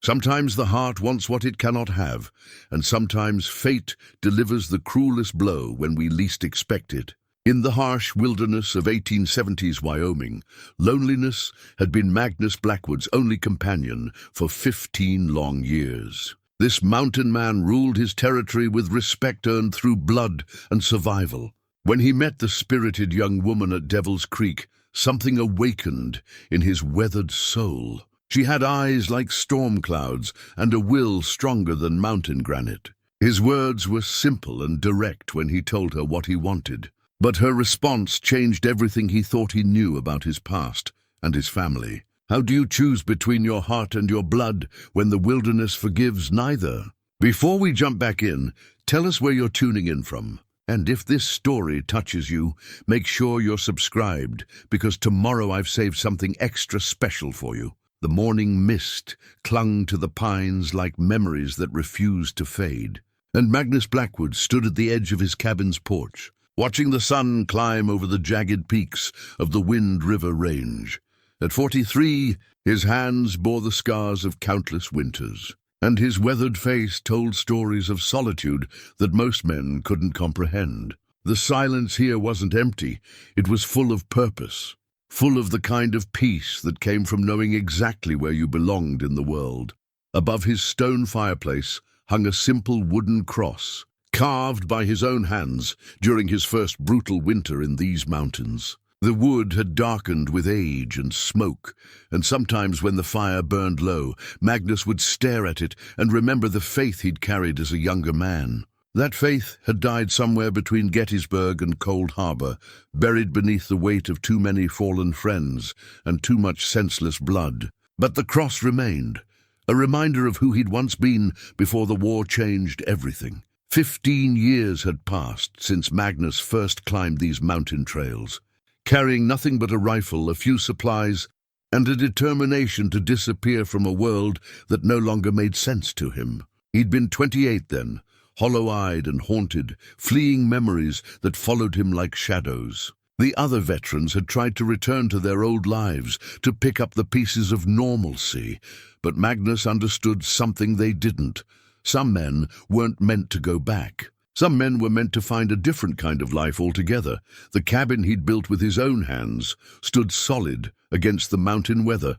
Sometimes the heart wants what it cannot have, and sometimes fate delivers the cruelest blow when we least expect it. In the harsh wilderness of 1870s Wyoming, loneliness had been Magnus Blackwood's only companion for 15 long years. This mountain man ruled his territory with respect earned through blood and survival. When he met the spirited young woman at Devil's Creek, something awakened in his weathered soul. She had eyes like storm clouds and a will stronger than mountain granite. His words were simple and direct when he told her what he wanted, but her response changed everything he thought he knew about his past and his family. How do you choose between your heart and your blood when the wilderness forgives neither? Before we jump back in, tell us where you're tuning in from. And if this story touches you, make sure you're subscribed, because tomorrow I've saved something extra special for you. The morning mist clung to the pines like memories that refused to fade, and Magnus Blackwood stood at the edge of his cabin's porch, watching the sun climb over the jagged peaks of the Wind River Range. At 43, his hands bore the scars of countless winters, and his weathered face told stories of solitude that most men couldn't comprehend. The silence here wasn't empty, it was full of purpose. Full of the kind of peace that came from knowing exactly where you belonged in the world. Above his stone fireplace hung a simple wooden cross, carved by his own hands during his first brutal winter in these mountains. The wood had darkened with age and smoke, and sometimes when the fire burned low, Magnus would stare at it and remember the faith he'd carried as a younger man. That faith had died somewhere between Gettysburg and Cold Harbor, buried beneath the weight of too many fallen friends and too much senseless blood. But the cross remained, a reminder of who he'd once been before the war changed everything. 15 years had passed since Magnus first climbed these mountain trails, carrying nothing but a rifle, a few supplies, and a determination to disappear from a world that no longer made sense to him. He'd been 28 then, hollow-eyed and haunted, fleeing memories that followed him like shadows. The other veterans had tried to return to their old lives, to pick up the pieces of normalcy, but Magnus understood something they didn't. Some men weren't meant to go back. Some men were meant to find a different kind of life altogether. The cabin he'd built with his own hands stood solid against the mountain weather,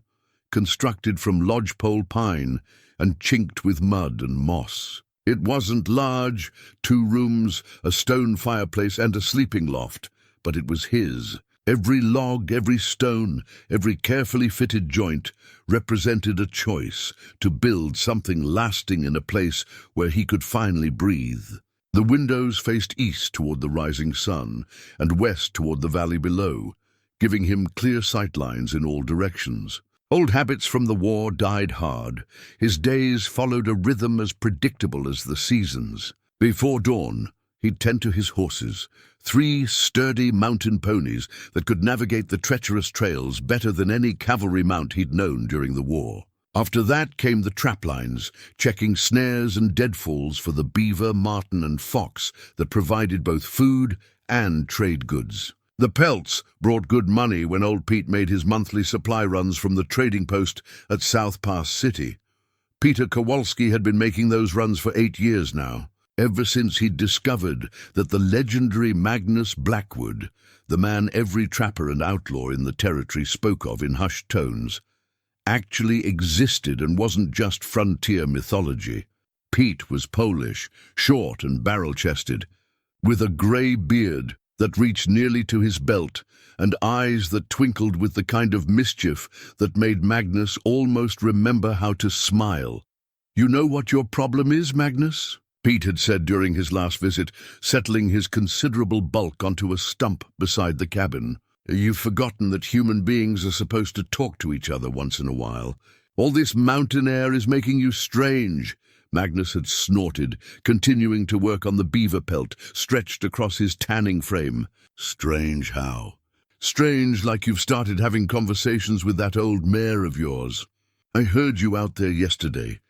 constructed from lodgepole pine and chinked with mud and moss. It wasn't large, 2 rooms, a stone fireplace and a sleeping loft, but it was his. Every log, every stone, every carefully fitted joint represented a choice to build something lasting in a place where he could finally breathe. The windows faced east toward the rising sun and west toward the valley below, giving him clear sightlines in all directions. Old habits from the war died hard. His days followed a rhythm as predictable as the seasons. Before dawn, he'd tend to his horses, 3 sturdy mountain ponies that could navigate the treacherous trails better than any cavalry mount he'd known during the war. After that came the traplines, checking snares and deadfalls for the beaver, marten, and fox that provided both food and trade goods. The pelts brought good money when old Pete made his monthly supply runs from the trading post at South Pass City. Peter Kowalski had been making those runs for 8 years now, ever since he'd discovered that the legendary Magnus Blackwood, the man every trapper and outlaw in the territory spoke of in hushed tones, actually existed and wasn't just frontier mythology. Pete was Polish, short and barrel-chested, with a grey beard that reached nearly to his belt, and eyes that twinkled with the kind of mischief that made Magnus almost remember how to smile. "You know what your problem is, Magnus?" Pete had said during his last visit, settling his considerable bulk onto a stump beside the cabin. "You've forgotten that human beings are supposed to talk to each other once in a while. All this mountain air is making you strange." Magnus had snorted, continuing to work on the beaver pelt stretched across his tanning frame. "Strange how?" "Strange like you've started having conversations with that old mare of yours. I heard you out there yesterday,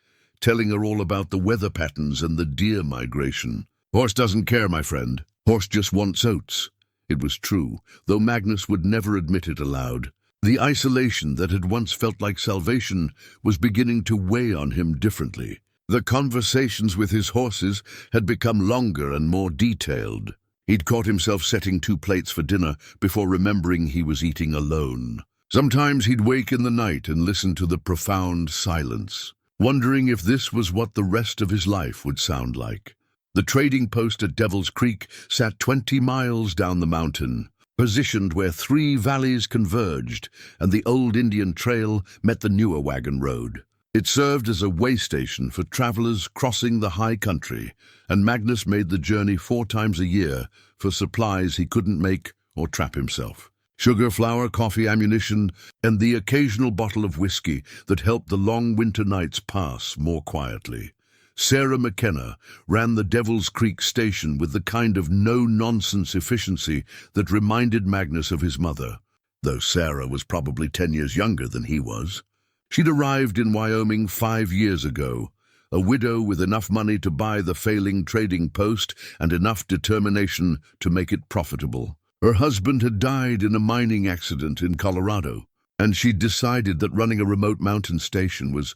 telling her all about the weather patterns and the deer migration." "Horse doesn't care, my friend. Horse just wants oats." It was true, though Magnus would never admit it aloud. The isolation that had once felt like salvation was beginning to weigh on him differently. The conversations with his horses had become longer and more detailed. He'd caught himself setting 2 plates for dinner before remembering he was eating alone. Sometimes he'd wake in the night and listen to the profound silence, wondering if this was what the rest of his life would sound like. The trading post at Devil's Creek sat 20 miles down the mountain, positioned where 3 valleys converged and the old Indian trail met the newer wagon road. It served as a way station for travelers crossing the high country, and Magnus made the journey 4 times a year for supplies he couldn't make or trap himself. Sugar, flour, coffee, ammunition, and the occasional bottle of whiskey that helped the long winter nights pass more quietly. Sarah McKenna ran the Devil's Creek station with the kind of no-nonsense efficiency that reminded Magnus of his mother, though Sarah was probably 10 years younger than he was. She'd arrived in Wyoming 5 years ago, a widow with enough money to buy the failing trading post and enough determination to make it profitable. Her husband had died in a mining accident in Colorado, and she'd decided that running a remote mountain station was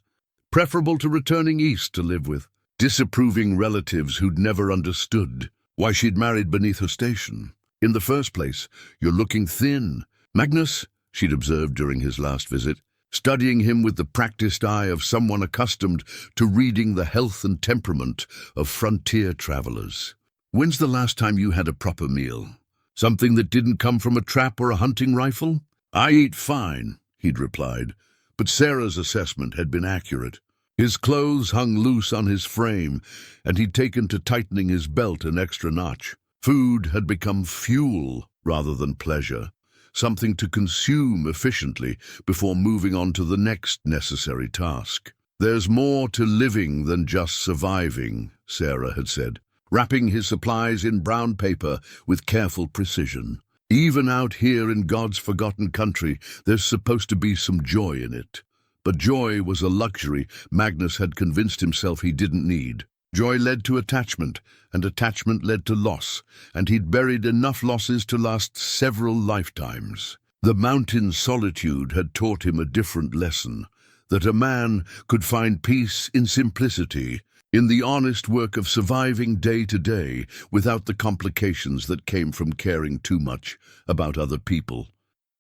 preferable to returning east to live with disapproving relatives who'd never understood why she'd married beneath her station. In the first place, you're looking thin. Magnus, she'd observed during his last visit, studying him with the practiced eye of someone accustomed to reading the health and temperament of frontier travelers. When's the last time you had a proper meal? Something that didn't come from a trap or a hunting rifle? I eat fine, he'd replied, but Sarah's assessment had been accurate. His clothes hung loose on his frame, and he'd taken to tightening his belt an extra notch. Food had become fuel rather than pleasure, something to consume efficiently before moving on to the next necessary task. There's more to living than just surviving, Sarah had said, wrapping his supplies in brown paper with careful precision. Even out here in God's forgotten country, there's supposed to be some joy in it. But joy was a luxury Magnus had convinced himself he didn't need. Joy led to attachment, and attachment led to loss, and he'd buried enough losses to last several lifetimes. The mountain solitude had taught him a different lesson, that a man could find peace in simplicity, in the honest work of surviving day to day without the complications that came from caring too much about other people.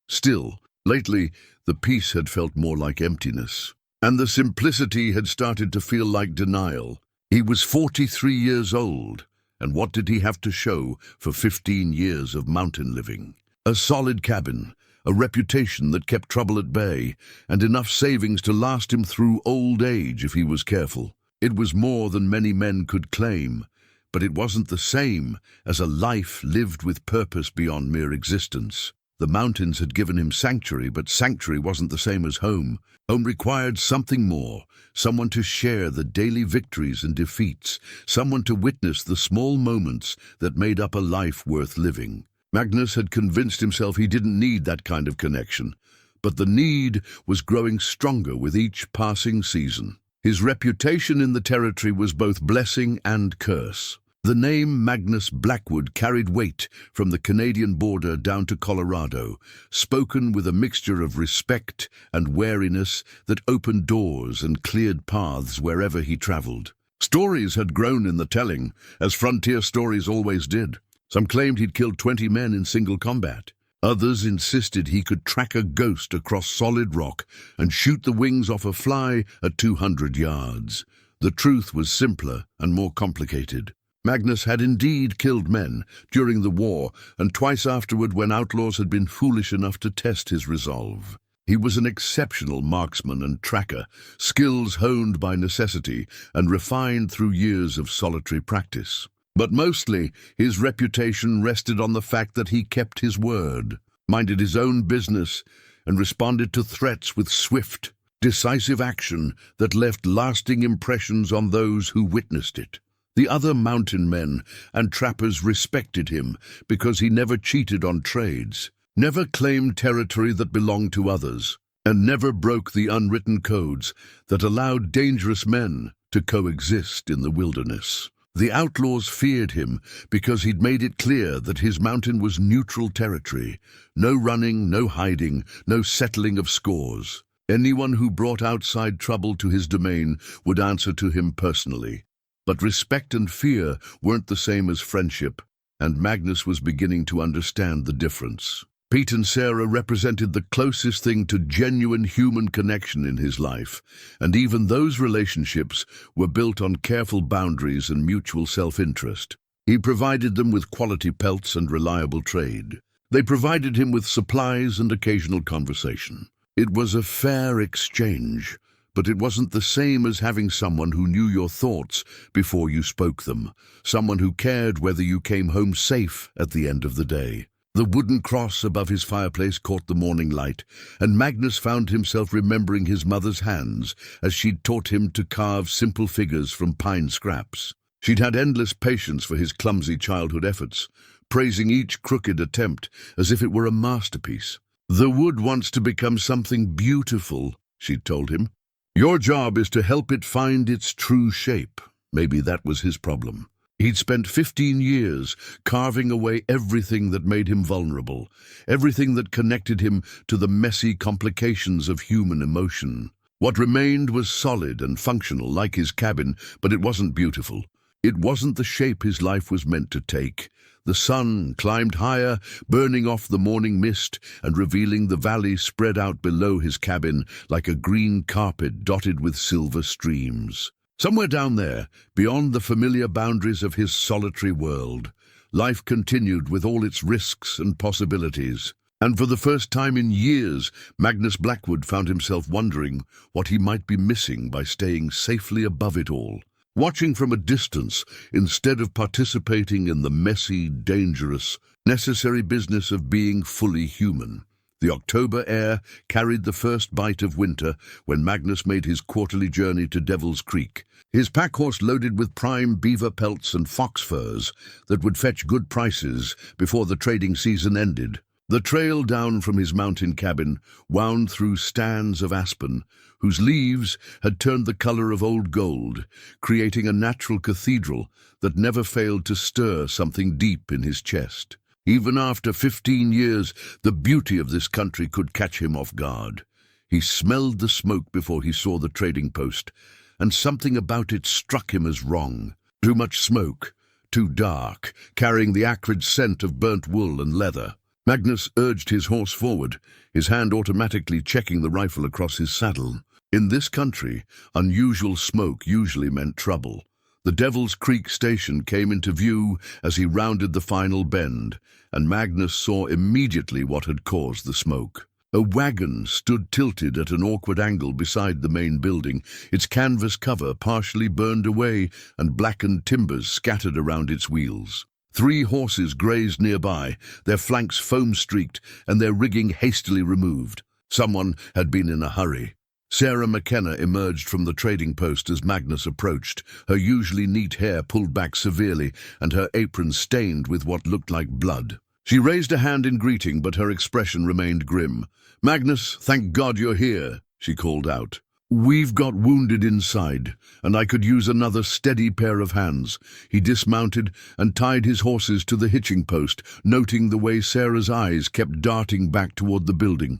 Still, lately, the peace had felt more like emptiness, and the simplicity had started to feel like denial. He was 43 years old, and what did he have to show for 15 years of mountain living? A solid cabin, a reputation that kept trouble at bay, and enough savings to last him through old age if he was careful. It was more than many men could claim, but it wasn't the same as a life lived with purpose beyond mere existence. The mountains had given him sanctuary, but sanctuary wasn't the same as home. Home required something more, someone to share the daily victories and defeats, someone to witness the small moments that made up a life worth living. Magnus had convinced himself he didn't need that kind of connection, but the need was growing stronger with each passing season. His reputation in the territory was both blessing and curse. The name Magnus Blackwood carried weight from the Canadian border down to Colorado, spoken with a mixture of respect and wariness that opened doors and cleared paths wherever he traveled. Stories had grown in the telling, as frontier stories always did. Some claimed he'd killed 20 men in single combat. Others insisted he could track a ghost across solid rock and shoot the wings off a fly at 200 yards. The truth was simpler and more complicated. Magnus had indeed killed men during the war and twice afterward when outlaws had been foolish enough to test his resolve. He was an exceptional marksman and tracker, skills honed by necessity and refined through years of solitary practice. But mostly, his reputation rested on the fact that he kept his word, minded his own business, and responded to threats with swift, decisive action that left lasting impressions on those who witnessed it. The other mountain men and trappers respected him because he never cheated on trades, never claimed territory that belonged to others, and never broke the unwritten codes that allowed dangerous men to coexist in the wilderness. The outlaws feared him because he'd made it clear that his mountain was neutral territory. No running, no hiding, no settling of scores. Anyone who brought outside trouble to his domain would answer to him personally. But respect and fear weren't the same as friendship, and Magnus was beginning to understand the difference. Pete and Sarah represented the closest thing to genuine human connection in his life, and even those relationships were built on careful boundaries and mutual self-interest. He provided them with quality pelts and reliable trade. They provided him with supplies and occasional conversation. It was a fair exchange, but it wasn't the same as having someone who knew your thoughts before you spoke them, someone who cared whether you came home safe at the end of the day. The wooden cross above his fireplace caught the morning light, and Magnus found himself remembering his mother's hands as she'd taught him to carve simple figures from pine scraps. She'd had endless patience for his clumsy childhood efforts, praising each crooked attempt as if it were a masterpiece. "The wood wants to become something beautiful," she'd told him. "Your job is to help it find its true shape." Maybe that was his problem. He'd spent 15 years carving away everything that made him vulnerable, everything that connected him to the messy complications of human emotion. What remained was solid and functional, like his cabin, but it wasn't beautiful. It wasn't the shape his life was meant to take. The sun climbed higher, burning off the morning mist and revealing the valley spread out below his cabin like a green carpet dotted with silver streams. Somewhere down there, beyond the familiar boundaries of his solitary world, life continued with all its risks and possibilities. And for the first time in years, Magnus Blackwood found himself wondering what he might be missing by staying safely above it all. Watching from a distance instead of participating in the messy, dangerous, necessary business of being fully human. The October air carried the first bite of winter when Magnus made his quarterly journey to Devil's Creek, his packhorse loaded with prime beaver pelts and fox furs that would fetch good prices before the trading season ended. The trail down from his mountain cabin wound through stands of aspen, whose leaves had turned the color of old gold, creating a natural cathedral that never failed to stir something deep in his chest. Even after 15 years, the beauty of this country could catch him off guard. He smelled the smoke before he saw the trading post, and something about it struck him as wrong. Too much smoke, too dark, carrying the acrid scent of burnt wool and leather. Magnus urged his horse forward, his hand automatically checking the rifle across his saddle. In this country, unusual smoke usually meant trouble. The Devil's Creek station came into view as he rounded the final bend, and Magnus saw immediately what had caused the smoke. A wagon stood tilted at an awkward angle beside the main building, its canvas cover partially burned away and blackened timbers scattered around its wheels. 3 horses grazed nearby, their flanks foam-streaked and their rigging hastily removed. Someone had been in a hurry. Sarah McKenna emerged from the trading post as Magnus approached, her usually neat hair pulled back severely and her apron stained with what looked like blood. She raised a hand in greeting, but her expression remained grim. "Magnus, thank God you're here," she called out. "We've got wounded inside, and I could use another steady pair of hands." He dismounted and tied his horses to the hitching post, noting the way Sarah's eyes kept darting back toward the building.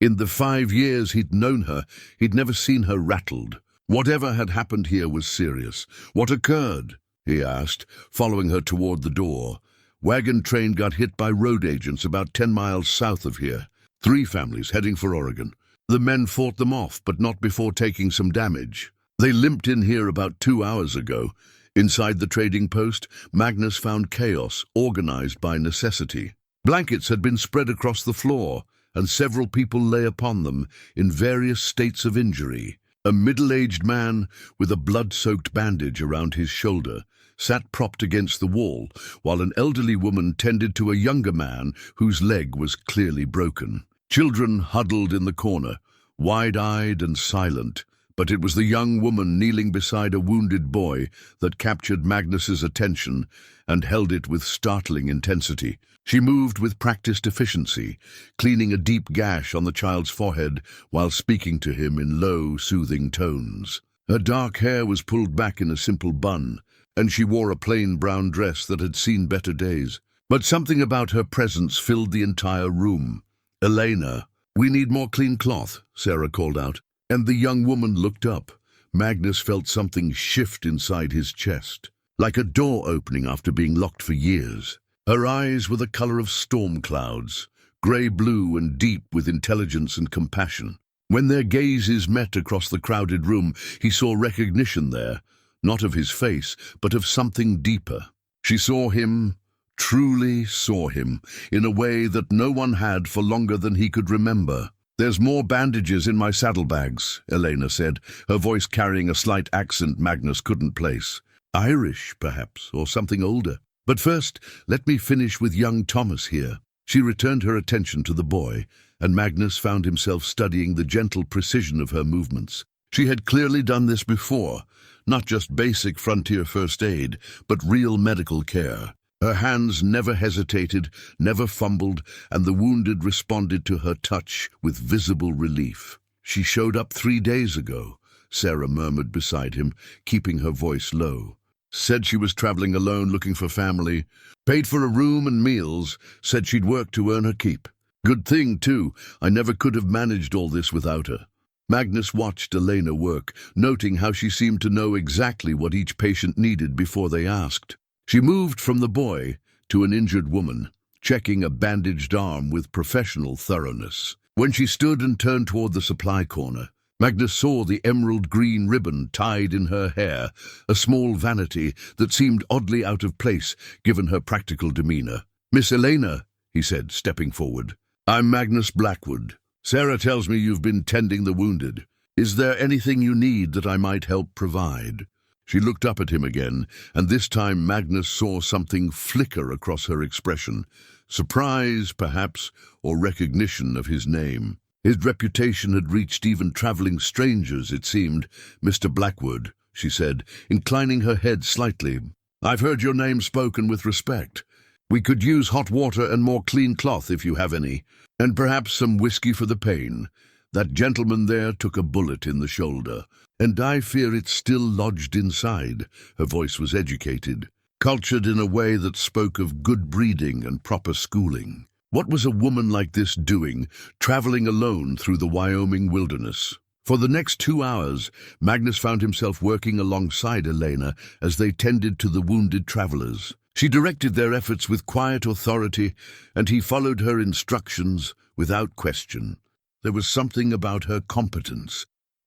In the 5 years he'd known her, he'd never seen her rattled. Whatever had happened here was serious. "What occurred?" he asked, following her toward the door. "Wagon train got hit by road agents about 10 miles south of here. 3 families heading for Oregon. The men fought them off, but not before taking some damage. They limped in here about 2 hours ago." Inside the trading post, Magnus found chaos organized by necessity. Blankets had been spread across the floor, and several people lay upon them in various states of injury. A middle-aged man with a blood-soaked bandage around his shoulder sat propped against the wall, while an elderly woman tended to a younger man whose leg was clearly broken. Children huddled in the corner, wide-eyed and silent, but it was the young woman kneeling beside a wounded boy that captured Magnus's attention and held it with startling intensity. She moved with practiced efficiency, cleaning a deep gash on the child's forehead while speaking to him in low, soothing tones. Her dark hair was pulled back in a simple bun, and she wore a plain brown dress that had seen better days. But something about her presence filled the entire room. "Elena, we need more clean cloth," Sarah called out, and the young woman looked up. Magnus felt something shift inside his chest, like a door opening after being locked for years. Her eyes were the color of storm clouds, grey-blue and deep with intelligence and compassion. When their gazes met across the crowded room, he saw recognition there, not of his face, but of something deeper. She saw him, truly saw him, in a way that no one had for longer than he could remember. "There's more bandages in my saddlebags," Elena said, her voice carrying a slight accent Magnus couldn't place. Irish, perhaps, or something older. "But first, let me finish with young Thomas here." She returned her attention to the boy, and Magnus found himself studying the gentle precision of her movements. She had clearly done this before, not just basic frontier first aid, but real medical care. Her hands never hesitated, never fumbled, and the wounded responded to her touch with visible relief. "She showed up 3 days ago," Sarah murmured beside him, keeping her voice low. "Said she was traveling alone looking for family. Paid for a room and meals, said she'd work to earn her keep. Good thing, too, I never could have managed all this without her." Magnus watched Elena work, noting how she seemed to know exactly what each patient needed before they asked. She moved from the boy to an injured woman, checking a bandaged arm with professional thoroughness. When she stood and turned toward the supply corner, Magnus saw the emerald-green ribbon tied in her hair, a small vanity that seemed oddly out of place given her practical demeanor. "Miss Elena," he said, stepping forward. "I'm Magnus Blackwood. Sarah tells me you've been tending the wounded. Is there anything you need that I might help provide?" She looked up at him again, and this time Magnus saw something flicker across her expression. Surprise, perhaps, or recognition of his name. His reputation had reached even traveling strangers, it seemed. "Mr. Blackwood," she said, inclining her head slightly. "I've heard your name spoken with respect. We could use hot water and more clean cloth if you have any, and perhaps some whiskey for the pain. That gentleman there took a bullet in the shoulder, and I fear it's still lodged inside." Her voice was educated, cultured in a way that spoke of good breeding and proper schooling. What was a woman like this doing, traveling alone through the Wyoming wilderness? For the next 2 hours, Magnus found himself working alongside Elena as they tended to the wounded travelers. She directed their efforts with quiet authority, and he followed her instructions without question. There was something about her competence,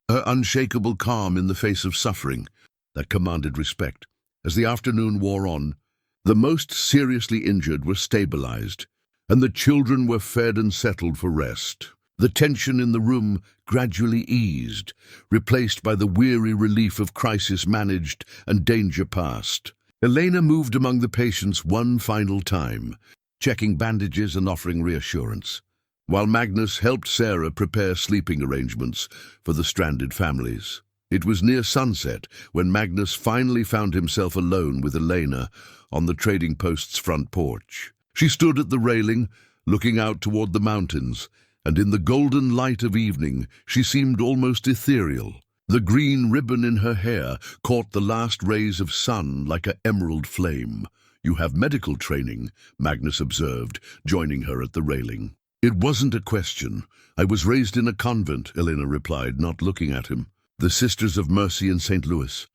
her unshakable calm in the face of suffering, that commanded respect. As the afternoon wore on, the most seriously injured were stabilized, and the children were fed and settled for rest. The tension in the room gradually eased, replaced by the weary relief of crisis managed and danger past. Elena moved among the patients one final time, checking bandages and offering reassurance, while Magnus helped Sarah prepare sleeping arrangements for the stranded families. It was near sunset when Magnus finally found himself alone with Elena on the trading post's front porch. She stood at the railing, looking out toward the mountains, and in the golden light of evening she seemed almost ethereal. The green ribbon in her hair caught the last rays of sun like an emerald flame. "You have medical training," Magnus observed, joining her at the railing. "It wasn't a question. I was raised in a convent," Elena replied, not looking at him. "The Sisters of Mercy in St. Louis.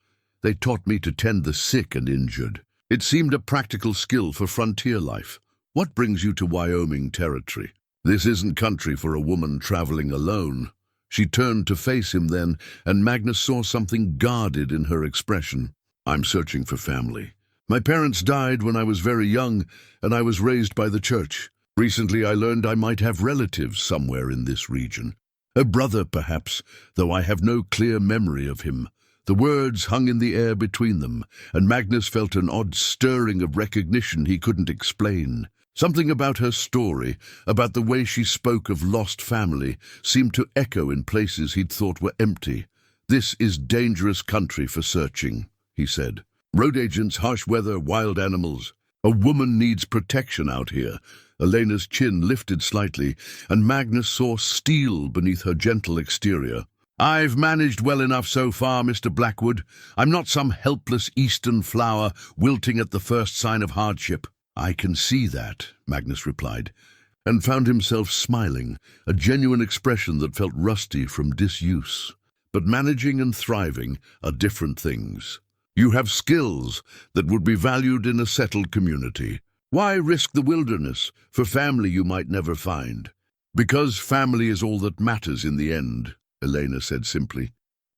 They taught me to tend the sick and injured. It seemed a practical skill for frontier life. What brings you to Wyoming territory? This isn't country for a woman traveling alone." She turned to face him then, and Magnus saw something guarded in her expression. "I'm searching for family. My parents died when I was very young, and I was raised by the church. Recently I learned I might have relatives somewhere in this region. A brother, perhaps, though I have no clear memory of him." The words hung in the air between them, and Magnus felt an odd stirring of recognition he couldn't explain. Something about her story, about the way she spoke of lost family, seemed to echo in places he'd thought were empty. "This is dangerous country for searching," he said. "Road agents, harsh weather, wild animals. A woman needs protection out here." Elena's chin lifted slightly, and Magnus saw steel beneath her gentle exterior. "I've managed well enough so far, Mr. Blackwood. I'm not some helpless eastern flower wilting at the first sign of hardship." "I can see that," Magnus replied, and found himself smiling, a genuine expression that felt rusty from disuse. "But managing and thriving are different things. You have skills that would be valued in a settled community. Why risk the wilderness for family you might never find?" "Because family is all that matters in the end," Elena said simply.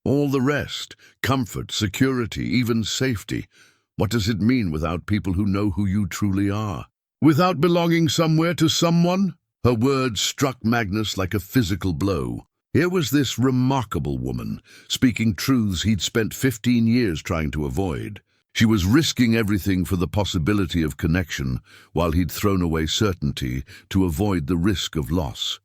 "All the rest, comfort, security, even safety, what does it mean without people who know who you truly are? Without belonging somewhere to someone?" Her words struck Magnus like a physical blow. Here was this remarkable woman, speaking truths he'd spent 15 years trying to avoid. She was risking everything for the possibility of connection, while he'd thrown away certainty to avoid the risk of loss.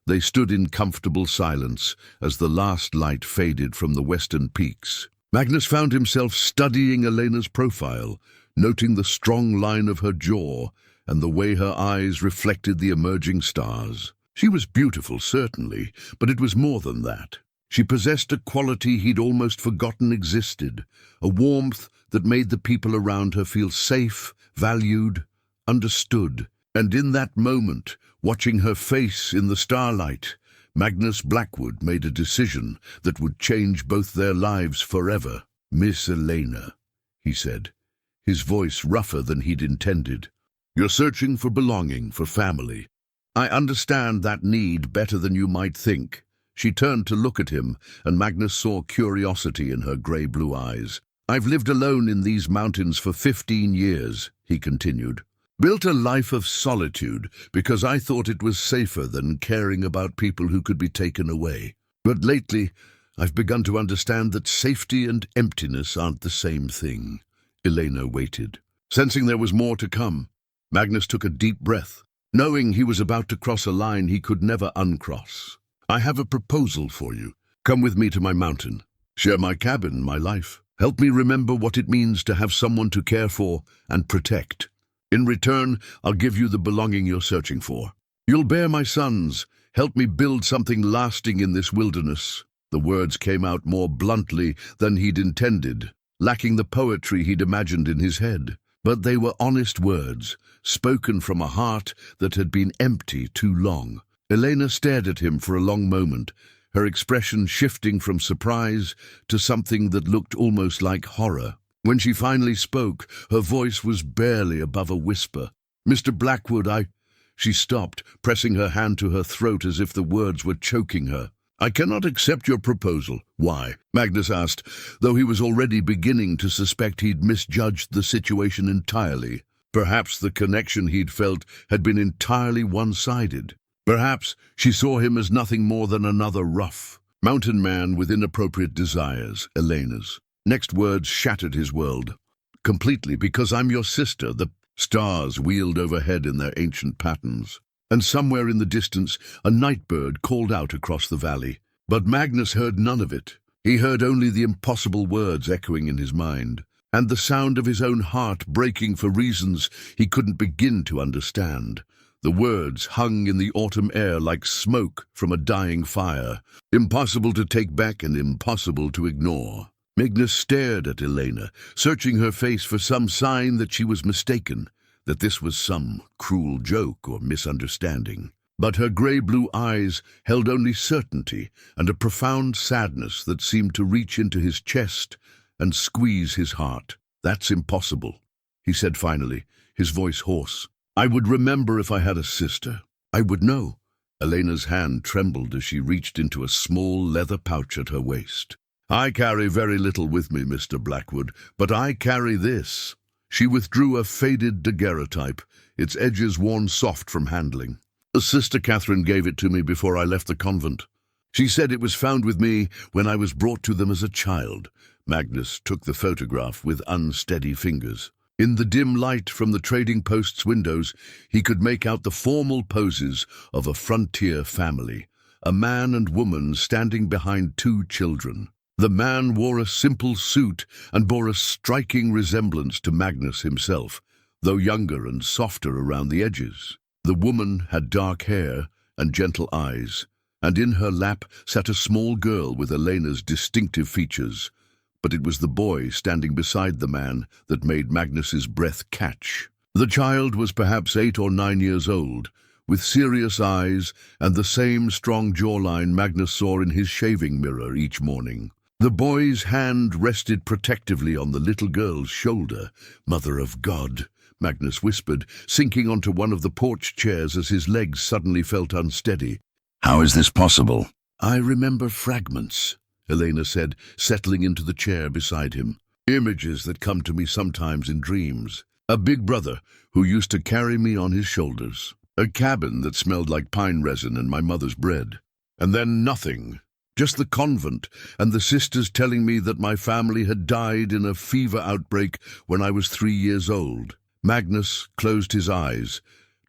They stood in comfortable silence as the last light faded from the western peaks. Magnus found himself studying Elena's profile, noting the strong line of her jaw and the way her eyes reflected the emerging stars. She was beautiful, certainly, but it was more than that. She possessed a quality he'd almost forgotten existed, a warmth that made the people around her feel safe, valued, understood. And in that moment, watching her face in the starlight, Magnus Blackwood made a decision that would change both their lives forever. "Miss Elena," he said, his voice rougher than he'd intended. "You're searching for belonging, for family. I understand that need better than you might think." She turned to look at him, and Magnus saw curiosity in her grey-blue eyes. "I've lived alone in these mountains for 15 years, he continued. "Built a life of solitude because I thought it was safer than caring about people who could be taken away. But lately, I've begun to understand that safety and emptiness aren't the same thing." Elena waited, sensing there was more to come. Magnus took a deep breath, knowing he was about to cross a line he could never uncross. "I have a proposal for you. Come with me to my mountain. Share my cabin, my life. Help me remember what it means to have someone to care for and protect. In return, I'll give you the belonging you're searching for. You'll bear my sons. Help me build something lasting in this wilderness." The words came out more bluntly than he'd intended, lacking the poetry he'd imagined in his head. But they were honest words, spoken from a heart that had been empty too long. Elena stared at him for a long moment, her expression shifting from surprise to something that looked almost like horror. When she finally spoke, her voice was barely above a whisper. "Mr. Blackwood, She stopped, pressing her hand to her throat as if the words were choking her. "I cannot accept your proposal." "Why?" Magnus asked, though he was already beginning to suspect he'd misjudged the situation entirely. Perhaps the connection he'd felt had been entirely one-sided. Perhaps she saw him as nothing more than another rough mountain man with inappropriate desires, Elena's. Next words shattered his world. "Completely, because I'm your sister." The stars wheeled overhead in their ancient patterns, and somewhere in the distance a night bird called out across the valley. But Magnus heard none of it. He heard only the impossible words echoing in his mind, and the sound of his own heart breaking for reasons he couldn't begin to understand. The words hung in the autumn air like smoke from a dying fire, impossible to take back and impossible to ignore. Magnus stared at Elena, searching her face for some sign that she was mistaken, that this was some cruel joke or misunderstanding. But her grey-blue eyes held only certainty and a profound sadness that seemed to reach into his chest and squeeze his heart. "That's impossible," he said finally, his voice hoarse. "I would remember if I had a sister. I would know." Elena's hand trembled as she reached into a small leather pouch at her waist. "I carry very little with me, Mr. Blackwood, but I carry this." She withdrew a faded daguerreotype, its edges worn soft from handling. "Sister Catherine gave it to me before I left the convent. She said it was found with me when I was brought to them as a child." Magnus took the photograph with unsteady fingers. In the dim light from the trading post's windows, he could make out the formal poses of a frontier family, a man and woman standing behind 2 children. The man wore a simple suit and bore a striking resemblance to Magnus himself, though younger and softer around the edges. The woman had dark hair and gentle eyes, and in her lap sat a small girl with Elena's distinctive features. But it was the boy standing beside the man that made Magnus's breath catch. The child was perhaps 8 or 9 years old, with serious eyes and the same strong jawline Magnus saw in his shaving mirror each morning. The boy's hand rested protectively on the little girl's shoulder. "Mother of God," Magnus whispered, sinking onto one of the porch chairs as his legs suddenly felt unsteady. "How is this possible?" "I remember fragments," Elena said, settling into the chair beside him. "Images that come to me sometimes in dreams. A big brother who used to carry me on his shoulders. A cabin that smelled like pine resin and my mother's bread. And then nothing. Just the convent and the sisters telling me that my family had died in a fever outbreak when I was 3 years old." Magnus closed his eyes,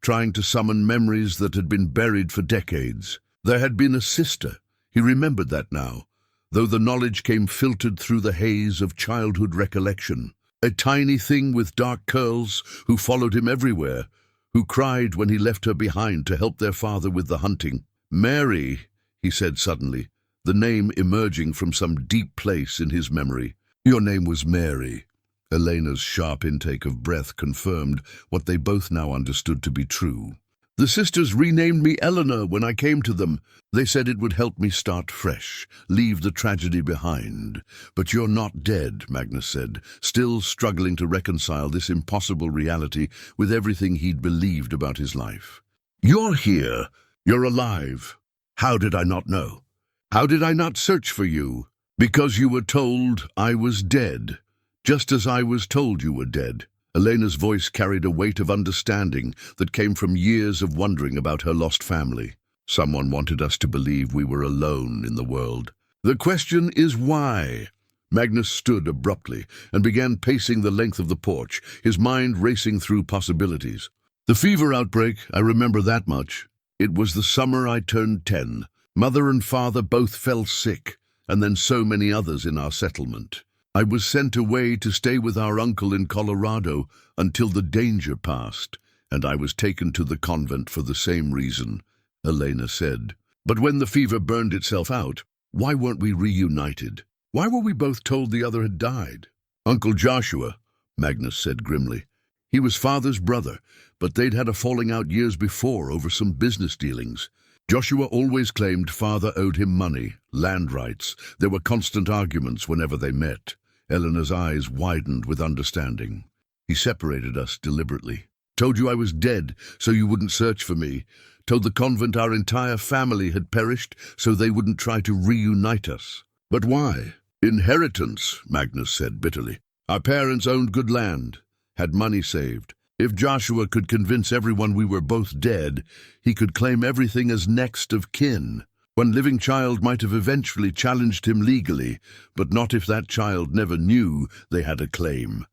trying to summon memories that had been buried for decades. There had been a sister. He remembered that now, though the knowledge came filtered through the haze of childhood recollection. A tiny thing with dark curls who followed him everywhere, who cried when he left her behind to help their father with the hunting. "Mary," he said suddenly, the name emerging from some deep place in his memory. "Your name was Mary." Elena's sharp intake of breath confirmed what they both now understood to be true. "The sisters renamed me Eleanor when I came to them. They said it would help me start fresh, leave the tragedy behind. But you're not dead," Magnus said, still struggling to reconcile this impossible reality with everything he'd believed about his life. "You're here. You're alive. How did I not know? How did I not search for you? Because you were told I was dead, just as I was told you were dead." Elena's voice carried a weight of understanding that came from years of wondering about her lost family. "Someone wanted us to believe we were alone in the world. The question is why?" Magnus stood abruptly and began pacing the length of the porch, his mind racing through possibilities. "The fever outbreak, I remember that much. It was the summer I turned 10. Mother and father both fell sick, and then so many others in our settlement. I was sent away to stay with our uncle in Colorado until the danger passed, and I was taken to the convent for the same reason," Elena said. "But when the fever burned itself out, why weren't we reunited? Why were we both told the other had died?" "Uncle Joshua," Magnus said grimly. "He was father's brother, but they'd had a falling out years before over some business dealings. Joshua always claimed father owed him money, land rights. There were constant arguments whenever they met." Eleanor's eyes widened with understanding. "He separated us deliberately. Told you I was dead, so you wouldn't search for me. Told the convent our entire family had perished, so they wouldn't try to reunite us." "But why?" "Inheritance," Magnus said bitterly. "Our parents owned good land, had money saved. If Joshua could convince everyone we were both dead, he could claim everything as next of kin. One living child might have eventually challenged him legally, but not if that child never knew they had a claim.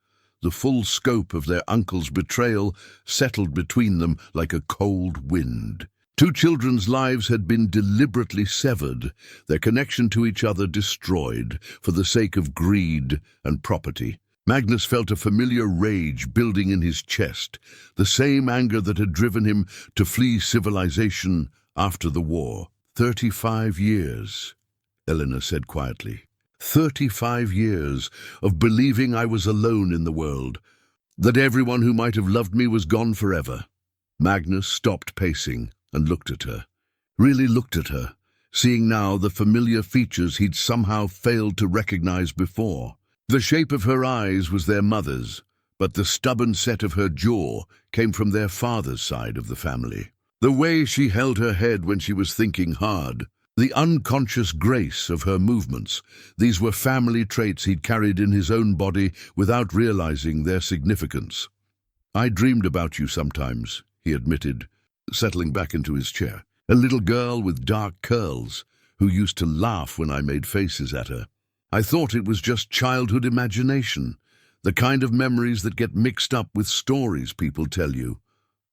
The full scope of their uncle's betrayal settled between them like a cold wind. 2 children's lives had been deliberately severed, their connection to each other destroyed, for the sake of greed and property. Magnus felt a familiar rage building in his chest, the same anger that had driven him to flee civilization after the war. 35 years, Eleanor said quietly. 35 years of believing I was alone in the world, that everyone who might have loved me was gone forever. Magnus stopped pacing and looked at her, really looked at her, seeing now the familiar features he'd somehow failed to recognize before. The shape of her eyes was their mother's, but the stubborn set of her jaw came from their father's side of the family. The way she held her head when she was thinking hard, the unconscious grace of her movements, these were family traits he'd carried in his own body without realizing their significance. "I dreamed about you sometimes," he admitted, settling back into his chair. "A little girl with dark curls who used to laugh when I made faces at her. I thought it was just childhood imagination, the kind of memories that get mixed up with stories people tell you.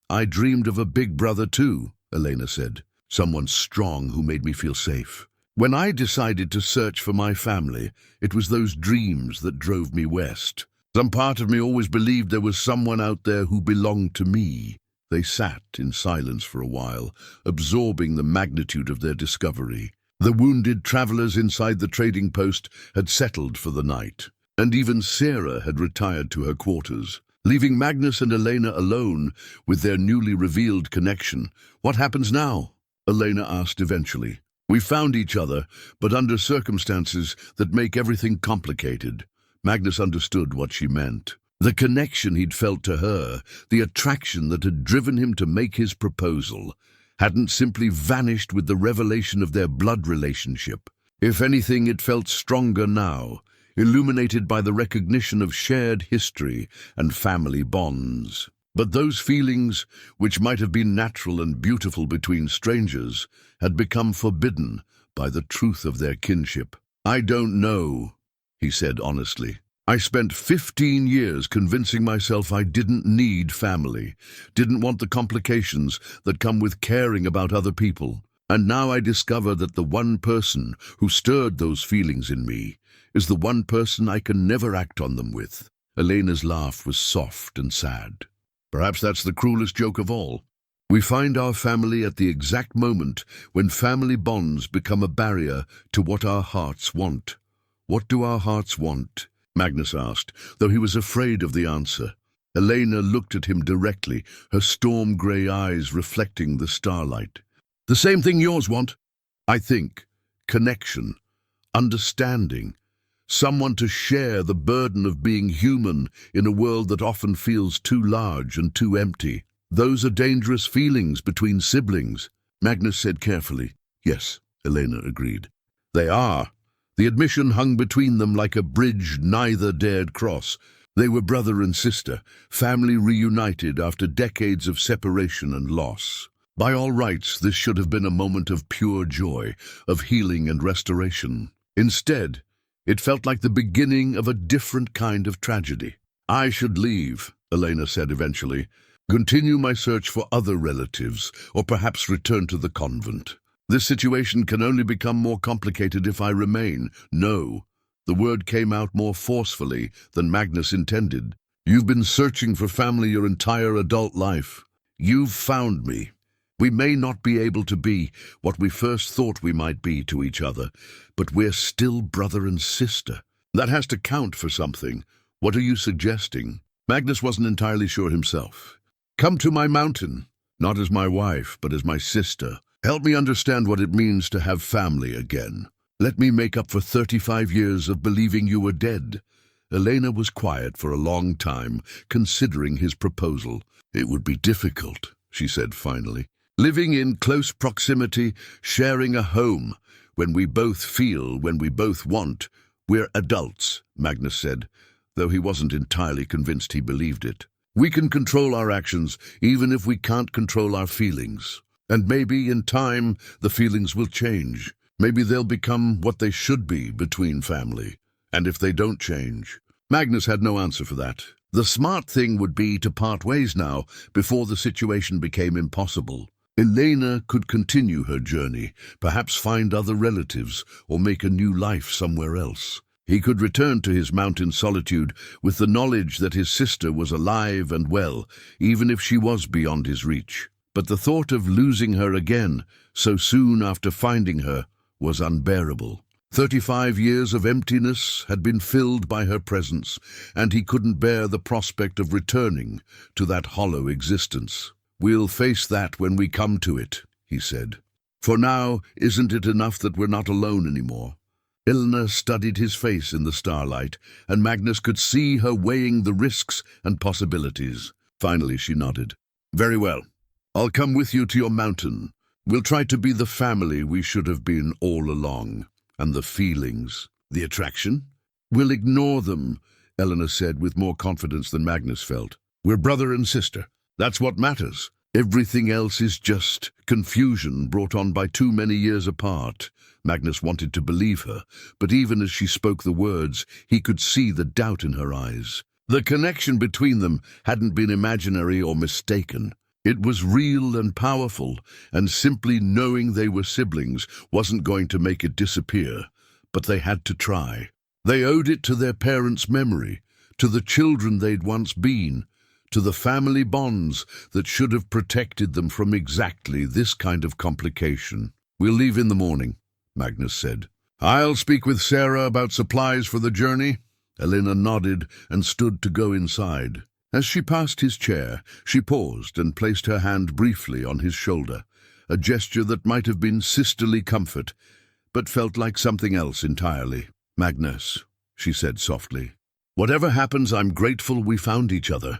I dreamed of a big brother too," Elena said, "someone strong who made me feel safe. When I decided to search for my family, it was those dreams that drove me west. Some part of me always believed there was someone out there who belonged to me." They sat in silence for a while, absorbing the magnitude of their discovery. The wounded travelers inside the trading post had settled for the night, and even Sarah had retired to her quarters, leaving Magnus and Elena alone with their newly revealed connection. "What happens now?" Elena asked eventually. "We found each other, but under circumstances that make everything complicated." Magnus understood what she meant. The connection he'd felt to her, the attraction that had driven him to make his proposal, hadn't simply vanished with the revelation of their blood relationship. If anything, it felt stronger now, illuminated by the recognition of shared history and family bonds. But those feelings, which might have been natural and beautiful between strangers, had become forbidden by the truth of their kinship. "I don't know," he said honestly. "I spent 15 years convincing myself I didn't need family, didn't want the complications that come with caring about other people. And now I discover that the one person who stirred those feelings in me is the one person I can never act on them with." Elena's laugh was soft and sad. "Perhaps that's the cruelest joke of all. We find our family at the exact moment when family bonds become a barrier to what our hearts want." "What do our hearts want?" Magnus asked, though he was afraid of the answer. Elena looked at him directly, her storm-grey eyes reflecting the starlight. "The same thing yours want, I think. Connection, understanding, someone to share the burden of being human in a world that often feels too large and too empty. Those are dangerous feelings between siblings," Magnus said carefully. "Yes," Elena agreed. "They are." The admission hung between them like a bridge neither dared cross. They were brother and sister, family reunited after decades of separation and loss. By all rights, this should have been a moment of pure joy, of healing and restoration. Instead, it felt like the beginning of a different kind of tragedy. "I should leave," Elena said eventually, "continue my search for other relatives, or perhaps return to the convent. This situation can only become more complicated if I remain." "No." The word came out more forcefully than Magnus intended. "You've been searching for family your entire adult life. You've found me. We may not be able to be what we first thought we might be to each other, but we're still brother and sister. That has to count for something. What are you suggesting?" Magnus wasn't entirely sure himself. "Come to my mountain, not as my wife, but as my sister. Help me understand what it means to have family again. Let me make up for 35 years of believing you were dead." Elena was quiet for a long time, considering his proposal. "It would be difficult," she said finally. "Living in close proximity, sharing a home, when we both feel, when we both want. We're adults," Magnus said, though he wasn't entirely convinced he believed it. "We can control our actions, even if we can't control our feelings. And maybe, in time, the feelings will change. Maybe they'll become what they should be between family. And if they don't change..." Magnus had no answer for that. The smart thing would be to part ways now, before the situation became impossible. Elena could continue her journey, perhaps find other relatives, or make a new life somewhere else. He could return to his mountain solitude with the knowledge that his sister was alive and well, even if she was beyond his reach. But the thought of losing her again, so soon after finding her, was unbearable. 35 years of emptiness had been filled by her presence, and he couldn't bear the prospect of returning to that hollow existence. "We'll face that when we come to it," he said. "For now, isn't it enough that we're not alone anymore?" Elena studied his face in the starlight, and Magnus could see her weighing the risks and possibilities. Finally, she nodded. "Very well. I'll come with you to your mountain. We'll try to be the family we should have been all along. And the feelings, the attraction? We'll ignore them," Elena said with more confidence than Magnus felt. "We're brother and sister. That's what matters. Everything else is just confusion brought on by too many years apart." Magnus wanted to believe her, but even as she spoke the words, he could see the doubt in her eyes. The connection between them hadn't been imaginary or mistaken. It was real and powerful, and simply knowing they were siblings wasn't going to make it disappear. But they had to try. They owed it to their parents' memory, to the children they'd once been, to the family bonds that should have protected them from exactly this kind of complication. "We'll leave in the morning," Magnus said. "I'll speak with Sarah about supplies for the journey." Elena nodded and stood to go inside. As she passed his chair, she paused and placed her hand briefly on his shoulder, a gesture that might have been sisterly comfort, but felt like something else entirely. "Magnus," she said softly, "whatever happens, I'm grateful we found each other.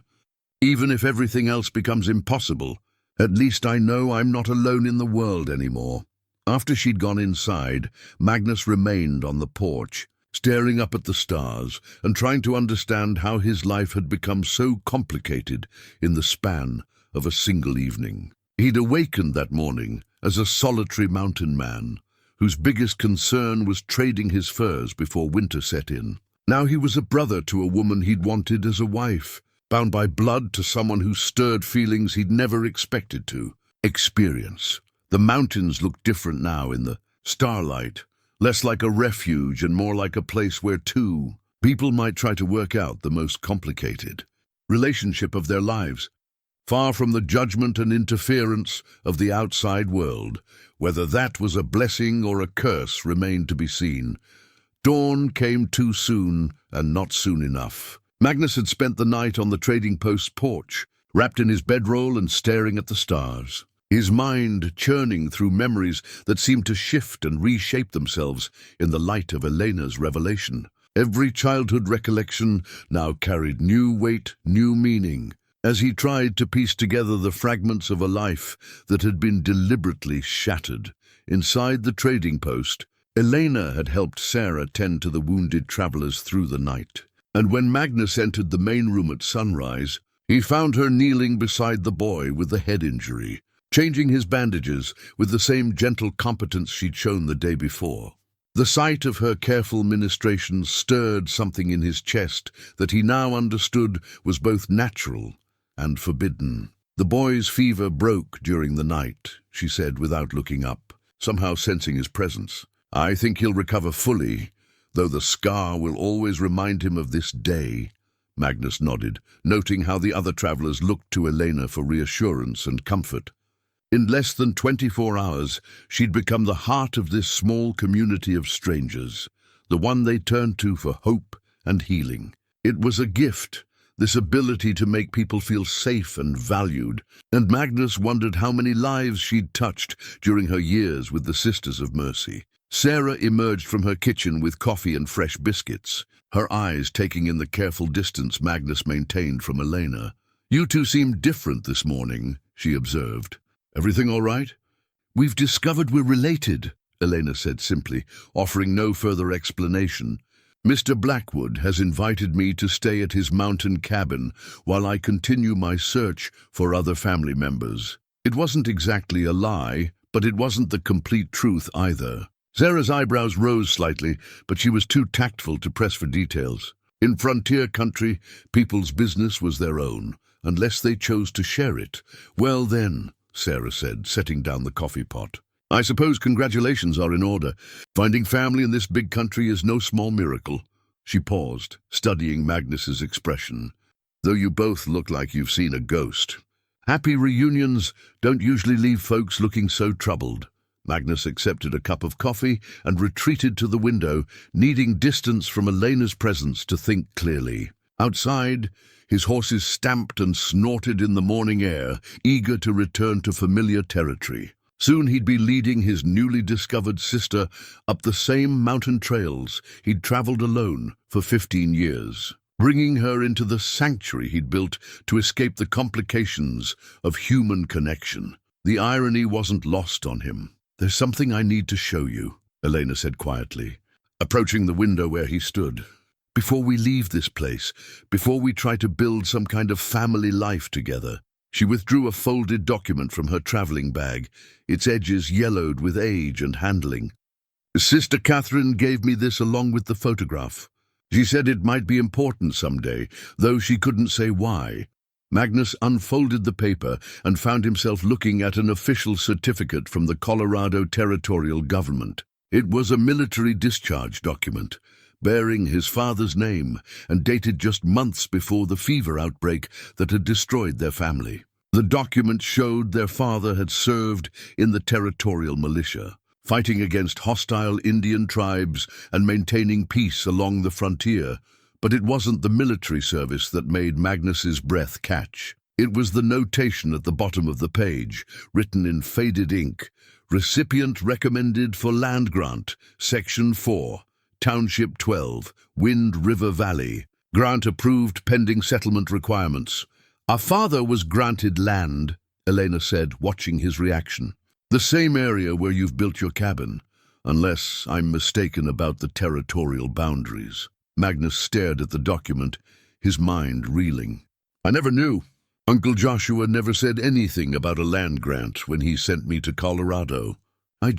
Even if everything else becomes impossible, at least I know I'm not alone in the world anymore." After she'd gone inside, Magnus remained on the porch, staring up at the stars and trying to understand how his life had become so complicated in the span of a single evening. He'd awakened that morning as a solitary mountain man, whose biggest concern was trading his furs before winter set in. Now he was a brother to a woman he'd wanted as a wife, bound by blood to someone who stirred feelings he'd never expected to experience. The mountains looked different now in the starlight, less like a refuge and more like a place where two people might try to work out the most complicated relationship of their lives, far from the judgment and interference of the outside world. Whether that was a blessing or a curse remained to be seen. Dawn came too soon and not soon enough. Magnus had spent the night on the trading post's porch, wrapped in his bedroll and staring at the stars, his mind churning through memories that seemed to shift and reshape themselves in the light of Elena's revelation. Every childhood recollection now carried new weight, new meaning, as he tried to piece together the fragments of a life that had been deliberately shattered. Inside the trading post, Elena had helped Sarah tend to the wounded travelers through the night, and when Magnus entered the main room at sunrise, he found her kneeling beside the boy with the head injury, changing his bandages with the same gentle competence she'd shown the day before. The sight of her careful ministration stirred something in his chest that he now understood was both natural and forbidden. "The boy's fever broke during the night," she said without looking up, somehow sensing his presence. "I think he'll recover fully, though the scar will always remind him of this day." Magnus nodded, noting how the other travelers looked to Elena for reassurance and comfort. In less than 24 hours, she'd become the heart of this small community of strangers, the one they turned to for hope and healing. It was a gift, this ability to make people feel safe and valued, and Magnus wondered how many lives she'd touched during her years with the Sisters of Mercy. Sarah emerged from her kitchen with coffee and fresh biscuits, her eyes taking in the careful distance Magnus maintained from Elena. "You two seem different this morning," she observed. "Everything all right?" "We've discovered we're related," Elena said simply, offering no further explanation. "Mr. Blackwood has invited me to stay at his mountain cabin while I continue my search for other family members." It wasn't exactly a lie, but it wasn't the complete truth either. Sarah's eyebrows rose slightly, but she was too tactful to press for details. In frontier country, people's business was their own, unless they chose to share it. "Well then," Sarah said, setting down the coffee pot, "I suppose congratulations are in order. Finding family in this big country is no small miracle." She paused, studying Magnus's expression. "Though you both look like you've seen a ghost. Happy reunions don't usually leave folks looking so troubled." Magnus accepted a cup of coffee and retreated to the window, needing distance from Elena's presence to think clearly. Outside, his horses stamped and snorted in the morning air, eager to return to familiar territory. Soon he'd be leading his newly discovered sister up the same mountain trails he'd traveled alone for 15 years, bringing her into the sanctuary he'd built to escape the complications of human connection. The irony wasn't lost on him. "There's something I need to show you," Elena said quietly, approaching the window where he stood. "Before we leave this place, before we try to build some kind of family life together." She withdrew a folded document from her traveling bag, its edges yellowed with age and handling. "Sister Catherine gave me this along with the photograph. She said it might be important someday, though she couldn't say why." Magnus unfolded the paper and found himself looking at an official certificate from the Colorado Territorial Government. It was a military discharge document, bearing his father's name and dated just months before the fever outbreak that had destroyed their family. The document showed their father had served in the territorial militia, fighting against hostile Indian tribes and maintaining peace along the frontier. But it wasn't the military service that made Magnus's breath catch. It was the notation at the bottom of the page, written in faded ink. Recipient recommended for land grant, Section 4, Township 12, Wind River Valley. Grant approved pending settlement requirements. Our father was granted land, Elena said, watching his reaction. The same area where you've built your cabin, unless I'm mistaken about the territorial boundaries. Magnus stared at the document, his mind reeling. I never knew. Uncle Joshua never said anything about a land grant when he sent me to Colorado. I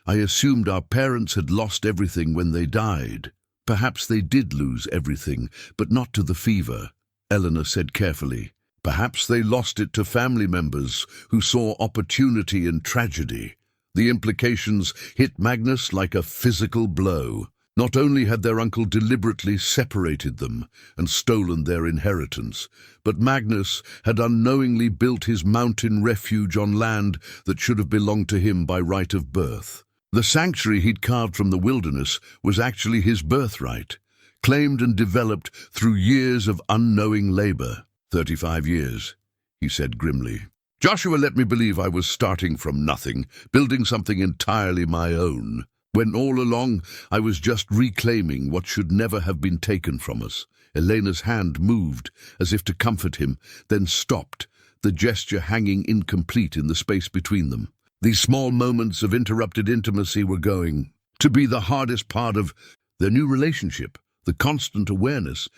assumed our parents had lost everything when they died. Perhaps they did lose everything, but not to the fever, Eleanor said carefully. Perhaps they lost it to family members who saw opportunity in tragedy. The implications hit Magnus like a physical blow. Not only had their uncle deliberately separated them and stolen their inheritance, but Magnus had unknowingly built his mountain refuge on land that should have belonged to him by right of birth. The sanctuary he'd carved from the wilderness was actually his birthright, claimed and developed through years of unknowing labor. 35 years, he said grimly. Joshua let me believe I was starting from nothing, building something entirely my own, when all along I was just reclaiming what should never have been taken from us. Elena's hand moved, as if to comfort him, then stopped, the gesture hanging incomplete in the space between them. These small moments of interrupted intimacy were going to be the hardest part of their new relationship, the constant awareness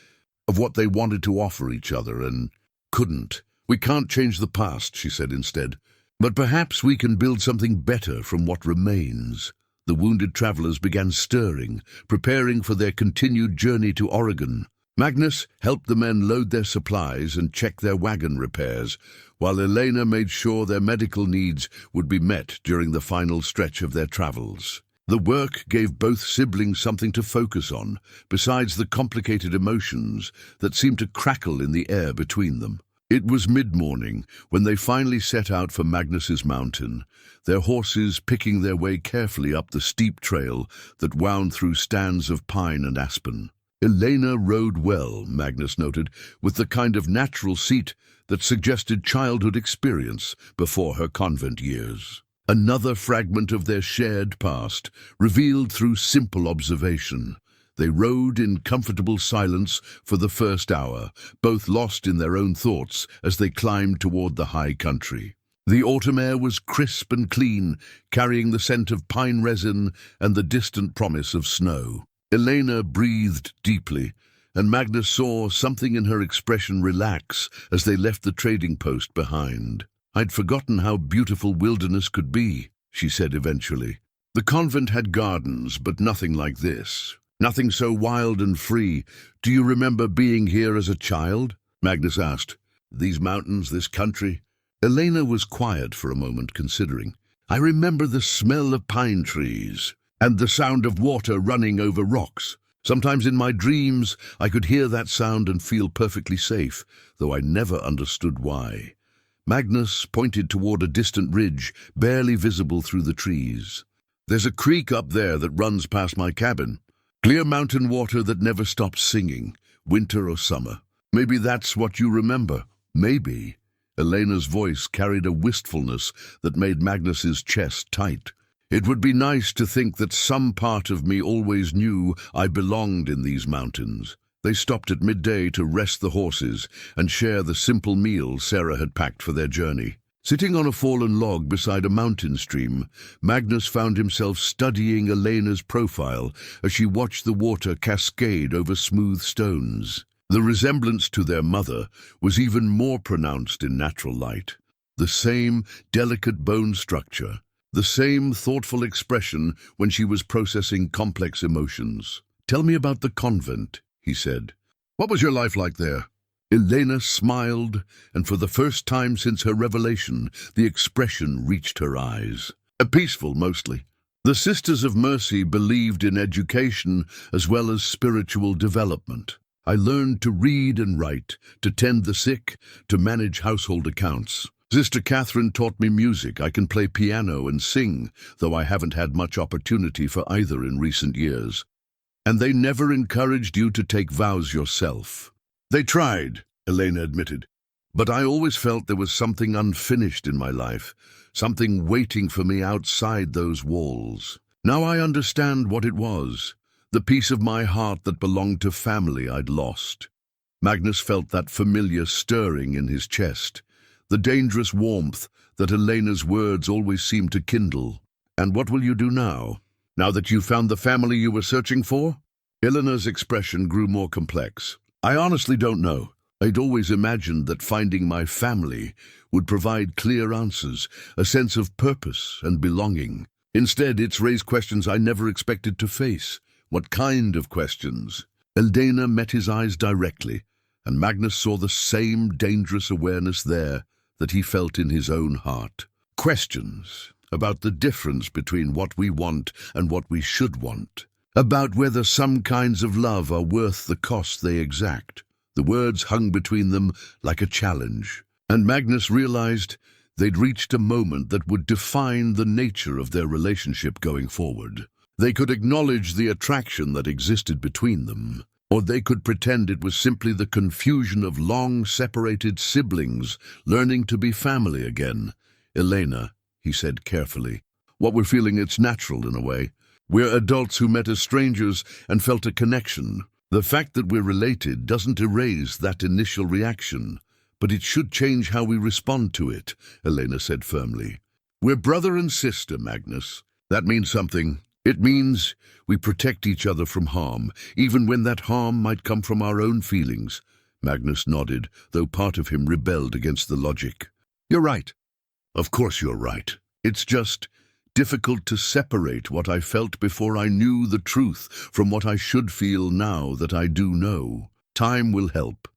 of what they wanted to offer each other and couldn't. We can't change the past, she said instead, but perhaps we can build something better from what remains. The wounded travelers began stirring, preparing for their continued journey to Oregon. Magnus helped the men load their supplies and check their wagon repairs, while Elena made sure their medical needs would be met during the final stretch of their travels. The work gave both siblings something to focus on, besides the complicated emotions that seemed to crackle in the air between them. It was mid-morning when they finally set out for Magnus's mountain, their horses picking their way carefully up the steep trail that wound through stands of pine and aspen. Elena rode well, Magnus noted, with the kind of natural seat that suggested childhood experience before her convent years. Another fragment of their shared past, revealed through simple observation. They rode in comfortable silence for the first hour, both lost in their own thoughts as they climbed toward the high country. The autumn air was crisp and clean, carrying the scent of pine resin and the distant promise of snow. Elena breathed deeply, and Magnus saw something in her expression relax as they left the trading post behind. I'd forgotten how beautiful wilderness could be, she said eventually. The convent had gardens, but nothing like this. Nothing so wild and free. Do you remember being here as a child? Magnus asked. These mountains, this country? Elena was quiet for a moment, considering. I remember the smell of pine trees and the sound of water running over rocks. Sometimes in my dreams I could hear that sound and feel perfectly safe, though I never understood why. Magnus pointed toward a distant ridge, barely visible through the trees. There's a creek up there that runs past my cabin. Clear mountain water that never stops singing, winter or summer. Maybe that's what you remember. Maybe. Elena's voice carried a wistfulness that made Magnus's chest tight. It would be nice to think that some part of me always knew I belonged in these mountains. They stopped at midday to rest the horses and share the simple meal Sarah had packed for their journey. Sitting on a fallen log beside a mountain stream, Magnus found himself studying Elena's profile as she watched the water cascade over smooth stones. The resemblance to their mother was even more pronounced in natural light. The same delicate bone structure, the same thoughtful expression when she was processing complex emotions. Tell me about the convent, he said. What was your life like there? Elena smiled, and for the first time since her revelation, the expression reached her eyes. Peaceful, mostly. The Sisters of Mercy believed in education as well as spiritual development. I learned to read and write, to tend the sick, to manage household accounts. Sister Catherine taught me music. I can play piano and sing, though I haven't had much opportunity for either in recent years. And they never encouraged you to take vows yourself. They tried, Elena admitted, but I always felt there was something unfinished in my life, something waiting for me outside those walls. Now I understand what it was. The piece of my heart that belonged to family I'd lost. Magnus felt that familiar stirring in his chest, the dangerous warmth that Elena's words always seemed to kindle. And what will you do now? Now that you've found the family you were searching for? Elena's expression grew more complex. I honestly don't know. I'd always imagined that finding my family would provide clear answers, a sense of purpose and belonging. Instead, it's raised questions I never expected to face. What kind of questions? Elena met his eyes directly, and Magnus saw the same dangerous awareness there that he felt in his own heart. Questions about the difference between what we want and what we should want. About whether some kinds of love are worth the cost they exact. The words hung between them like a challenge, and Magnus realized they'd reached a moment that would define the nature of their relationship going forward. They could acknowledge the attraction that existed between them, or they could pretend it was simply the confusion of long-separated siblings learning to be family again. Elena, he said carefully, what we're feeling, it's natural in a way. We're adults who met as strangers and felt a connection. The fact that we're related doesn't erase that initial reaction, but it should change how we respond to it, Elena said firmly. We're brother and sister, Magnus. That means something. It means we protect each other from harm, even when that harm might come from our own feelings. Magnus nodded, though part of him rebelled against the logic. You're right. Of course you're right. It's just difficult to separate what I felt before I knew the truth from what I should feel now that I do know. Time will help,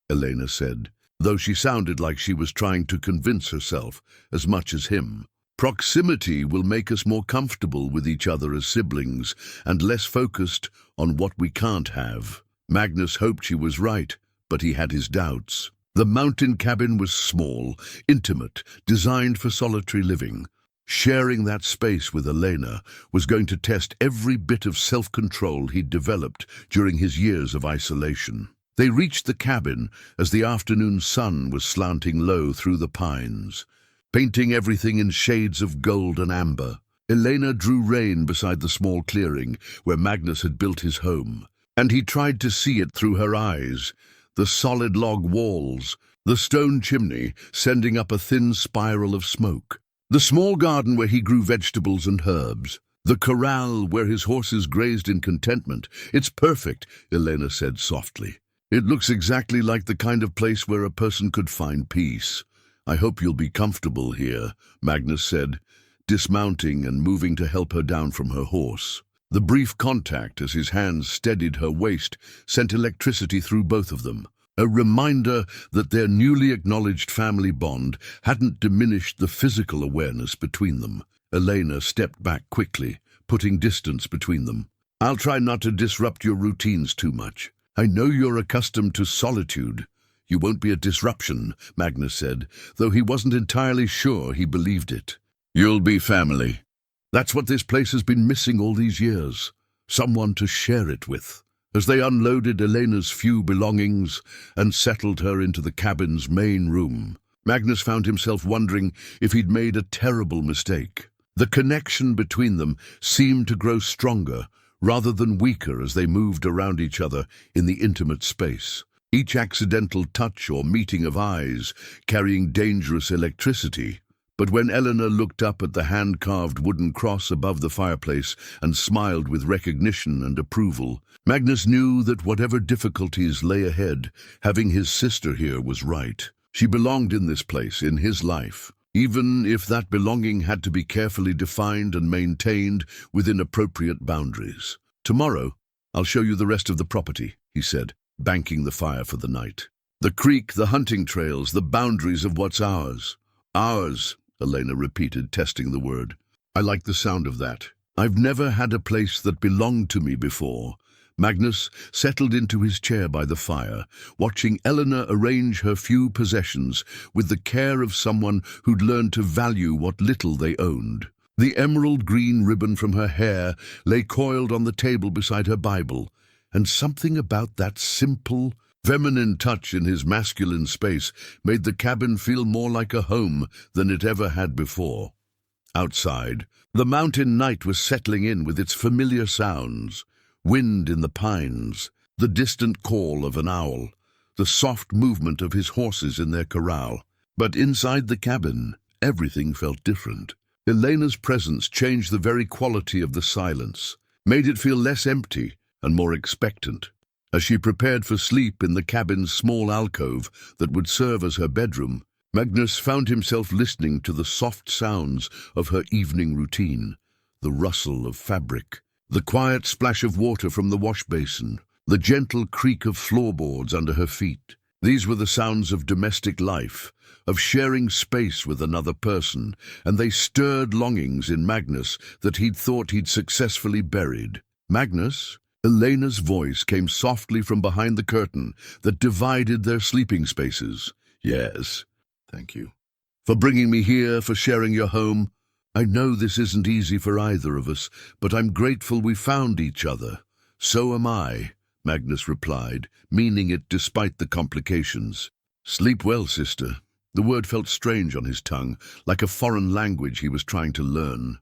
Elena said, though she sounded like she was trying to convince herself as much as him. Proximity will make us more comfortable with each other as siblings and less focused on what we can't have. Magnus hoped she was right, but he had his doubts. The mountain cabin was small, intimate, designed for solitary living. Sharing that space with Elena was going to test every bit of self-control he'd developed during his years of isolation. They reached the cabin as the afternoon sun was slanting low through the pines, painting everything in shades of gold and amber. Elena drew rein beside the small clearing where Magnus had built his home, and he tried to see it through her eyes. The solid log walls, the stone chimney sending up a thin spiral of smoke, the small garden where he grew vegetables and herbs, the corral where his horses grazed in contentment. It's perfect, Elena said softly. It looks exactly like the kind of place where a person could find peace. I hope you'll be comfortable here, Magnus said, dismounting and moving to help her down from her horse. The brief contact as his hands steadied her waist sent electricity through both of them, a reminder that their newly acknowledged family bond hadn't diminished the physical awareness between them. Elena stepped back quickly, putting distance between them. I'll try not to disrupt your routines too much. I know you're accustomed to solitude. You won't be a disruption, Magnus said, though he wasn't entirely sure he believed it. You'll be family. That's what this place has been missing all these years. Someone to share it with. As they unloaded Elena's few belongings and settled her into the cabin's main room, Magnus found himself wondering if he'd made a terrible mistake. The connection between them seemed to grow stronger rather than weaker as they moved around each other in the intimate space. Each accidental touch or meeting of eyes carrying dangerous electricity. But when Eleanor looked up at the hand-carved wooden cross above the fireplace and smiled with recognition and approval, Magnus knew that whatever difficulties lay ahead, having his sister here was right. She belonged in this place, in his life, even if that belonging had to be carefully defined and maintained within appropriate boundaries. Tomorrow, I'll show you the rest of the property, he said, banking the fire for the night. The creek, the hunting trails, the boundaries of what's ours. Ours, Elena repeated, testing the word. I like the sound of that. I've never had a place that belonged to me before. Magnus settled into his chair by the fire, watching Eleanor arrange her few possessions with the care of someone who'd learned to value what little they owned. The emerald green ribbon from her hair lay coiled on the table beside her Bible, and something about that simple, feminine touch in his masculine space made the cabin feel more like a home than it ever had before. Outside, the mountain night was settling in with its familiar sounds: wind in the pines, the distant call of an owl, the soft movement of his horses in their corral. But inside the cabin, everything felt different. Elena's presence changed the very quality of the silence, made it feel less empty and more expectant. As she prepared for sleep in the cabin's small alcove that would serve as her bedroom, Magnus found himself listening to the soft sounds of her evening routine: the rustle of fabric, the quiet splash of water from the wash basin, the gentle creak of floorboards under her feet. These were the sounds of domestic life, of sharing space with another person, and they stirred longings in Magnus that he'd thought he'd successfully buried. "Magnus?" Elena's voice came softly from behind the curtain that divided their sleeping spaces. "Yes, thank you. For bringing me here, for sharing your home. I know this isn't easy for either of us, but I'm grateful we found each other." "So am I," Magnus replied, meaning it despite the complications. "Sleep well, sister." The word felt strange on his tongue, like a foreign language he was trying to learn.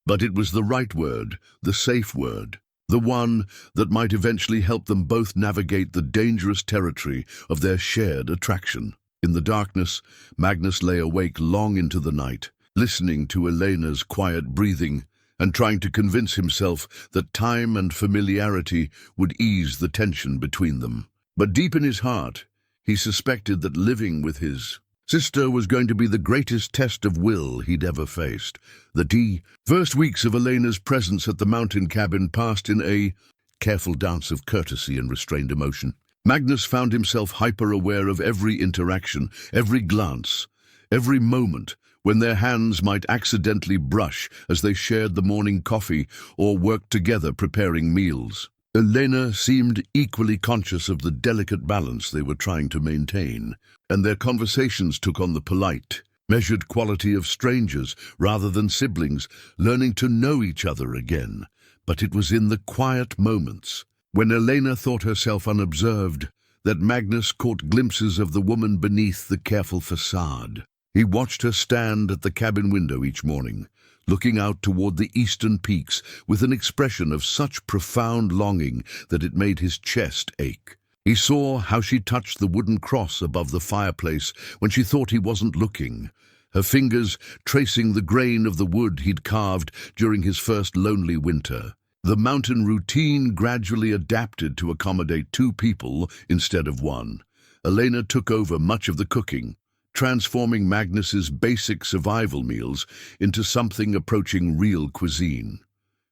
But it was the right word, the safe word, the one that might eventually help them both navigate the dangerous territory of their shared attraction. In the darkness, Magnus lay awake long into the night, listening to Elena's quiet breathing and trying to convince himself that time and familiarity would ease the tension between them. But deep in his heart, he suspected that living with his sister was going to be the greatest test of will he'd ever faced. The first weeks of Elena's presence at the mountain cabin passed in a careful dance of courtesy and restrained emotion. Magnus found himself hyper-aware of every interaction, every glance, every moment when their hands might accidentally brush as they shared the morning coffee or worked together preparing meals. Elena seemed equally conscious of the delicate balance they were trying to maintain, and their conversations took on the polite, measured quality of strangers rather than siblings, learning to know each other again. But it was in the quiet moments, when Elena thought herself unobserved, that Magnus caught glimpses of the woman beneath the careful facade. He watched her stand at the cabin window each morning, looking out toward the eastern peaks with an expression of such profound longing that it made his chest ache. He saw how she touched the wooden cross above the fireplace when she thought he wasn't looking, her fingers tracing the grain of the wood he'd carved during his first lonely winter. The mountain routine gradually adapted to accommodate two people instead of one. Elena took over much of the cooking, transforming Magnus's basic survival meals into something approaching real cuisine.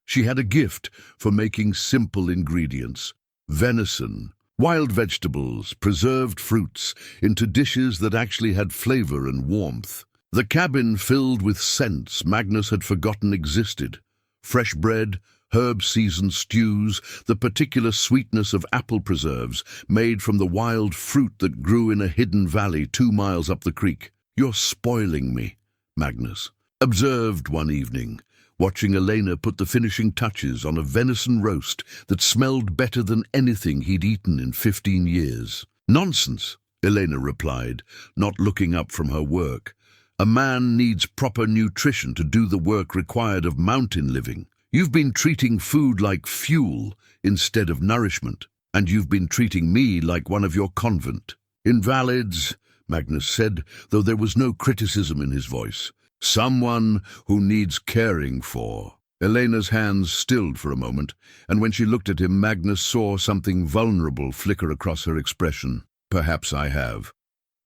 She had a gift for making simple ingredients: venison, wild vegetables, preserved fruits, into dishes that actually had flavor and warmth. The cabin filled with scents Magnus had forgotten existed: fresh bread, herb-seasoned stews, the particular sweetness of apple preserves made from the wild fruit that grew in a hidden valley 2 miles up the creek. "You're spoiling me," Magnus observed one evening, watching Elena put the finishing touches on a venison roast that smelled better than anything he'd eaten in 15 years. "Nonsense," Elena replied, not looking up from her work. "A man needs proper nutrition to do the work required of mountain living. You've been treating food like fuel instead of nourishment, and you've been treating me like one of your convent invalids," Magnus said, though there was no criticism in his voice. "Someone who needs caring for." Elena's hands stilled for a moment, and when she looked at him, Magnus saw something vulnerable flicker across her expression. "Perhaps I have.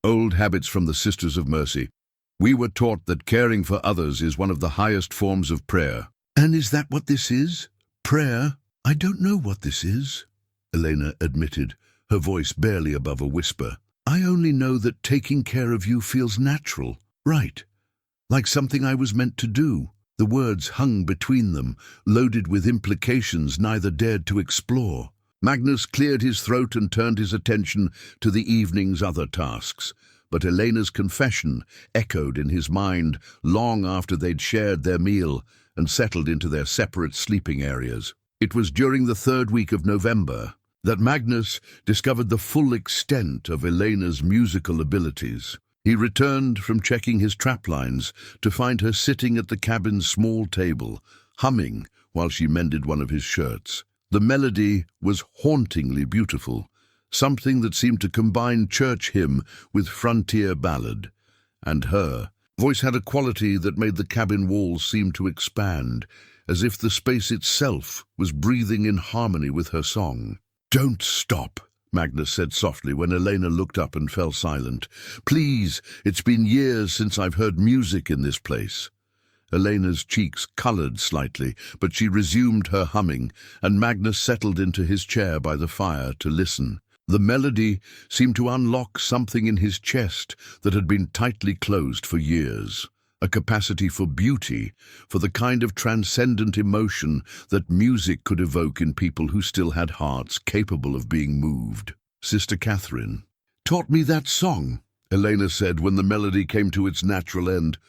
Old habits from the Sisters of Mercy. We were taught that caring for others is one of the highest forms of prayer." "And is that what this is? Prayer?" "I don't know what this is," Elena admitted, her voice barely above a whisper. "I only know that taking care of you feels natural, right, like something I was meant to do." The words hung between them, loaded with implications neither dared to explore. Magnus cleared his throat and turned his attention to the evening's other tasks. But Elena's confession echoed in his mind long after they'd shared their meal and settled into their separate sleeping areas. It was during the third week of November that Magnus discovered the full extent of Elena's musical abilities. He returned from checking his traplines to find her sitting at the cabin's small table, humming while she mended one of his shirts. The melody was hauntingly beautiful, something that seemed to combine church hymn with frontier ballad. And her voice had a quality that made the cabin walls seem to expand, as if the space itself was breathing in harmony with her song. "Don't stop," Magnus said softly when Elena looked up and fell silent. "Please, it's been years since I've heard music in this place." Elena's cheeks colored slightly, but she resumed her humming, and Magnus settled into his chair by the fire to listen. The melody seemed to unlock something in his chest that had been tightly closed for years. A capacity for beauty, for the kind of transcendent emotion that music could evoke in people who still had hearts capable of being moved. "Sister Catherine taught me that song," Elena said when the melody came to its natural end.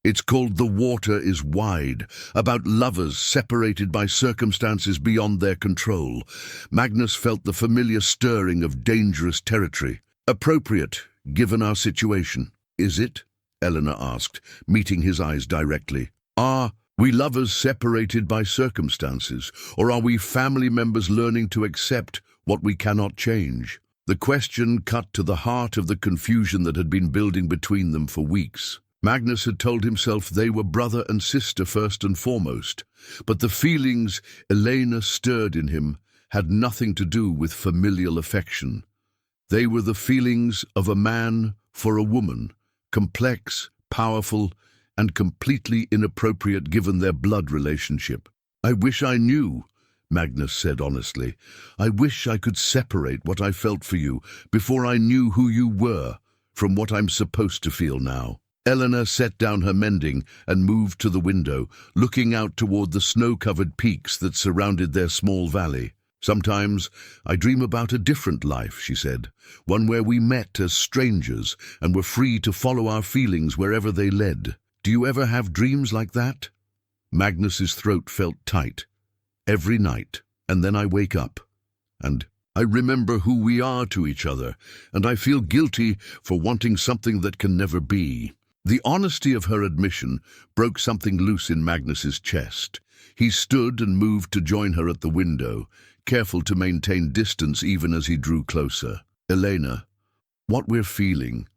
"It's called The Water is Wide, about lovers separated by circumstances beyond their control." Magnus felt the familiar stirring of dangerous territory. "Appropriate, given our situation." "Is it?" Eleanor asked, meeting his eyes directly. "Are we lovers separated by circumstances, or are we family members learning to accept what we cannot change?" The question cut to the heart of the confusion that had been building between them for weeks. Magnus had told himself they were brother and sister first and foremost, but the feelings Elena stirred in him had nothing to do with familial affection. They were the feelings of a man for a woman, complex, powerful, and completely inappropriate given their blood relationship. "I wish I knew," Magnus said honestly. "I wish I could separate what I felt for you before I knew who you were from what I'm supposed to feel now." Eleanor set down her mending and moved to the window, looking out toward the snow-covered peaks that surrounded their small valley. "Sometimes I dream about a different life," she said, "one where we met as strangers and were free to follow our feelings wherever they led. Do you ever have dreams like that?" Magnus's throat felt tight. "Every night, and then I wake up, and I remember who we are to each other, and I feel guilty for wanting something that can never be." The honesty of her admission broke something loose in Magnus's chest. He stood and moved to join her at the window, careful to maintain distance even as he drew closer. "Elena, what we're feeling,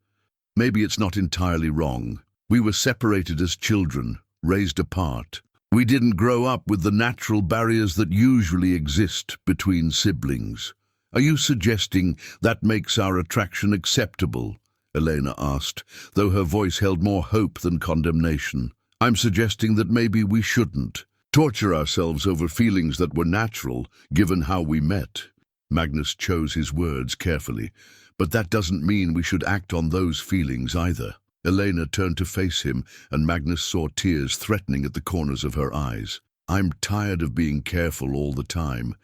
maybe it's not entirely wrong. We were separated as children, raised apart. We didn't grow up with the natural barriers that usually exist between siblings. Are you suggesting that makes our attraction acceptable?" Elena asked, though her voice held more hope than condemnation. "I'm suggesting that maybe we shouldn't torture ourselves over feelings that were natural, given how we met." Magnus chose his words carefully. "But that doesn't mean we should act on those feelings either." Elena turned to face him, and Magnus saw tears threatening at the corners of her eyes. "I'm tired of being careful all the time,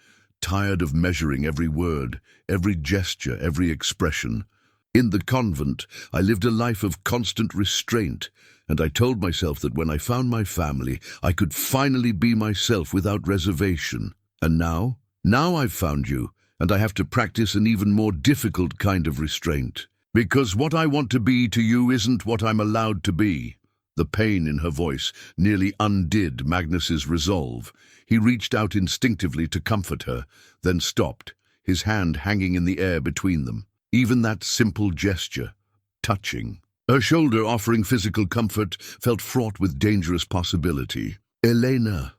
tired of measuring every word, every gesture, every expression. In the convent, I lived a life of constant restraint, and I told myself that when I found my family, I could finally be myself without reservation. And now I've found you, and I have to practice an even more difficult kind of restraint. Because what I want to be to you isn't what I'm allowed to be." The pain in her voice nearly undid Magnus's resolve. He reached out instinctively to comfort her, then stopped, his hand hanging in the air between them. Even that simple gesture, touching her shoulder offering physical comfort, felt fraught with dangerous possibility. "Elena,"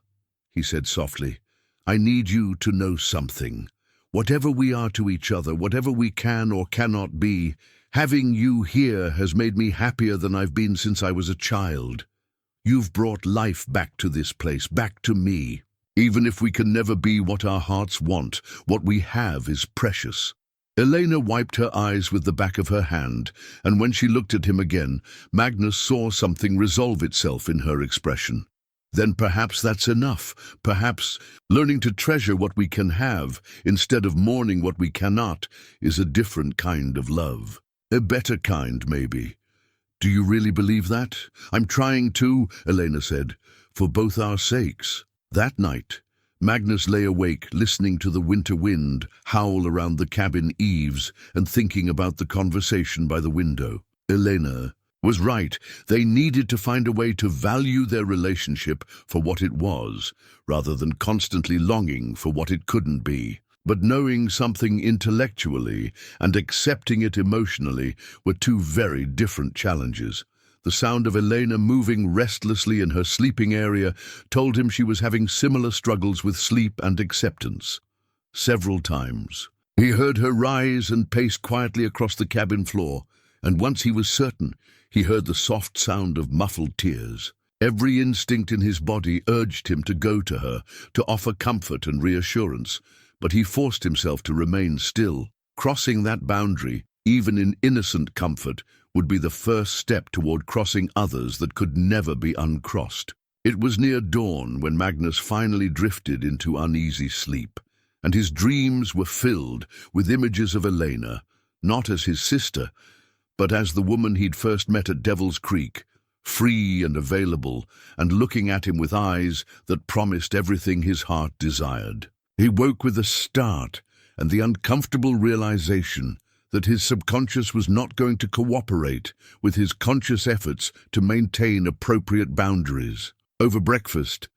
he said softly, "I need you to know something. Whatever we are to each other, whatever we can or cannot be, having you here has made me happier than I've been since I was a child. You've brought life back to this place, back to me. Even if we can never be what our hearts want, what we have is precious." Elena wiped her eyes with the back of her hand, and when she looked at him again, Magnus saw something resolve itself in her expression. then perhaps that's enough. Perhaps learning to treasure what we can have instead of mourning what we cannot is a different kind of love. A better kind, maybe. Do you really believe that? I'm trying to, Elena said, for both our sakes. That night, Magnus lay awake listening to the winter wind howl around the cabin eaves and thinking about the conversation by the window. Elena was right. They needed to find a way to value their relationship for what it was, rather than constantly longing for what it couldn't be. But knowing something intellectually and accepting it emotionally were two very different challenges. The sound of Elena moving restlessly in her sleeping area told him she was having similar struggles with sleep and acceptance. Several times, he heard her rise and pace quietly across the cabin floor, and once he was certain, he heard the soft sound of muffled tears. Every instinct in his body urged him to go to her, to offer comfort and reassurance, but he forced himself to remain still. Crossing that boundary, even in innocent comfort, would be the first step toward crossing others that could never be uncrossed. It was near dawn when Magnus finally drifted into uneasy sleep, and his dreams were filled with images of Elena, not as his sister, but as the woman he'd first met at Devil's Creek, free and available, and looking at him with eyes that promised everything his heart desired. He woke with a start and the uncomfortable realization that his subconscious was not going to cooperate with his conscious efforts to maintain appropriate boundaries. Over breakfast,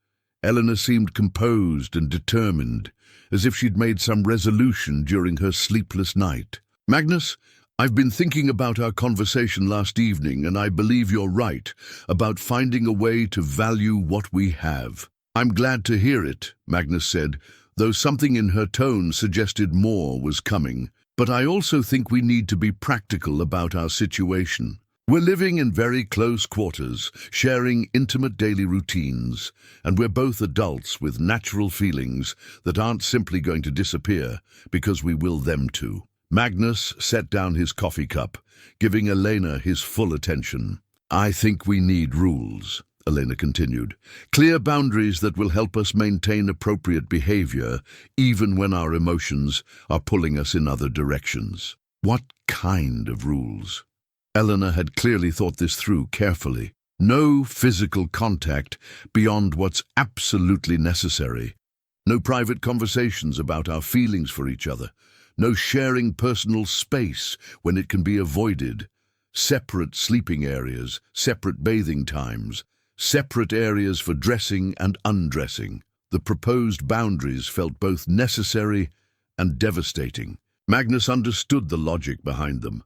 Eleanor seemed composed and determined, as if she'd made some resolution during her sleepless night. "Magnus, I've been thinking about our conversation last evening, and I believe you're right about finding a way to value what we have." "I'm glad to hear it," Magnus said, though something in her tone suggested more was coming. "But I also think we need to be practical about our situation. We're living in very close quarters, sharing intimate daily routines, and we're both adults with natural feelings that aren't simply going to disappear because we will them to." Magnus set down his coffee cup, giving Elena his full attention. "I think we need rules," Elena continued. "Clear boundaries that will help us maintain appropriate behavior, even when our emotions are pulling us in other directions." What kind of rules? Elena had clearly thought this through carefully. No physical contact beyond what's absolutely necessary. No private conversations about our feelings for each other. No sharing personal space when it can be avoided. Separate sleeping areas, separate bathing times, separate areas for dressing and undressing. The proposed boundaries felt both necessary and devastating. Magnus understood the logic behind them,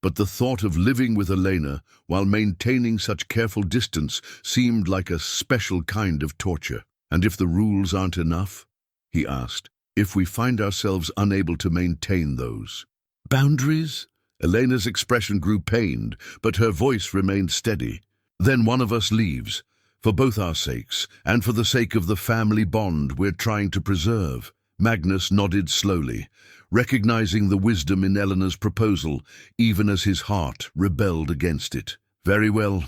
but the thought of living with Elena while maintaining such careful distance seemed like a special kind of torture. "And if the rules aren't enough?" he asked. "If we find ourselves unable to maintain those boundaries?" Elena's expression grew pained, but her voice remained steady. "Then one of us leaves, for both our sakes, and for the sake of the family bond we're trying to preserve." Magnus nodded slowly, recognizing the wisdom in Eleanor's proposal, even as his heart rebelled against it. "Very well,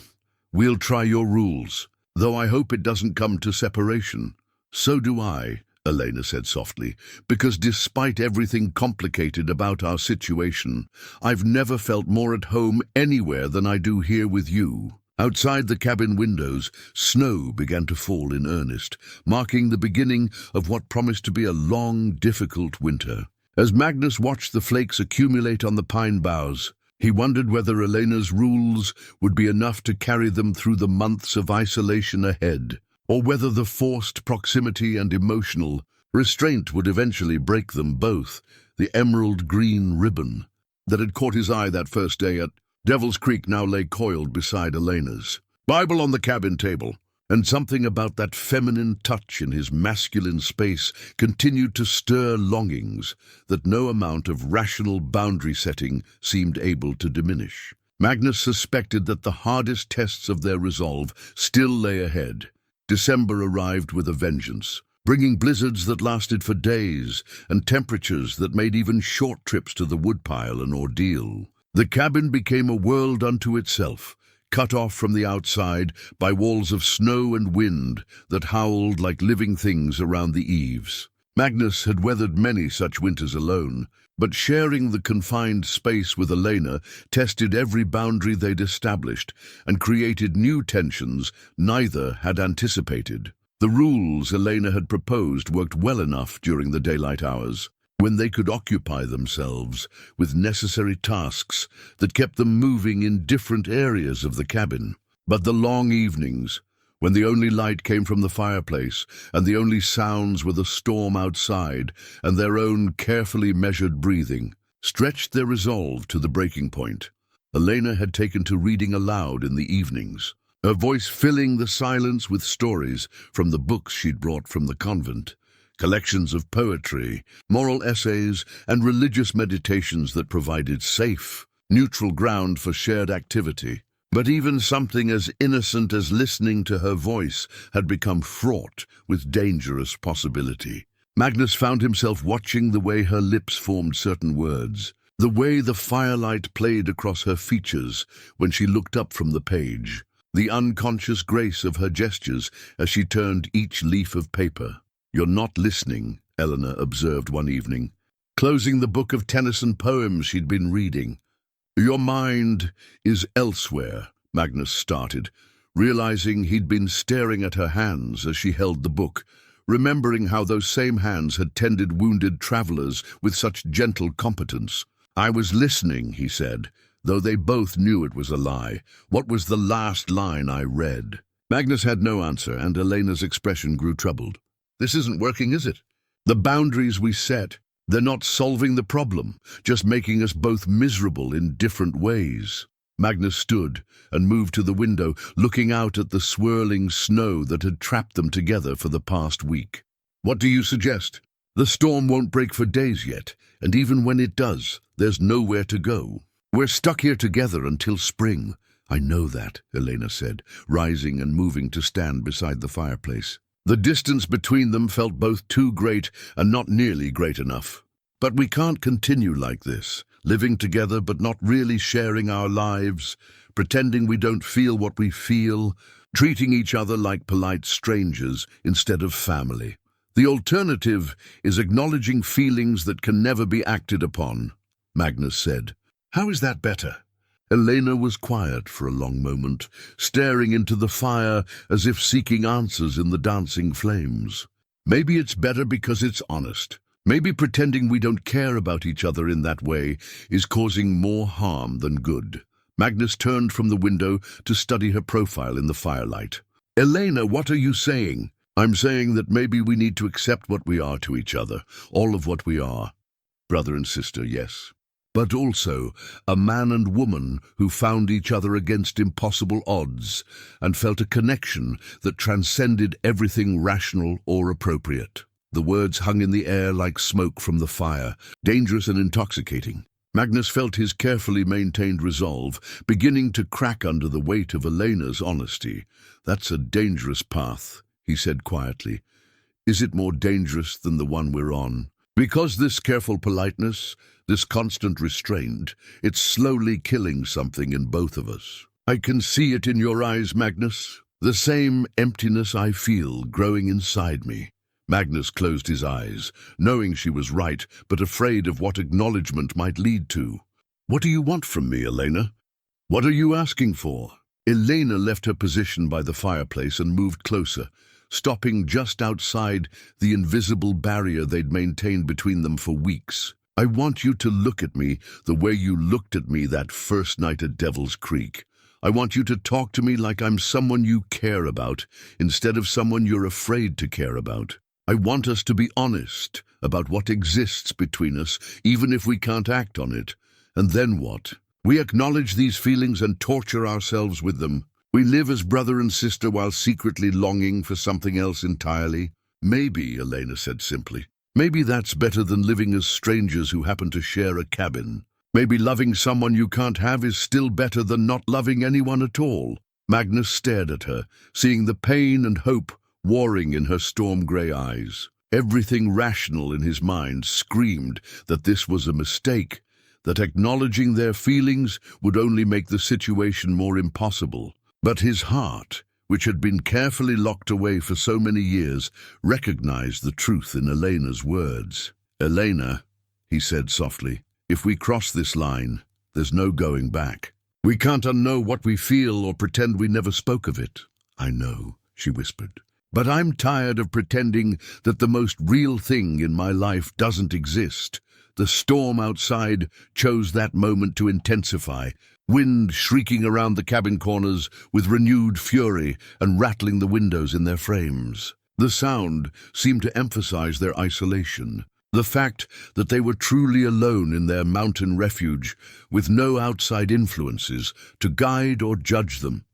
we'll try your rules, though I hope it doesn't come to separation." "So do I," Elena said softly, "because despite everything complicated about our situation, I've never felt more at home anywhere than I do here with you." Outside the cabin windows, snow began to fall in earnest, marking the beginning of what promised to be a long, difficult winter. As Magnus watched the flakes accumulate on the pine boughs, he wondered whether Elena's rules would be enough to carry them through the months of isolation ahead, or whether the forced proximity and emotional restraint would eventually break them both. The emerald green ribbon that had caught his eye that first day at Devil's Creek now lay coiled beside Elena's. Bible on the cabin table, and something about that feminine touch in his masculine space continued to stir longings that no amount of rational boundary setting seemed able to diminish. Magnus suspected that the hardest tests of their resolve still lay ahead. December arrived with a vengeance, bringing blizzards that lasted for days and temperatures that made even short trips to the woodpile an ordeal. The cabin became a world unto itself, cut off from the outside by walls of snow and wind that howled like living things around the eaves. Magnus had weathered many such winters alone, but sharing the confined space with Elena tested every boundary they'd established and created new tensions neither had anticipated. The rules Elena had proposed worked well enough during the daylight hours, when they could occupy themselves with necessary tasks that kept them moving in different areas of the cabin. But the long evenings, when the only light came from the fireplace and the only sounds were the storm outside and their own carefully measured breathing, stretched their resolve to the breaking point. Elena had taken to reading aloud in the evenings, her voice filling the silence with stories from the books she'd brought from the convent, collections of poetry, moral essays, and religious meditations that provided safe, neutral ground for shared activity. But even something as innocent as listening to her voice had become fraught with dangerous possibility. Magnus found himself watching the way her lips formed certain words, the way the firelight played across her features when she looked up from the page, the unconscious grace of her gestures as she turned each leaf of paper. "You're not listening," Eleanor observed one evening, closing the book of Tennyson poems she'd been reading. "Your mind is elsewhere," Magnus started, realizing he'd been staring at her hands as she held the book, remembering how those same hands had tended wounded travelers with such gentle competence. "I was listening," he said, though they both knew it was a lie. "What was the last line I read?" Magnus had no answer, and Elena's expression grew troubled. "This isn't working, is it? The boundaries we set, they're not solving the problem, just making us both miserable in different ways." Magnus stood and moved to the window, looking out at the swirling snow that had trapped them together for the past week. "What do you suggest?" "The storm won't break for days yet, and even when it does, there's nowhere to go. We're stuck here together until spring." "I know that," Elena said, rising and moving to stand beside the fireplace. The distance between them felt both too great and not nearly great enough. "But we can't continue like this, living together but not really sharing our lives, pretending we don't feel what we feel, treating each other like polite strangers instead of family. The alternative is acknowledging feelings that can never be acted upon," Magnus said. "How is that better?" Elena was quiet for a long moment, staring into the fire as if seeking answers in the dancing flames. "Maybe it's better because it's honest. Maybe pretending we don't care about each other in that way is causing more harm than good." Magnus turned from the window to study her profile in the firelight. "Elena, what are you saying?" "I'm saying that maybe we need to accept what we are to each other, all of what we are. Brother and sister, yes. But also a man and woman who found each other against impossible odds and felt a connection that transcended everything rational or appropriate." The words hung in the air like smoke from the fire, dangerous and intoxicating. Magnus felt his carefully maintained resolve beginning to crack under the weight of Elena's honesty. "That's a dangerous path," he said quietly. "Is it more dangerous than the one we're on? Because this careful politeness, this constant restraint, it's slowly killing something in both of us. I can see it in your eyes, Magnus. The same emptiness I feel growing inside me." Magnus closed his eyes, knowing she was right, but afraid of what acknowledgement might lead to. "What do you want from me, Elena? What are you asking for?" Elena left her position by the fireplace and moved closer, stopping just outside the invisible barrier they'd maintained between them for weeks. "I want you to look at me the way you looked at me that first night at Devil's Creek. I want you to talk to me like I'm someone you care about, instead of someone you're afraid to care about. I want us to be honest about what exists between us, even if we can't act on it. And then what? We acknowledge these feelings and torture ourselves with them. We live as brother and sister while secretly longing for something else entirely." "Maybe," Elena said simply. "Maybe that's better than living as strangers who happen to share a cabin. Maybe loving someone you can't have is still better than not loving anyone at all." Magnus stared at her, seeing the pain and hope warring in her storm-grey eyes. Everything rational in his mind screamed that this was a mistake, that acknowledging their feelings would only make the situation more impossible. But his heart, which had been carefully locked away for so many years, recognized the truth in Elena's words. "Elena," he said softly, "if we cross this line, there's no going back. We can't unknow what we feel or pretend we never spoke of it." "I know," she whispered. "But I'm tired of pretending that the most real thing in my life doesn't exist." The storm outside chose that moment to intensify, wind shrieking around the cabin corners with renewed fury and rattling the windows in their frames. The sound seemed to emphasize their isolation, the fact that they were truly alone in their mountain refuge, with no outside influences to guide or judge them.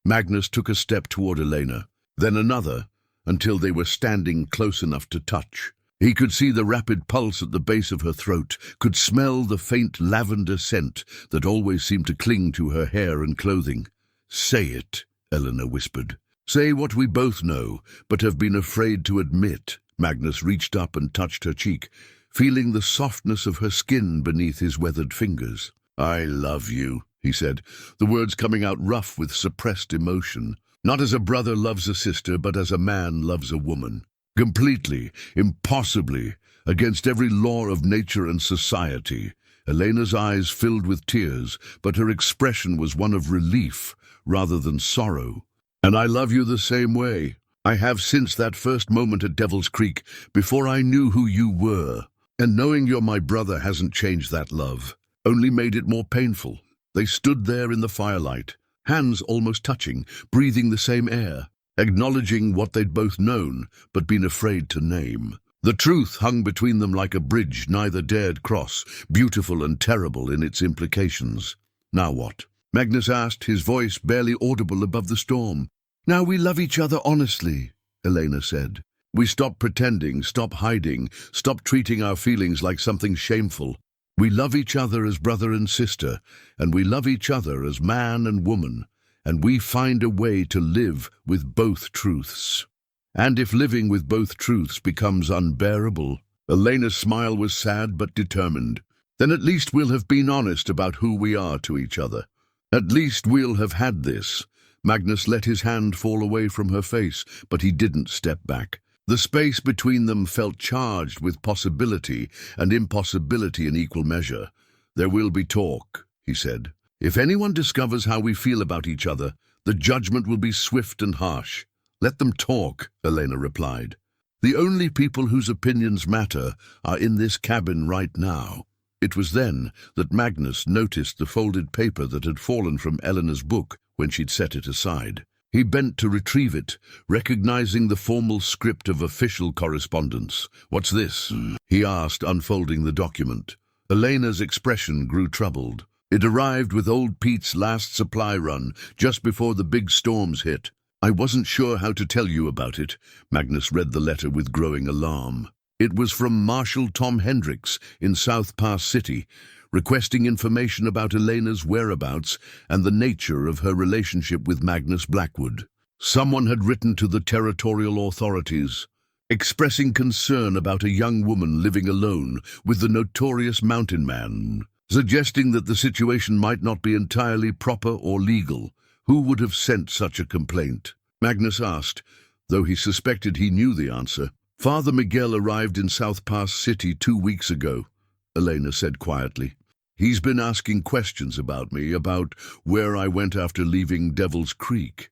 Magnus took a step toward Elena, then another, until they were standing close enough to touch. He could see the rapid pulse at the base of her throat, could smell the faint lavender scent that always seemed to cling to her hair and clothing. "Say it," Eleanor whispered. "Say what we both know, but have been afraid to admit." Magnus reached up and touched her cheek, feeling the softness of her skin beneath his weathered fingers. "I love you," he said, the words coming out rough with suppressed emotion. "Not as a brother loves a sister, but as a man loves a woman. Completely, impossibly, against every law of nature and society." Elena's eyes filled with tears, but her expression was one of relief rather than sorrow. "And I love you the same way. I have since that first moment at Devil's Creek, before I knew who you were. And knowing you're my brother hasn't changed that love, only made it more painful." They stood there in the firelight, hands almost touching, breathing the same air, acknowledging what they'd both known but been afraid to name. The truth hung between them like a bridge neither dared cross, beautiful and terrible in its implications. "Now what?" Magnus asked, his voice barely audible above the storm. "Now we love each other honestly," Elena said. "We stop pretending, stop hiding, stop treating our feelings like something shameful. We love each other as brother and sister, and we love each other as man and woman. And we find a way to live with both truths. And if living with both truths becomes unbearable—" Elena's smile was sad but determined. "Then at least we'll have been honest about who we are to each other. At least we'll have had this." Magnus let his hand fall away from her face, but he didn't step back. The space between them felt charged with possibility and impossibility in equal measure. "There will be talk," he said. "If anyone discovers how we feel about each other, the judgment will be swift and harsh." "Let them talk," Elena replied. "The only people whose opinions matter are in this cabin right now." It was then that Magnus noticed the folded paper that had fallen from Eleanor's book when she'd set it aside. He bent to retrieve it, recognizing the formal script of official correspondence. "What's this?" he asked, unfolding the document. Elena's expression grew troubled. It arrived with old Pete's last supply run, just before the big storms hit. "I wasn't sure how to tell you about it." Magnus read the letter with growing alarm. It was from Marshal Tom Hendricks in South Pass City, requesting information about Elena's whereabouts and the nature of her relationship with Magnus Blackwood. Someone had written to the territorial authorities, expressing concern about a young woman living alone with the notorious mountain man, suggesting that the situation might not be entirely proper or legal. Who would have sent such a complaint? Magnus asked, though he suspected he knew the answer. "Father Miguel arrived in South Pass City 2 weeks ago," Elena said quietly. "He's been asking questions about me, about where I went after leaving Devil's Creek.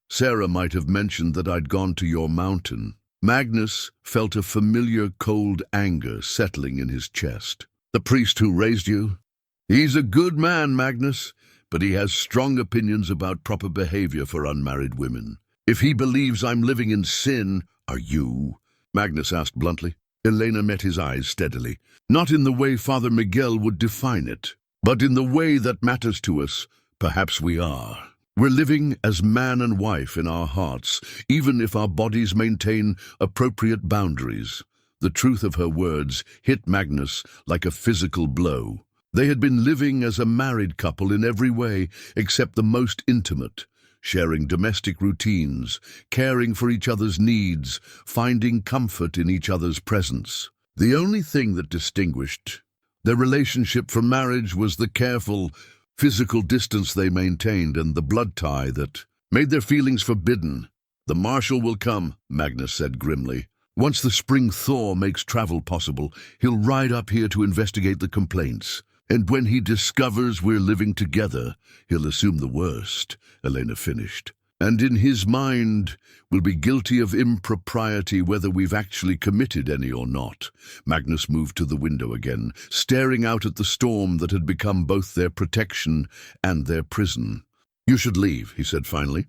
Sarah might have mentioned that I'd gone to your mountain." Magnus felt a familiar cold anger settling in his chest. "The priest who raised you? He's a good man, Magnus, but he has strong opinions about proper behavior for unmarried women. If he believes I'm living in sin—" "Are you?" Magnus asked bluntly. Elena met his eyes steadily. "Not in the way Father Miguel would define it, but in the way that matters to us. Perhaps we are. We're living as man and wife in our hearts, even if our bodies maintain appropriate boundaries." The truth of her words hit Magnus like a physical blow. They had been living as a married couple in every way except the most intimate, sharing domestic routines, caring for each other's needs, finding comfort in each other's presence. The only thing that distinguished Their relationship from marriage was the careful, physical distance they maintained and the blood tie that made their feelings forbidden. "The marshal will come," Magnus said grimly. "Once the spring thaw makes travel possible, he'll ride up here to investigate the complaints. And when he discovers we're living together, he'll assume the worst," Elena finished. "And in his mind, we'll be guilty of impropriety whether we've actually committed any or not." Magnus moved to the window again, staring out at the storm that had become both their protection and their prison. "You should leave," he said finally.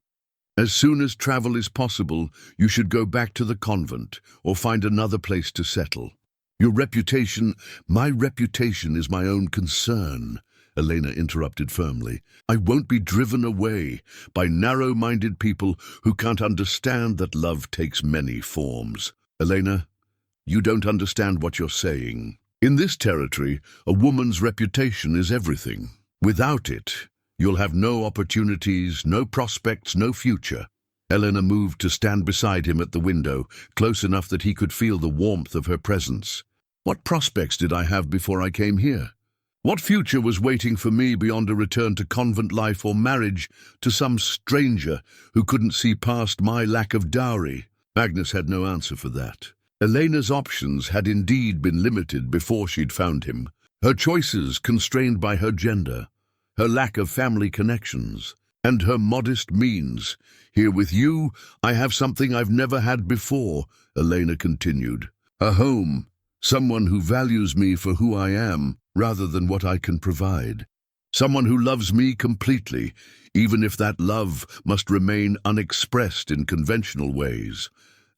"As soon as travel is possible, you should go back to the convent or find another place to settle. Your reputation, my reputation is my own concern," Elena interrupted firmly. "I won't be driven away by narrow-minded people who can't understand that love takes many forms." "Elena, you don't understand what you're saying. In this territory, a woman's reputation is everything. Without it, you'll have no opportunities, no prospects, no future." Elena moved to stand beside him at the window, close enough that he could feel the warmth of her presence. "What prospects did I have before I came here? What future was waiting for me beyond a return to convent life or marriage to some stranger who couldn't see past my lack of dowry?" Magnus had no answer for that. Elena's options had indeed been limited before she'd found him. Her choices constrained by her gender, her lack of family connections, and her modest means. "Here with you, I have something I've never had before," Elena continued. "A home, someone who values me for who I am, rather than what I can provide. Someone who loves me completely, even if that love must remain unexpressed in conventional ways.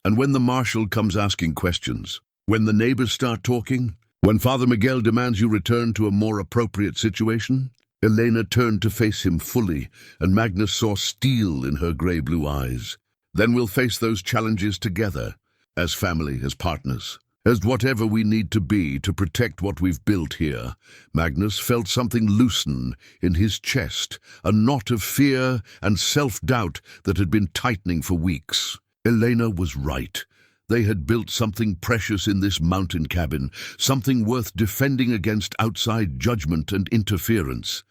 And when the marshal comes asking questions, when the neighbors start talking, when Father Miguel demands you return to a more appropriate situation." Elena turned to face him fully, and Magnus saw steel in her grey-blue eyes. "Then we'll face those challenges together, as family, as partners, as whatever we need to be to protect what we've built here." Magnus felt something loosen in his chest, a knot of fear and self-doubt that had been tightening for weeks. Elena was right. They had built something precious in this mountain cabin, something worth defending against outside judgment and interference.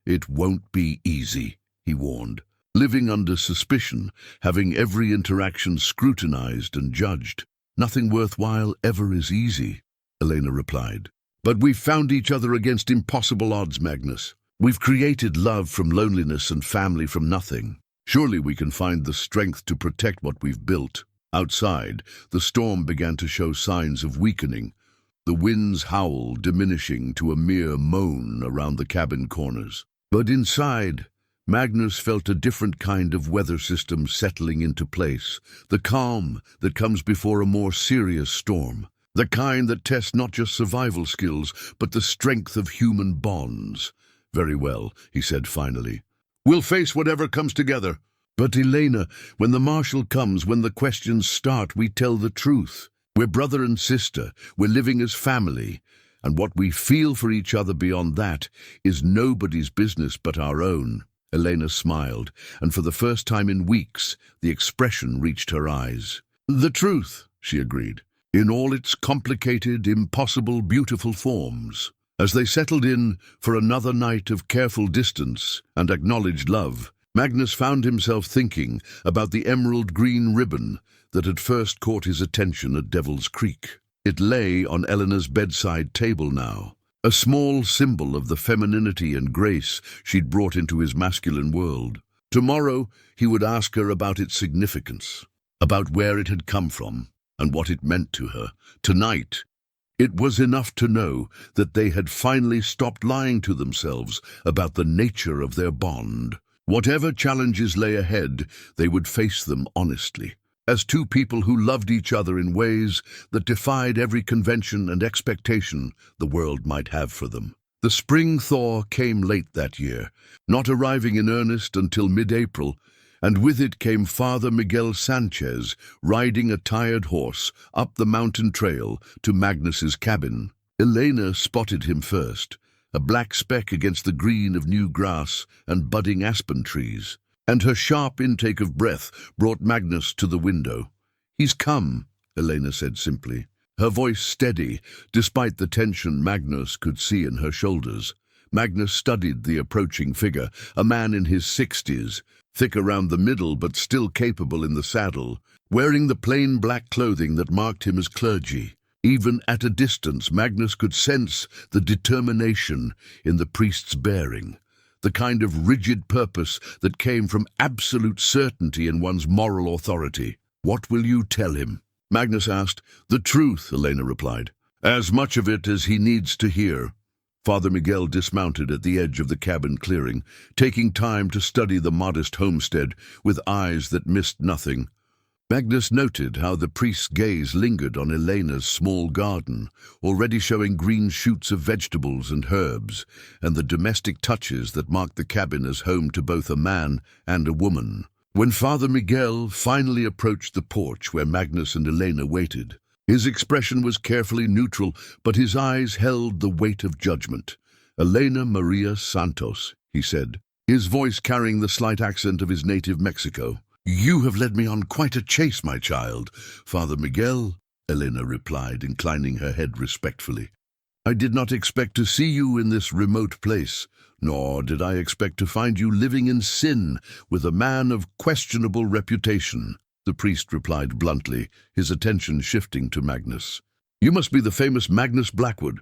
"It won't be easy," he warned. "Living under suspicion, having every interaction scrutinized and judged. Nothing worthwhile ever is easy," Elena replied. "But we've found each other against impossible odds, Magnus. We've created love from loneliness and family from nothing. Surely we can find the strength to protect what we've built." Outside, the storm began to show signs of weakening, the wind's howl diminishing to a mere moan around the cabin corners. But inside, Magnus felt a different kind of weather system settling into place, the calm that comes before a more serious storm, the kind that tests not just survival skills, but the strength of human bonds. "Very well," he said finally. "We'll face whatever comes together. But Elena, when the marshal comes, when the questions start, we tell the truth. We're brother and sister, we're living as family, and what we feel for each other beyond that is nobody's business but our own." Elena smiled, and for the first time in weeks, the expression reached her eyes. "The truth," she agreed, "in all its complicated, impossible, beautiful forms." As they settled in for another night of careful distance and acknowledged love, Magnus found himself thinking about the emerald green ribbon that had first caught his attention at Devil's Creek. It lay on Eleanor's bedside table now, a small symbol of the femininity and grace she'd brought into his masculine world. Tomorrow he would ask her about its significance, about where it had come from and what it meant to her. Tonight, it was enough to know that they had finally stopped lying to themselves about the nature of their bond. Whatever challenges lay ahead, they would face them honestly, as two people who loved each other in ways that defied every convention and expectation the world might have for them. The spring thaw came late that year, not arriving in earnest until mid-April, and with it came Father Miguel Sanchez riding a tired horse up the mountain trail to Magnus's cabin. Elena spotted him first, a black speck against the green of new grass and budding aspen trees, and her sharp intake of breath brought Magnus to the window. "He's come," Elena said simply. her voice steady, despite the tension Magnus could see in her shoulders. Magnus studied the approaching figure, a man in his 60s, thick around the middle but still capable in the saddle, wearing the plain black clothing that marked him as clergy. Even at a distance, Magnus could sense the determination in the priest's bearing, the kind of rigid purpose that came from absolute certainty in one's moral authority. "What will you tell him?" Magnus asked. "The truth," Elena replied. "As much of it as he needs to hear." Father Miguel dismounted at the edge of the cabin clearing, taking time to study the modest homestead with eyes that missed nothing. Magnus noted how the priest's gaze lingered on Elena's small garden, already showing green shoots of vegetables and herbs, and the domestic touches that marked the cabin as home to both a man and a woman. When Father Miguel finally approached the porch where Magnus and Elena waited, his expression was carefully neutral, but his eyes held the weight of judgment. "Elena Maria Santos," he said, his voice carrying the slight accent of his native Mexico. "You have led me on quite a chase, my child." "Father Miguel," Elena replied, inclining her head respectfully. "I did not expect to see you in this remote place, nor did I expect to find you living in sin with a man of questionable reputation," the priest replied bluntly, his attention shifting to Magnus. "You must be the famous Magnus Blackwood.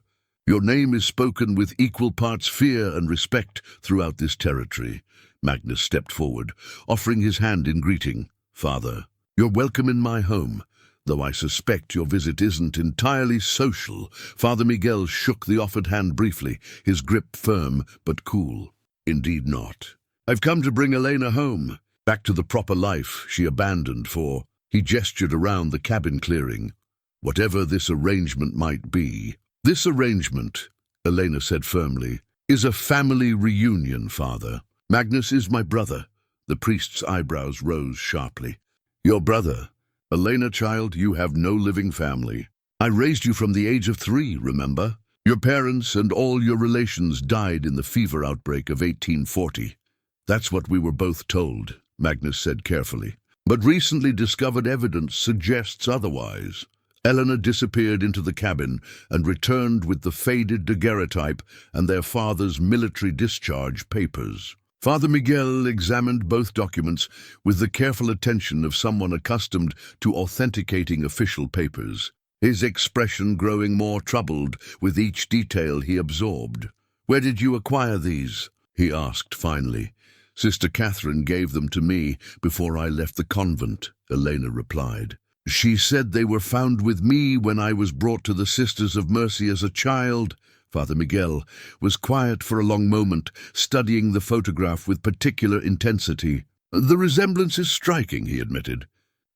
Your name is spoken with equal parts fear and respect throughout this territory." Magnus stepped forward, offering his hand in greeting. "Father, you're welcome in my home, though I suspect your visit isn't entirely social." Father Miguel shook the offered hand briefly, his grip firm but cool. "Indeed not. I've come to bring Elena home, back to the proper life she abandoned for—" He gestured around the cabin clearing. "Whatever this arrangement might be." "This arrangement," Elena said firmly, "is a family reunion, Father. Magnus is my brother." The priest's eyebrows rose sharply. "Your brother? Elena, child, you have no living family. I raised you from the age of 3, remember? Your parents and all your relations died in the fever outbreak of 1840. "That's what we were both told," Magnus said carefully. "But recently discovered evidence suggests otherwise." Elena disappeared into the cabin and returned with the faded daguerreotype and their father's military discharge papers. Father Miguel examined both documents with the careful attention of someone accustomed to authenticating official papers, his expression growing more troubled with each detail he absorbed. "Where did you acquire these?" he asked finally. "Sister Catherine gave them to me before I left the convent," Elena replied. "She said they were found with me when I was brought to the Sisters of Mercy as a child." Father Miguel was quiet for a long moment, studying the photograph with particular intensity. "The resemblance is striking," he admitted.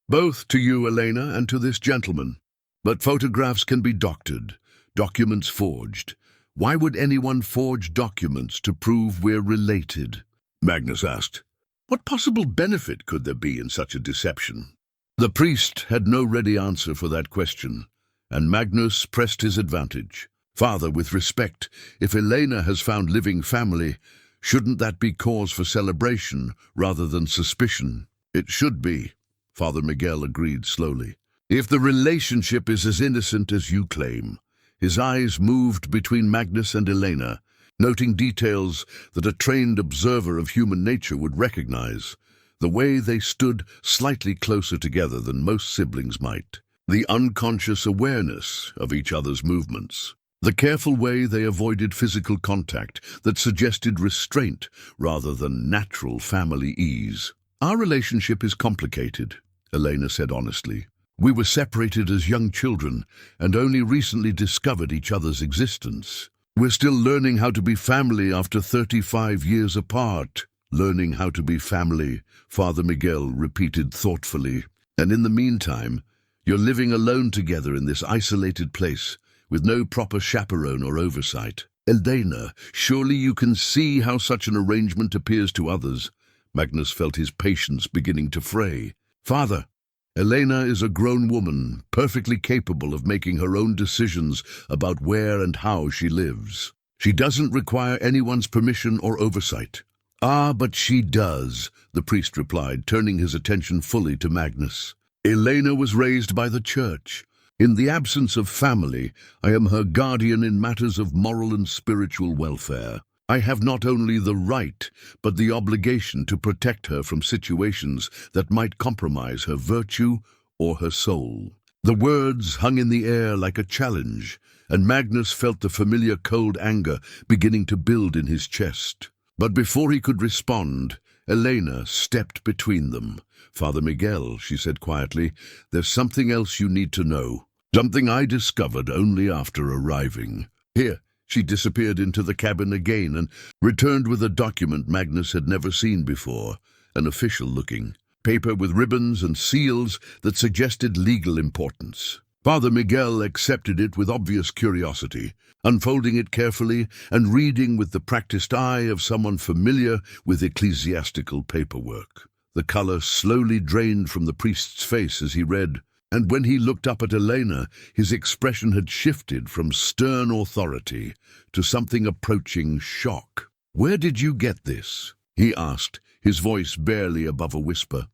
"Both to you, Elena, and to this gentleman. But photographs can be doctored, documents forged. Why would anyone forge documents to prove we're related?" Magnus asked. "What possible benefit could there be in such a deception?" The priest had no ready answer for that question, and Magnus pressed his advantage. "Father, with respect, if Elena has found living family, shouldn't that be cause for celebration rather than suspicion?" "It should be," Father Miguel agreed slowly. "If the relationship is as innocent as you claim." His eyes moved between Magnus and Elena, noting details that a trained observer of human nature would recognize. The way they stood slightly closer together than most siblings might. The unconscious awareness of each other's movements. The careful way they avoided physical contact that suggested restraint rather than natural family ease. "Our relationship is complicated," Elena said honestly. "We were separated as young children and only recently discovered each other's existence. We're still learning how to be family after 35 years apart." "Learning how to be family," Father Miguel repeated thoughtfully. "And in the meantime, you're living alone together in this isolated place, with no proper chaperone or oversight. Elena, surely you can see how such an arrangement appears to others." Magnus felt his patience beginning to fray. "Father, Elena is a grown woman, perfectly capable of making her own decisions about where and how she lives. She doesn't require anyone's permission or oversight." "Ah, but she does," the priest replied, turning his attention fully to Magnus. "Elena was raised by the church. In the absence of family, I am her guardian in matters of moral and spiritual welfare. I have not only the right, but the obligation to protect her from situations that might compromise her virtue or her soul." The words hung in the air like a challenge, and Magnus felt the familiar cold anger beginning to build in his chest. But before he could respond, Elena stepped between them. "Father Miguel," she said quietly, "there's something else you need to know. Something I discovered only after arriving. Here." She disappeared into the cabin again and returned with a document Magnus had never seen before, an official-looking paper with ribbons and seals that suggested legal importance. Father Miguel accepted it with obvious curiosity, unfolding it carefully and reading with the practiced eye of someone familiar with ecclesiastical paperwork. The color slowly drained from the priest's face as he read, and when he looked up at Elena, his expression had shifted from stern authority to something approaching shock. "Where did you get this?" he asked, his voice barely above a whisper.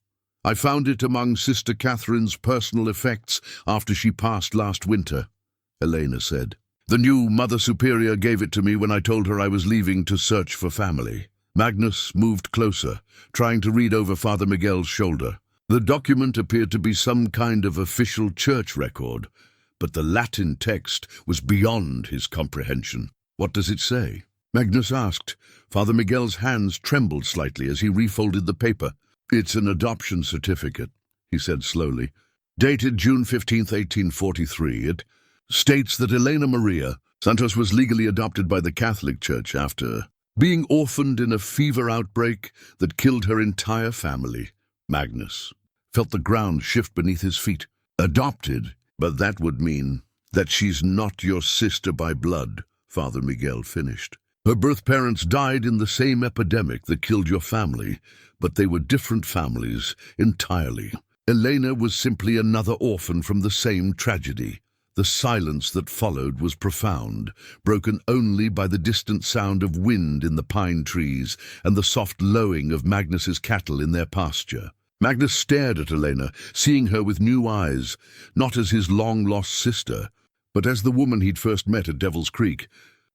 "I found it among Sister Catherine's personal effects after she passed last winter," Elena said. "The new Mother Superior gave it to me when I told her I was leaving to search for family." Magnus moved closer, trying to read over Father Miguel's shoulder. The document appeared to be some kind of official church record, but the Latin text was beyond his comprehension. "What does it say?" Magnus asked. Father Miguel's hands trembled slightly as he refolded the paper. "It's an adoption certificate," he said slowly. "Dated June 15, 1843, it states that Elena Maria Santos was legally adopted by the Catholic Church after being orphaned in a fever outbreak that killed her entire family." Magnus felt the ground shift beneath his feet. "Adopted? But that would mean that she's not your sister by blood," Father Miguel finished. "Her birth parents died in the same epidemic that killed your family, but they were different families entirely. Elena was simply another orphan from the same tragedy." The silence that followed was profound, broken only by the distant sound of wind in the pine trees and the soft lowing of Magnus's cattle in their pasture. Magnus stared at Elena, seeing her with new eyes, not as his long-lost sister, but as the woman he'd first met at Devil's Creek.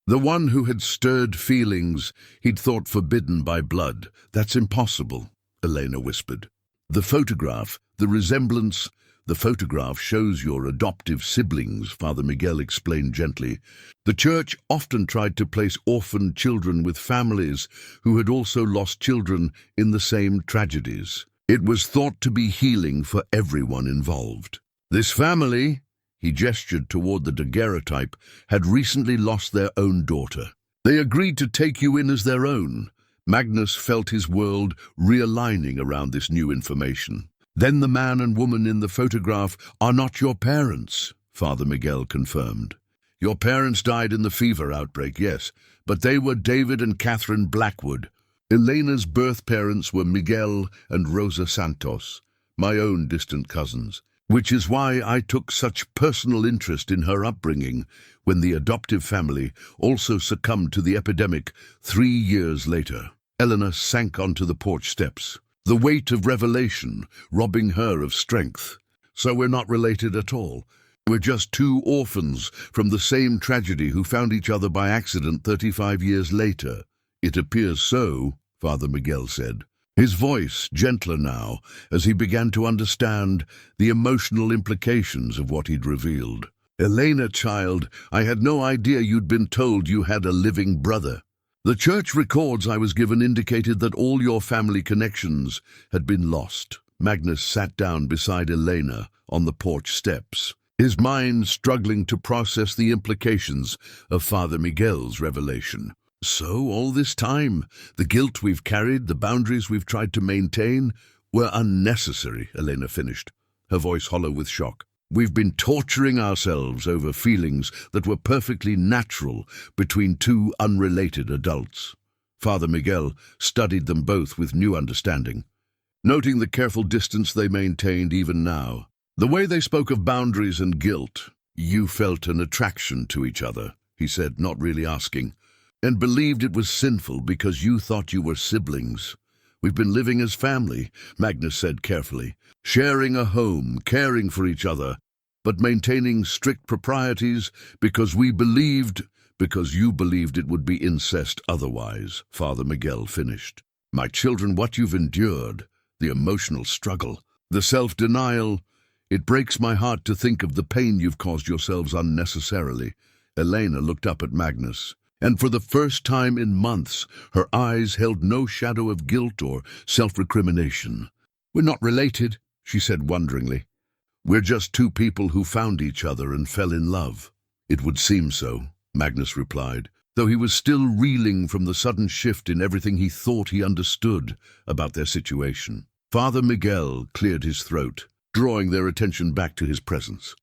The one who had stirred feelings he'd thought forbidden by blood. "That's impossible," Elena whispered. "The photograph, the resemblance, the photograph shows your adoptive siblings," Father Miguel explained gently. "The church often tried to place orphaned children with families who had also lost children in the same tragedies. It was thought to be healing for everyone involved. This family," he gestured toward the daguerreotype, "had recently lost their own daughter. They agreed to take you in as their own." Magnus felt his world realigning around this new information. "Then the man and woman in the photograph are not your parents," Father Miguel confirmed. "Your parents died in the fever outbreak, yes, but they were David and Catherine Blackwood. Elena's birth parents were Miguel and Rosa Santos, my own distant cousins, which is why I took such personal interest in her upbringing when the adoptive family also succumbed to the epidemic 3 years later." Elena sank onto the porch steps, the weight of revelation robbing her of strength. "So we're not related at all. We're just two orphans from the same tragedy who found each other by accident 35 years later." "It appears so," Father Miguel said, his voice gentler now as he began to understand the emotional implications of what he'd revealed. "Elena, child, I had no idea you'd been told you had a living brother. The church records I was given indicated that all your family connections had been lost." Magnus sat down beside Elena on the porch steps, his mind struggling to process the implications of Father Miguel's revelation. "So all this time, the guilt we've carried, the boundaries we've tried to maintain, were unnecessary," Elena finished, her voice hollow with shock. "We've been torturing ourselves over feelings that were perfectly natural between two unrelated adults." Father Miguel studied them both with new understanding, noting the careful distance they maintained even now. "The way they spoke of boundaries and guilt, you felt an attraction to each other," he said, not really asking, "and believed it was sinful because you thought you were siblings. We've been living as family," Magnus said carefully, "sharing a home, caring for each other, but maintaining strict proprieties because you believed it would be incest otherwise, Father Miguel finished. My children, what you've endured, the emotional struggle, the self-denial, it breaks my heart to think of the pain you've caused yourselves unnecessarily. Elena looked up at Magnus, and for the first time in months, her eyes held no shadow of guilt or self-recrimination. We're not related, she said wonderingly. We're just two people who found each other and fell in love. It would seem so, Magnus replied, though he was still reeling from the sudden shift in everything he thought he understood about their situation. Father Miguel cleared his throat, drawing their attention back to his presence.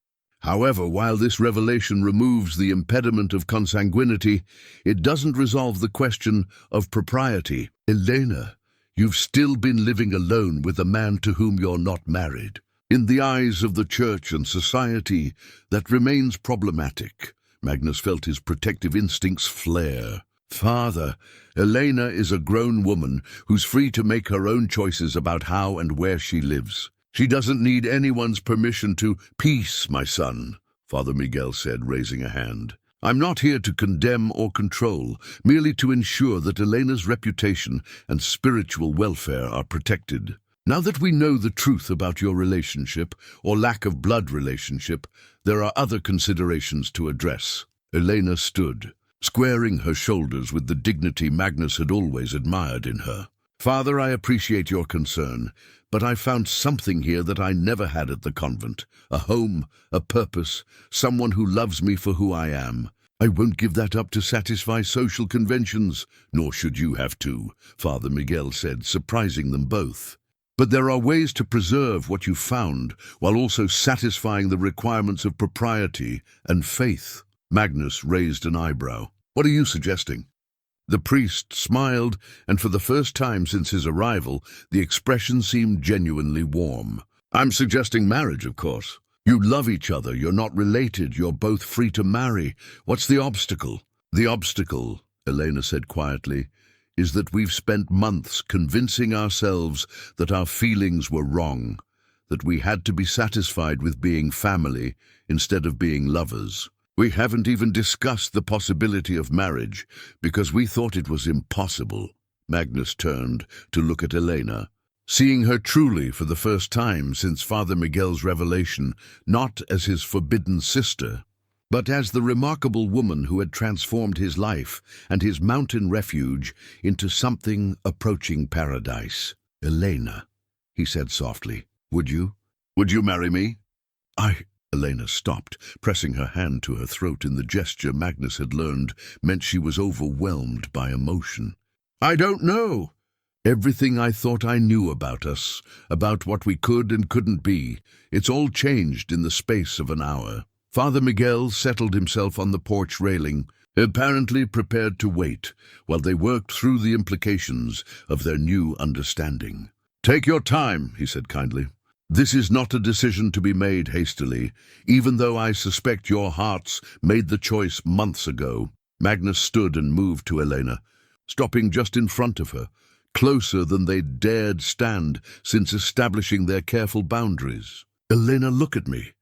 However, while this revelation removes the impediment of consanguinity, it doesn't resolve the question of propriety. Elena, you've still been living alone with a man to whom you're not married. In the eyes of the church and society, that remains problematic. Magnus felt his protective instincts flare. Father, Elena is a grown woman who's free to make her own choices about how and where she lives. She doesn't need anyone's permission to— Peace, my son, Father Miguel said, raising a hand. I'm not here to condemn or control, merely to ensure that Elena's reputation and spiritual welfare are protected. Now that we know the truth about your relationship, or lack of blood relationship, there are other considerations to address. Elena stood, squaring her shoulders with the dignity Magnus had always admired in her. Father, I appreciate your concern, but I found something here that I never had at the convent. A home, a purpose, someone who loves me for who I am. I won't give that up to satisfy social conventions, nor should you have to, Father Miguel said, surprising them both. But there are ways to preserve what you found, while also satisfying the requirements of propriety and faith. Magnus raised an eyebrow. What are you suggesting? The priest smiled, and for the first time since his arrival, the expression seemed genuinely warm. I'm suggesting marriage, of course. You love each other, you're not related, you're both free to marry. What's the obstacle? The obstacle, Elena said quietly, is that we've spent months convincing ourselves that our feelings were wrong, that we had to be satisfied with being family instead of being lovers. We haven't even discussed the possibility of marriage because we thought it was impossible. Magnus turned to look at Elena, seeing her truly for the first time since Father Miguel's revelation, not as his forbidden sister, but as the remarkable woman who had transformed his life and his mountain refuge into something approaching paradise. Elena, he said softly, would you marry me? Elena stopped, pressing her hand to her throat in the gesture Magnus had learned meant she was overwhelmed by emotion. I don't know. Everything I thought I knew about us, about what we could and couldn't be, it's all changed in the space of an hour. Father Miguel settled himself on the porch railing, apparently prepared to wait, while they worked through the implications of their new understanding. Take your time, he said kindly. This is not a decision to be made hastily, even though I suspect your hearts made the choice months ago. Magnus stood and moved to Elena, stopping just in front of her, closer than they'd dared stand since establishing their careful boundaries. Elena, look at me.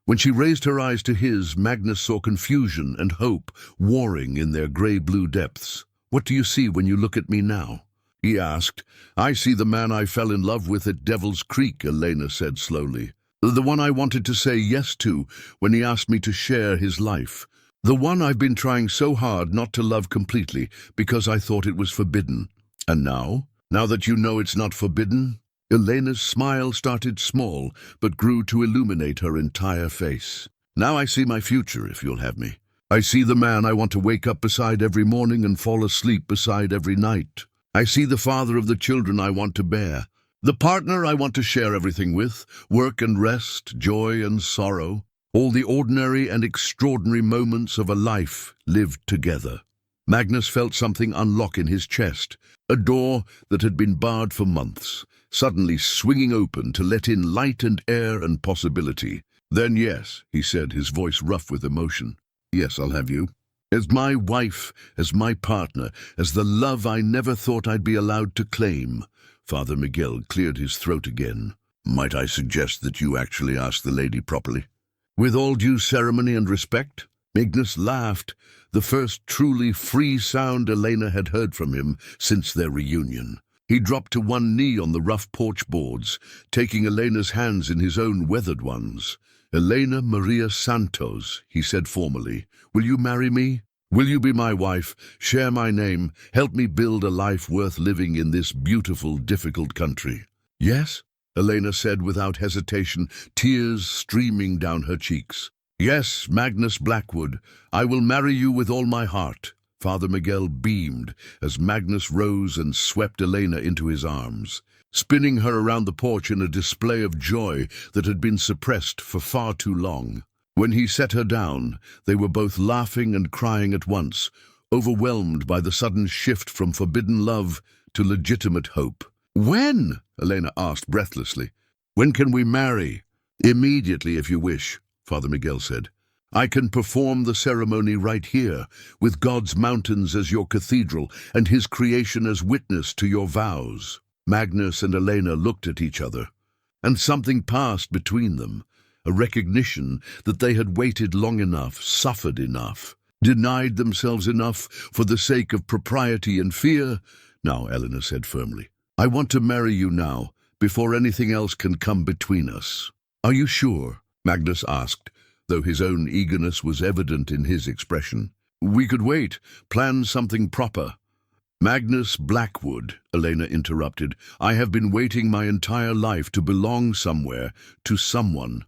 When she raised her eyes to his, Magnus saw confusion and hope warring in their grey-blue depths. What do you see when you look at me now? He asked. I see the man I fell in love with at Devil's Creek, Elena said slowly. The one I wanted to say yes to when he asked me to share his life. The one I've been trying so hard not to love completely because I thought it was forbidden. And now that you know it's not forbidden? Elena's smile started small, but grew to illuminate her entire face. Now I see my future, if you'll have me. I see the man I want to wake up beside every morning and fall asleep beside every night. I see the father of the children I want to bear, the partner I want to share everything with, work and rest, joy and sorrow, all the ordinary and extraordinary moments of a life lived together. Magnus felt something unlock in his chest, a door that had been barred for months, suddenly swinging open to let in light and air and possibility. Then yes, he said, his voice rough with emotion. Yes, I'll have you. As my wife, as my partner, as the love I never thought I'd be allowed to claim. Father Miguel cleared his throat again. Might I suggest that you actually ask the lady properly? With all due ceremony and respect? Magnus laughed, the first truly free sound Elena had heard from him since their reunion. He dropped to one knee on the rough porch boards, taking Elena's hands in his own weathered ones. "Elena Maria Santos," he said formally, "will you marry me? Will you be my wife, share my name, help me build a life worth living in this beautiful, difficult country?" "Yes," Elena said without hesitation, tears streaming down her cheeks. "Yes, Magnus Blackwood, I will marry you with all my heart." Father Miguel beamed as Magnus rose and swept Elena into his arms, spinning her around the porch in a display of joy that had been suppressed for far too long. When he set her down, they were both laughing and crying at once, overwhelmed by the sudden shift from forbidden love to legitimate hope. "When?" Elena asked breathlessly. "When can we marry?" "Immediately, if you wish," Father Miguel said. "I can perform the ceremony right here, with God's mountains as your cathedral and his creation as witness to your vows." Magnus and Elena looked at each other, and something passed between them, a recognition that they had waited long enough, suffered enough, denied themselves enough for the sake of propriety and fear. "Now," Elena said firmly, "I want to marry you now, before anything else can come between us." "Are you sure?" Magnus asked, though his own eagerness was evident in his expression. "We could wait, plan something proper." "Magnus Blackwood," Elena interrupted, "I have been waiting my entire life to belong somewhere, to someone.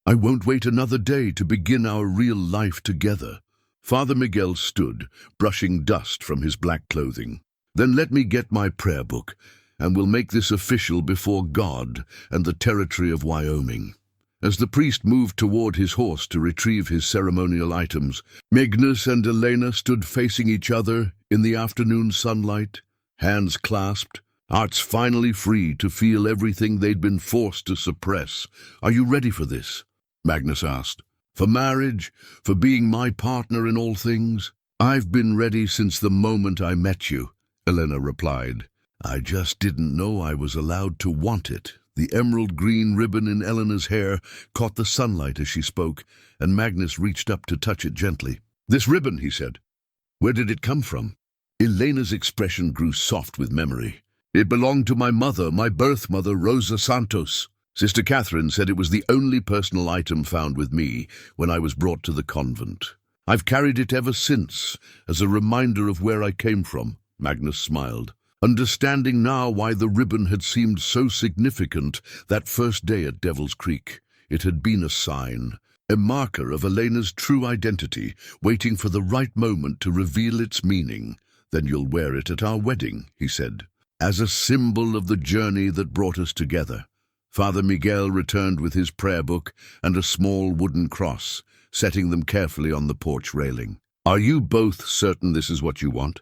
I won't wait another day to begin our real life together." Father Miguel stood, brushing dust from his black clothing. "Then let me get my prayer book, and we'll make this official before God and the territory of Wyoming." As the priest moved toward his horse to retrieve his ceremonial items, Magnus and Elena stood facing each other in the afternoon sunlight, hands clasped, hearts finally free to feel everything they'd been forced to suppress. "Are you ready for this?" Magnus asked. "For marriage? For being my partner in all things?" "I've been ready since the moment I met you," Elena replied. "I just didn't know I was allowed to want it." The emerald green ribbon in Elena's hair caught the sunlight as she spoke, and Magnus reached up to touch it gently. "This ribbon," he said. "Where did it come from?" Elena's expression grew soft with memory. "It belonged to my mother, my birth mother, Rosa Santos. Sister Catherine said it was the only personal item found with me when I was brought to the convent. I've carried it ever since, as a reminder of where I came from." Magnus smiled, understanding now why the ribbon had seemed so significant that first day at Devil's Creek. It had been a sign, a marker of Elena's true identity, waiting for the right moment to reveal its meaning. "Then you'll wear it at our wedding," he said, "as a symbol of the journey that brought us together." Father Miguel returned with his prayer book and a small wooden cross, setting them carefully on the porch railing. "Are you both certain this is what you want?"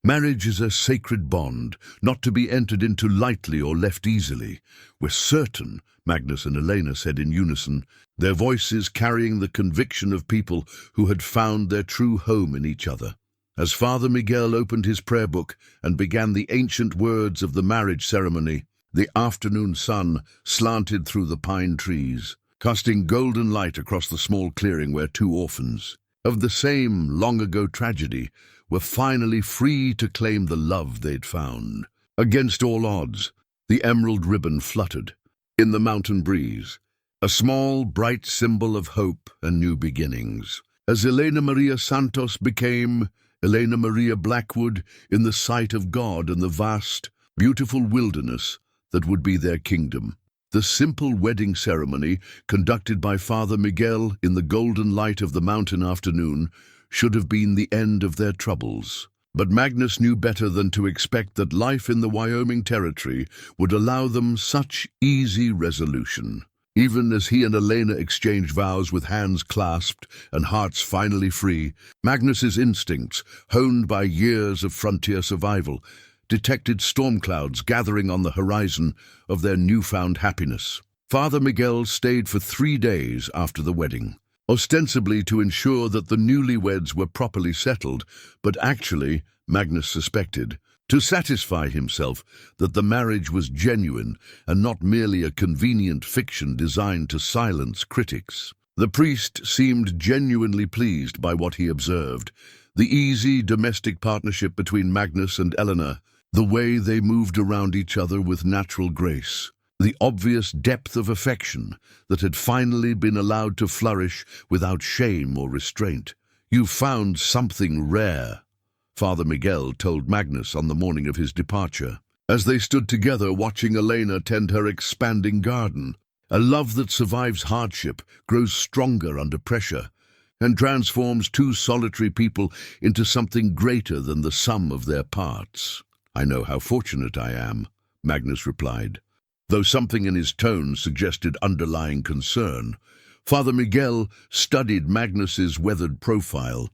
"Marriage is a sacred bond, not to be entered into lightly or left easily." "We're certain," Magnus and Elena said in unison, their voices carrying the conviction of people who had found their true home in each other. As Father Miguel opened his prayer book and began the ancient words of the marriage ceremony, the afternoon sun slanted through the pine trees, casting golden light across the small clearing where two orphans of the same long-ago tragedy were finally free to claim the love they'd found. Against all odds, the emerald ribbon fluttered in the mountain breeze, a small, bright symbol of hope and new beginnings. As Elena Maria Santos became Elena Maria Blackwood in the sight of God and the vast, beautiful wilderness that would be their kingdom. The simple wedding ceremony, conducted by Father Miguel in the golden light of the mountain afternoon, should have been the end of their troubles. But Magnus knew better than to expect that life in the Wyoming territory would allow them such easy resolution. Even as he and Elena exchanged vows with hands clasped and hearts finally free, Magnus's instincts, honed by years of frontier survival, detected storm clouds gathering on the horizon of their newfound happiness. Father Miguel stayed for 3 days after the wedding, ostensibly to ensure that the newlyweds were properly settled, but actually, Magnus suspected, to satisfy himself that the marriage was genuine and not merely a convenient fiction designed to silence critics. The priest seemed genuinely pleased by what he observed. The easy domestic partnership between Magnus and Eleanor, the way they moved around each other with natural grace, the obvious depth of affection that had finally been allowed to flourish without shame or restraint. "You found something rare," Father Miguel told Magnus on the morning of his departure, as they stood together watching Elena tend her expanding garden. "A love that survives hardship, grows stronger under pressure, and transforms two solitary people into something greater than the sum of their parts." "I know how fortunate I am," Magnus replied, though something in his tone suggested underlying concern. Father Miguel studied Magnus's weathered profile.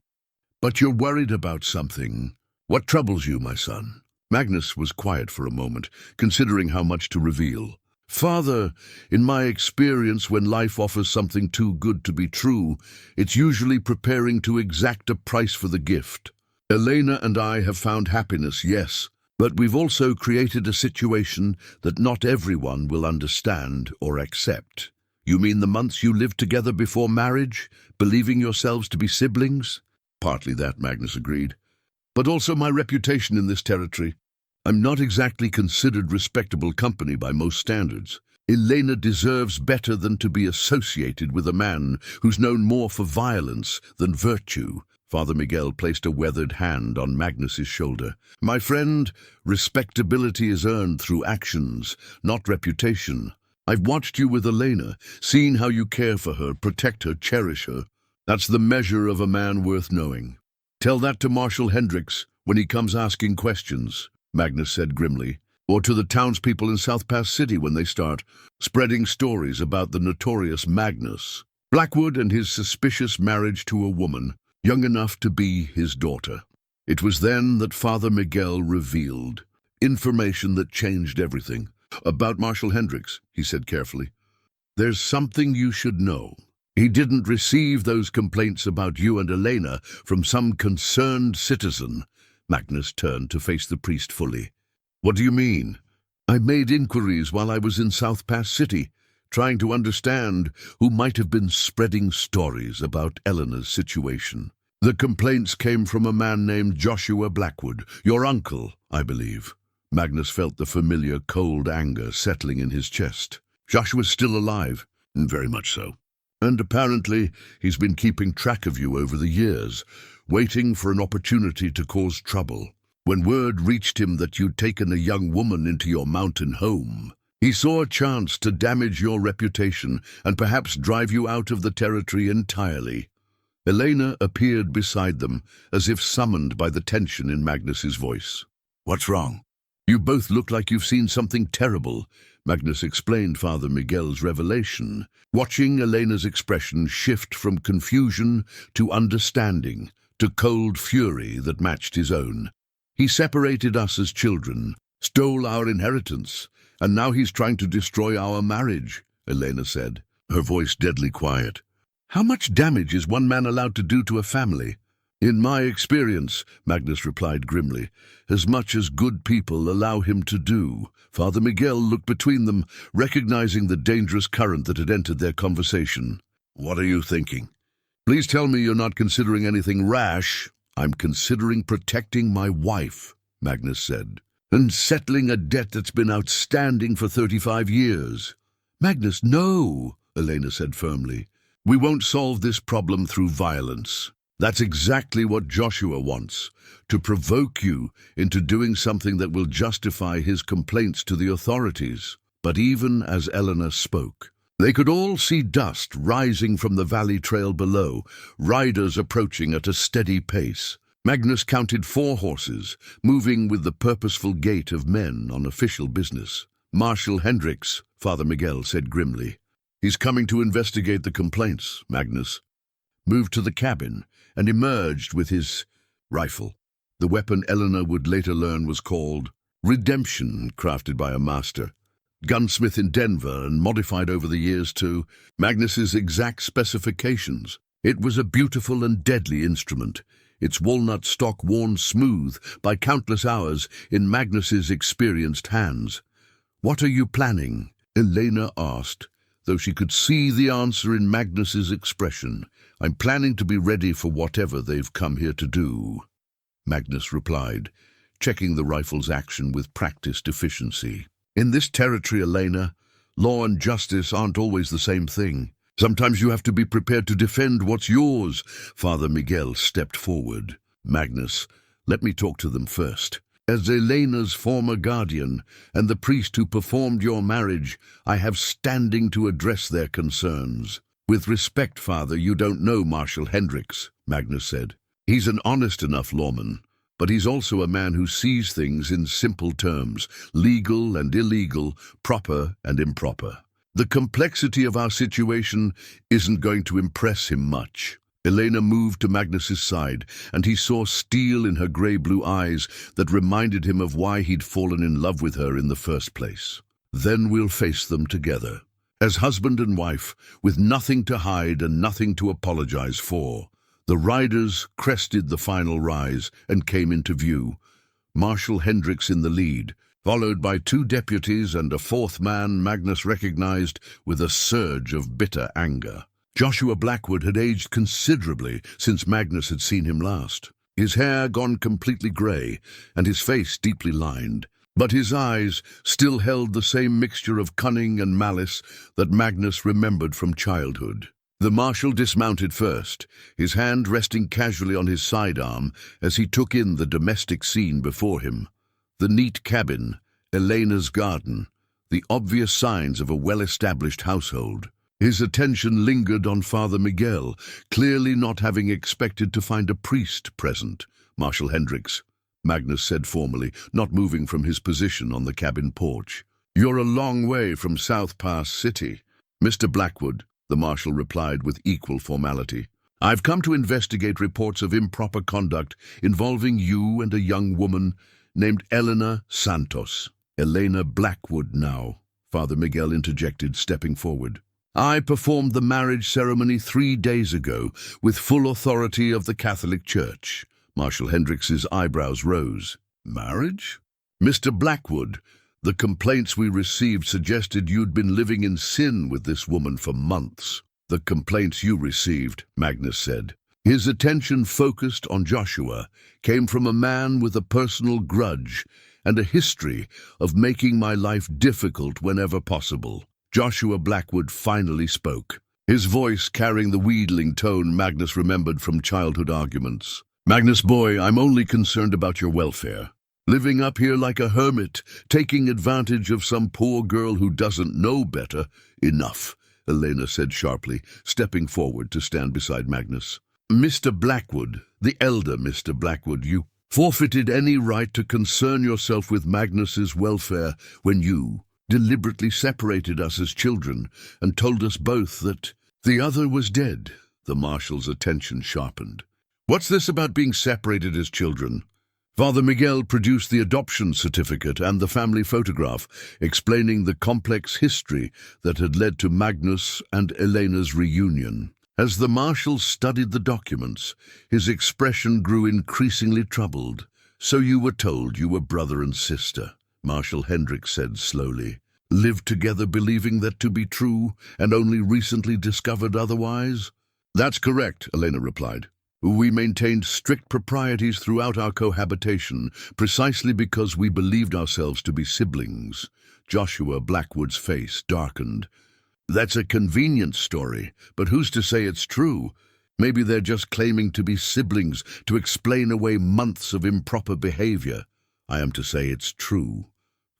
"But you're worried about something. What troubles you, my son?" Magnus was quiet for a moment, considering how much to reveal. "Father, in my experience, when life offers something too good to be true, it's usually preparing to exact a price for the gift. Elena and I have found happiness, yes, but we've also created a situation that not everyone will understand or accept." "You mean the months you lived together before marriage, believing yourselves to be siblings?" "Partly that," Magnus agreed, "but also my reputation in this territory. I'm not exactly considered respectable company by most standards. Elena deserves better than to be associated with a man who's known more for violence than virtue." Father Miguel placed a weathered hand on Magnus's shoulder. "My friend, respectability is earned through actions, not reputation. I've watched you with Elena, seen how you care for her, protect her, cherish her. That's the measure of a man worth knowing. Tell that to Marshal Hendricks when he comes asking questions," Magnus said grimly, "or to the townspeople in South Pass City when they start spreading stories about the notorious Magnus Blackwood and his suspicious marriage to a woman young enough to be his daughter." It was then that Father Miguel revealed information that changed everything. "About Marshal Hendricks," he said carefully, "there's something you should know. He didn't receive those complaints about you and Elena from some concerned citizen." Magnus turned to face the priest fully. "What do you mean?" "I made inquiries while I was in South Pass City, trying to understand who might have been spreading stories about Eleanor's situation. The complaints came from a man named Joshua Blackwood, your uncle, I believe." Magnus felt the familiar cold anger settling in his chest. "Joshua's still alive?" "Very much so. And apparently he's been keeping track of you over the years, waiting for an opportunity to cause trouble. When word reached him that you'd taken a young woman into your mountain home, he saw a chance to damage your reputation and perhaps drive you out of the territory entirely." Elena appeared beside them, as if summoned by the tension in Magnus's voice. "What's wrong?" "You both look like you've seen something terrible," Magnus explained Father Miguel's revelation, watching Elena's expression shift from confusion to understanding, to cold fury that matched his own. "He separated us as children, stole our inheritance, and now he's trying to destroy our marriage," Elena said, her voice deadly quiet. "How much damage is one man allowed to do to a family?" "In my experience," Magnus replied grimly, "as much as good people allow him to do." Father Miguel looked between them, recognizing the dangerous current that had entered their conversation. "What are you thinking?" "Please tell me you're not considering anything rash." "I'm considering protecting my wife," Magnus said, "and settling a debt that's been outstanding for 35 years. "Magnus, no," Elena said firmly. "We won't solve this problem through violence. That's exactly what Joshua wants, to provoke you into doing something that will justify his complaints to the authorities." But even as Eleanor spoke, they could all see dust rising from the valley trail below, riders approaching at a steady pace. Magnus counted 4 horses, moving with the purposeful gait of men on official business. "Marshal Hendricks," Father Miguel said grimly. "He's coming to investigate the complaints." Magnus moved to the cabin and emerged with his rifle. The weapon Eleanor would later learn was called Redemption, crafted by a master gunsmith in Denver and modified over the years to Magnus's exact specifications. It was a beautiful and deadly instrument, its walnut stock worn smooth by countless hours in Magnus's experienced hands. "What are you planning?" Elena asked, though she could see the answer in Magnus's expression. "I'm planning to be ready for whatever they've come here to do," Magnus replied, checking the rifle's action with practiced efficiency. "In this territory, Elena, law and justice aren't always the same thing. Sometimes you have to be prepared to defend what's yours." Father Miguel stepped forward. "Magnus, let me talk to them first. As Elena's former guardian and the priest who performed your marriage, I have standing to address their concerns." "With respect, Father, you don't know Marshal Hendricks," Magnus said. "He's an honest enough lawman, but he's also a man who sees things in simple terms, legal and illegal, proper and improper. The complexity of our situation isn't going to impress him much." Elena moved to Magnus's side, and he saw steel in her grey-blue eyes that reminded him of why he'd fallen in love with her in the first place. "Then we'll face them together, as husband and wife, with nothing to hide and nothing to apologize for." The riders crested the final rise and came into view, Marshal Hendricks in the lead, followed by 2 deputies and a 4th man Magnus recognized with a surge of bitter anger. Joshua Blackwood had aged considerably since Magnus had seen him last. His hair gone completely grey and his face deeply lined, but his eyes still held the same mixture of cunning and malice that Magnus remembered from childhood. The marshal dismounted first, his hand resting casually on his sidearm as he took in the domestic scene before him. The neat cabin, Elena's garden, the obvious signs of a well-established household. His attention lingered on Father Miguel, clearly not having expected to find a priest present. "Marshal Hendricks," Magnus said formally, not moving from his position on the cabin porch. "You're a long way from South Pass City." "Mr. Blackwood," the marshal replied with equal formality. "I've come to investigate reports of improper conduct involving you and a young woman named Elena Santos." "Elena Blackwood now," Father Miguel interjected, stepping forward. "I performed the marriage ceremony 3 days ago with full authority of the Catholic Church." Marshal Hendricks's eyebrows rose. "Marriage?" "Mr. Blackwood, the complaints we received suggested you'd been living in sin with this woman for months." "The complaints you received," Magnus said. His attention focused on Joshua, came from a man with a personal grudge and a history of making my life difficult whenever possible. Joshua Blackwood finally spoke, his voice carrying the wheedling tone Magnus remembered from childhood arguments. "Magnus boy, I'm only concerned about your welfare. Living up here like a hermit, taking advantage of some poor girl who doesn't know better." "Enough," Elena said sharply, stepping forward to stand beside Magnus. "Mr. Blackwood, the elder Mr. Blackwood, you forfeited any right to concern yourself with Magnus's welfare when you deliberately separated us as children and told us both that the other was dead." The marshal's attention sharpened. "What's this about being separated as children?" Father Miguel produced the adoption certificate and the family photograph, explaining the complex history that had led to Magnus and Elena's reunion. As the marshal studied the documents, his expression grew increasingly troubled. "So you were told you were brother and sister," Marshal Hendricks said slowly. "Lived together believing that to be true, and only recently discovered otherwise?" "That's correct," Elena replied. "We maintained strict proprieties throughout our cohabitation, precisely because we believed ourselves to be siblings." Joshua Blackwood's face darkened. "That's a convenient story, but who's to say it's true? Maybe they're just claiming to be siblings to explain away months of improper behavior." "I am to say it's true,"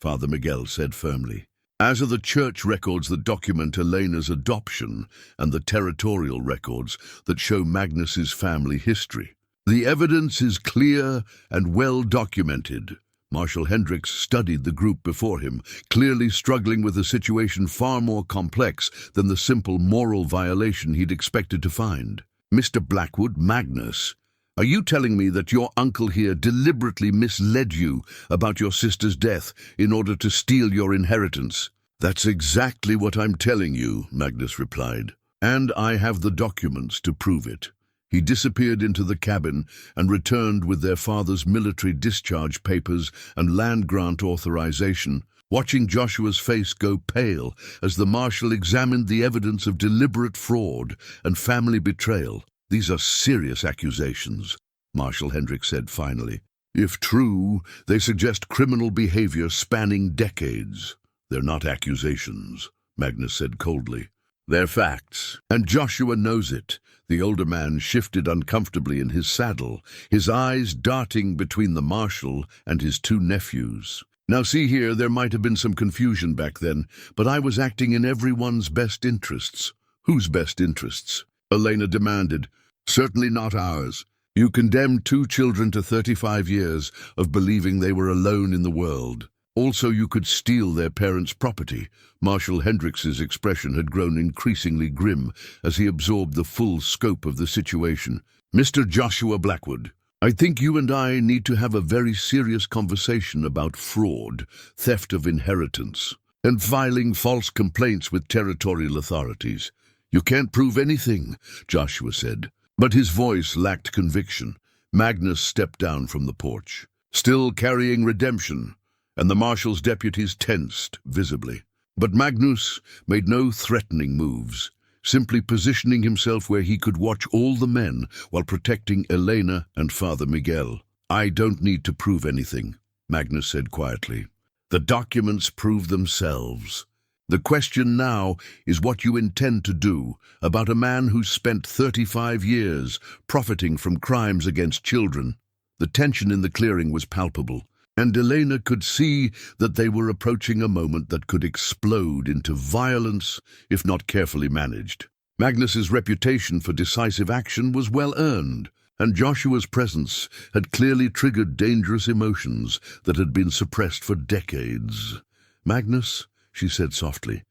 Father Miguel said firmly. "As are the church records that document Elena's adoption and the territorial records that show Magnus's family history. The evidence is clear and well documented." Marshal Hendricks studied the group before him, clearly struggling with a situation far more complex than the simple moral violation he'd expected to find. "Mr. Blackwood, Magnus, are you telling me that your uncle here deliberately misled you about your sister's death in order to steal your inheritance?" "That's exactly what I'm telling you," Magnus replied. "And I have the documents to prove it." He disappeared into the cabin and returned with their father's military discharge papers and land grant authorization. watching Joshua's face go pale as the marshal examined the evidence of deliberate fraud and family betrayal. "These are serious accusations," Marshal Hendricks said finally. "If true, they suggest criminal behavior spanning decades." "They're not accusations," Magnus said coldly. "They're facts, and Joshua knows it." The older man shifted uncomfortably in his saddle, his eyes darting between the marshal and his two nephews. "Now see here, there might have been some confusion back then, but I was acting in everyone's best interests." "Whose best interests?" Elena demanded. "Certainly not ours. You condemned 2 children to 35 years of believing they were alone in the world. Also, you could steal their parents' property." Marshal Hendricks's expression had grown increasingly grim as he absorbed the full scope of the situation. "Mr. Joshua Blackwood, I think you and I need to have a very serious conversation about fraud, theft of inheritance, and filing false complaints with territorial authorities." "You can't prove anything," Joshua said, but his voice lacked conviction. Magnus stepped down from the porch, still carrying redemption, and the marshal's deputies tensed visibly. But Magnus made no threatening moves, simply positioning himself where he could watch all the men while protecting Elena and Father Miguel. "I don't need to prove anything," Magnus said quietly. "The documents prove themselves. The question now is what you intend to do about a man who spent 35 years profiting from crimes against children." The tension in the clearing was palpable, and Elena could see that they were approaching a moment that could explode into violence if not carefully managed. Magnus's reputation for decisive action was well earned, and Joshua's presence had clearly triggered dangerous emotions that had been suppressed for decades. "Magnus," she said softly,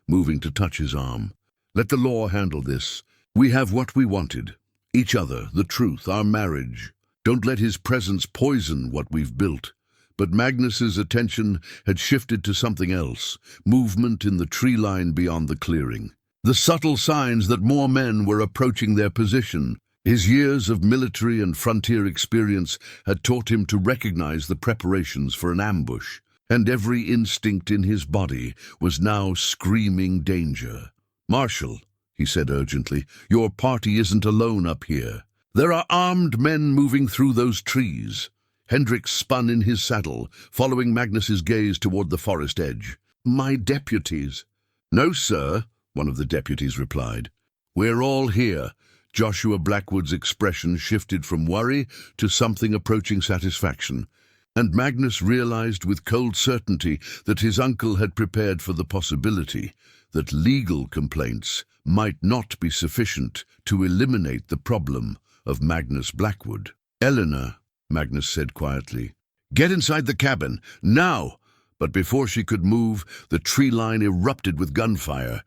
moving to touch his arm, "let the law handle this. We have what we wanted. Each other, the truth, our marriage. Don't let his presence poison what we've built." But Magnus's attention had shifted to something else, movement in the tree line beyond the clearing. The subtle signs that more men were approaching their position. His years of military and frontier experience had taught him to recognize the preparations for an ambush, and every instinct in his body was now screaming danger. "Marshal," he said urgently, "your party isn't alone up here. There are armed men moving through those trees." Hendricks spun in his saddle, following Magnus's gaze toward the forest edge. "My deputies." "No, sir," one of the deputies replied. "We're all here." Joshua Blackwood's expression shifted from worry to something approaching satisfaction, and Magnus realized with cold certainty that his uncle had prepared for the possibility that legal complaints might not be sufficient to eliminate the problem of Magnus Blackwood. "Eleanor," Magnus said quietly, "get inside the cabin, now!" But before she could move, the tree line erupted with gunfire,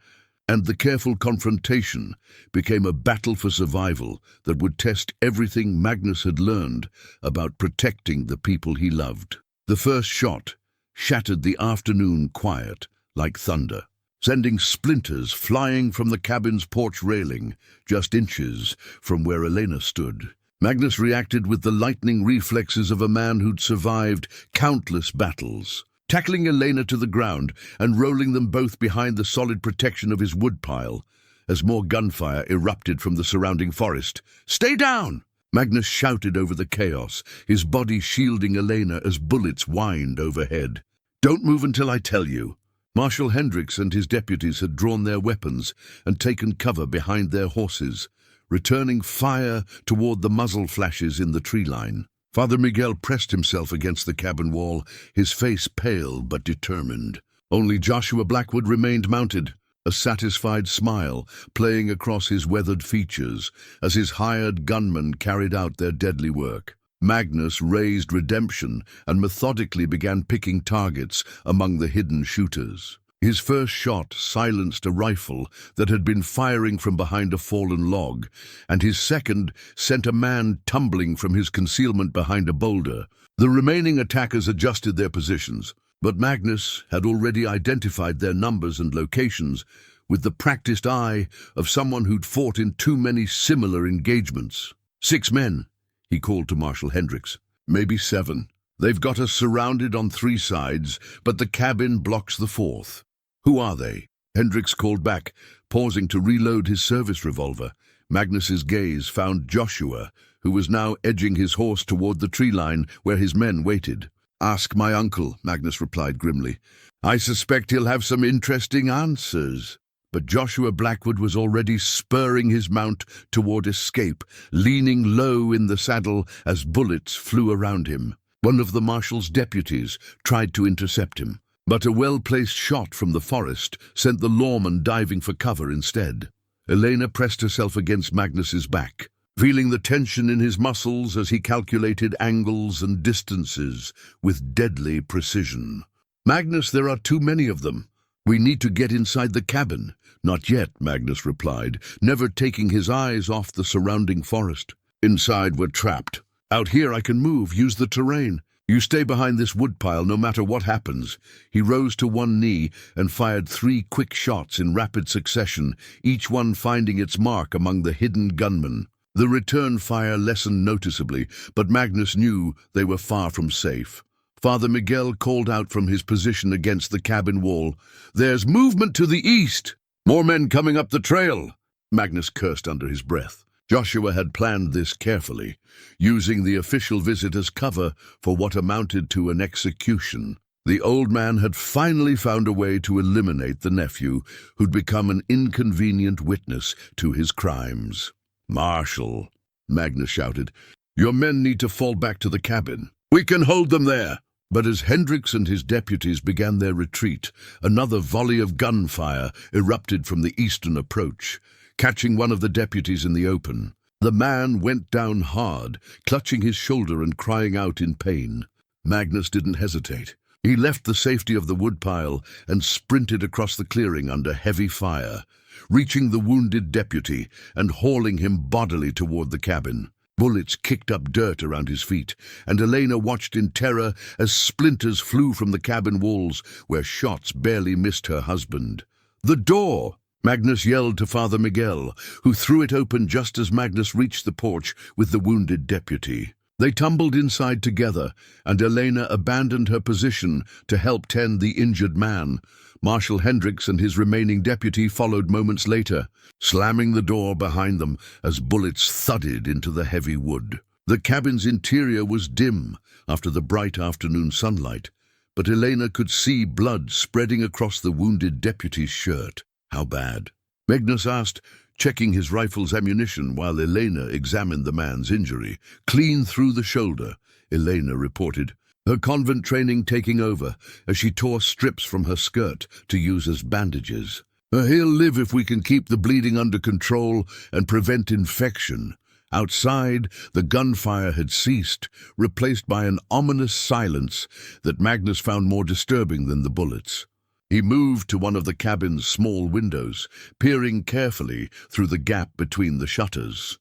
and the careful confrontation became a battle for survival that would test everything Magnus had learned about protecting the people he loved. The first shot shattered the afternoon quiet like thunder, sending splinters flying from the cabin's porch railing, just inches from where Elena stood. Magnus reacted with the lightning reflexes of a man who'd survived countless battles, tackling Elena to the ground and rolling them both behind the solid protection of his woodpile as more gunfire erupted from the surrounding forest. "Stay down!" Magnus shouted over the chaos, his body shielding Elena as bullets whined overhead. "Don't move until I tell you." Marshal Hendricks and his deputies had drawn their weapons and taken cover behind their horses, returning fire toward the muzzle flashes in the tree line. Father Miguel pressed himself against the cabin wall, his face pale but determined. Only Joshua Blackwood remained mounted, a satisfied smile playing across his weathered features as his hired gunmen carried out their deadly work. Magnus raised redemption and methodically began picking targets among the hidden shooters. His first shot silenced a rifle that had been firing from behind a fallen log, and his second sent a man tumbling from his concealment behind a boulder. The remaining attackers adjusted their positions, but Magnus had already identified their numbers and locations with the practiced eye of someone who'd fought in too many similar engagements. 6 men, he called to Marshal Hendricks. "Maybe 7, They've got us surrounded on 3 sides, but the cabin blocks the 4th. Who are they? Hendricks called back, pausing to reload his service revolver. Magnus's gaze found Joshua, who was now edging his horse toward the tree line where his men waited. "Ask my uncle," Magnus replied grimly. "I suspect he'll have some interesting answers." But Joshua Blackwood was already spurring his mount toward escape, leaning low in the saddle as bullets flew around him. One of the marshal's deputies tried to intercept him, but a well-placed shot from the forest sent the lawman diving for cover instead. Elena pressed herself against Magnus's back, feeling the tension in his muscles as he calculated angles and distances with deadly precision. "Magnus, there are too many of them. We need to get inside the cabin." "Not yet," Magnus replied, never taking his eyes off the surrounding forest. "Inside we're trapped. Out here I can move, use the terrain. You stay behind this woodpile no matter what happens." He rose to one knee and fired 3 quick shots in rapid succession, each one finding its mark among the hidden gunmen. The return fire lessened noticeably, but Magnus knew they were far from safe. Father Miguel called out from his position against the cabin wall, "There's movement to the east! More men coming up the trail!" Magnus cursed under his breath. Joshua had planned this carefully, using the official visit as cover for what amounted to an execution. The old man had finally found a way to eliminate the nephew, who'd become an inconvenient witness to his crimes. "Marshal," Magnus shouted, "your men need to fall back to the cabin. We can hold them there." But as Hendricks and his deputies began their retreat, another volley of gunfire erupted from the eastern approach, catching one of the deputies in the open. The man went down hard, clutching his shoulder and crying out in pain. Magnus didn't hesitate. He left the safety of the woodpile and sprinted across the clearing under heavy fire, reaching the wounded deputy and hauling him bodily toward the cabin. Bullets kicked up dirt around his feet, and Elena watched in terror as splinters flew from the cabin walls where shots barely missed her husband. "The door!" Magnus yelled to Father Miguel, who threw it open just as Magnus reached the porch with the wounded deputy. They tumbled inside together, and Elena abandoned her position to help tend the injured man. Marshal Hendricks and his remaining deputy followed moments later, slamming the door behind them as bullets thudded into the heavy wood. The cabin's interior was dim after the bright afternoon sunlight, but Elena could see blood spreading across the wounded deputy's shirt. "How bad?" Magnus asked, checking his rifle's ammunition while Elena examined the man's injury. "Clean through the shoulder," Elena reported, her convent training taking over as she tore strips from her skirt to use as bandages. "He'll live if we can keep the bleeding under control and prevent infection." Outside, the gunfire had ceased, replaced by an ominous silence that Magnus found more disturbing than the bullets. He moved to one of the cabin's small windows, peering carefully through the gap between the shutters.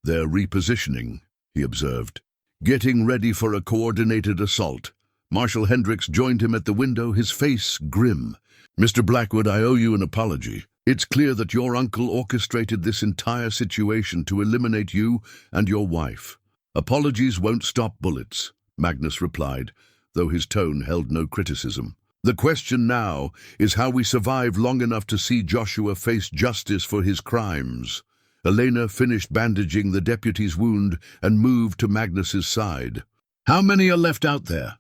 "They're repositioning," he observed, "getting ready for a coordinated assault." Marshal Hendricks joined him at the window, his face grim. "Mr. Blackwood, I owe you an apology. It's clear that your uncle orchestrated this entire situation to eliminate you and your wife." "Apologies won't stop bullets," Magnus replied, though his tone held no criticism. "The question now is how we survive long enough to see Joshua face justice for his crimes." Elena finished bandaging the deputy's wound and moved to Magnus's side. "How many are left out there?"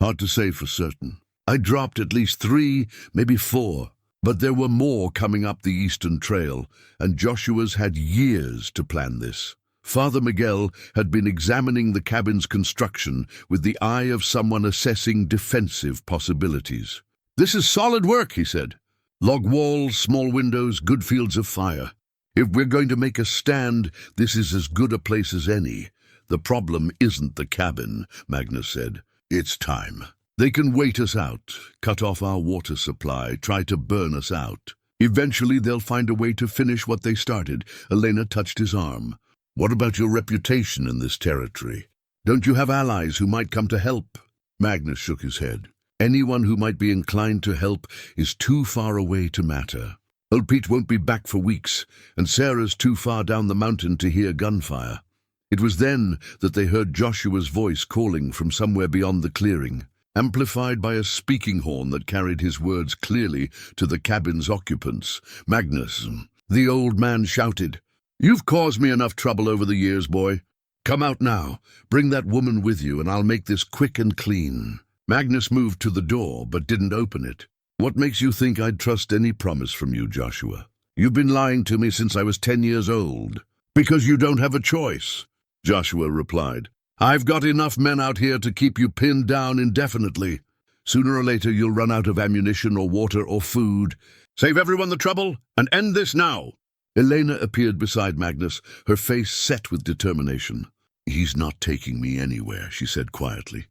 "Hard to say for certain. I dropped at least 3, maybe 4. But there were more coming up the eastern trail, and Joshua's had years to plan this. Father Miguel had been examining the cabin's construction with the eye of someone assessing defensive possibilities. "This is solid work," he said. "Log walls, small windows, good fields of fire. If we're going to make a stand, this is as good a place as any. The problem isn't the cabin," Magnus said. "It's time. They can wait us out, cut off our water supply, try to burn us out. Eventually they'll find a way to finish what they started." Elena touched his arm. "What about your reputation in this territory? Don't you have allies who might come to help?" Magnus shook his head. "Anyone who might be inclined to help is too far away to matter. Old Pete won't be back for weeks, and Sarah's too far down the mountain to hear gunfire. It was then that they heard Joshua's voice calling from somewhere beyond the clearing, amplified by a speaking horn that carried his words clearly to the cabin's occupants. "Magnus," the old man shouted, "you've caused me enough trouble over the years, boy. Come out now. Bring that woman with you, and I'll make this quick and clean." Magnus moved to the door, but didn't open it. "What makes you think I'd trust any promise from you, Joshua? You've been lying to me since I was 10 years old." "Because you don't have a choice," Joshua replied. "I've got enough men out here to keep you pinned down indefinitely. Sooner or later you'll run out of ammunition or water or food. Save everyone the trouble and end this now." Elena appeared beside Magnus, her face set with determination. "He's not taking me anywhere," she said quietly.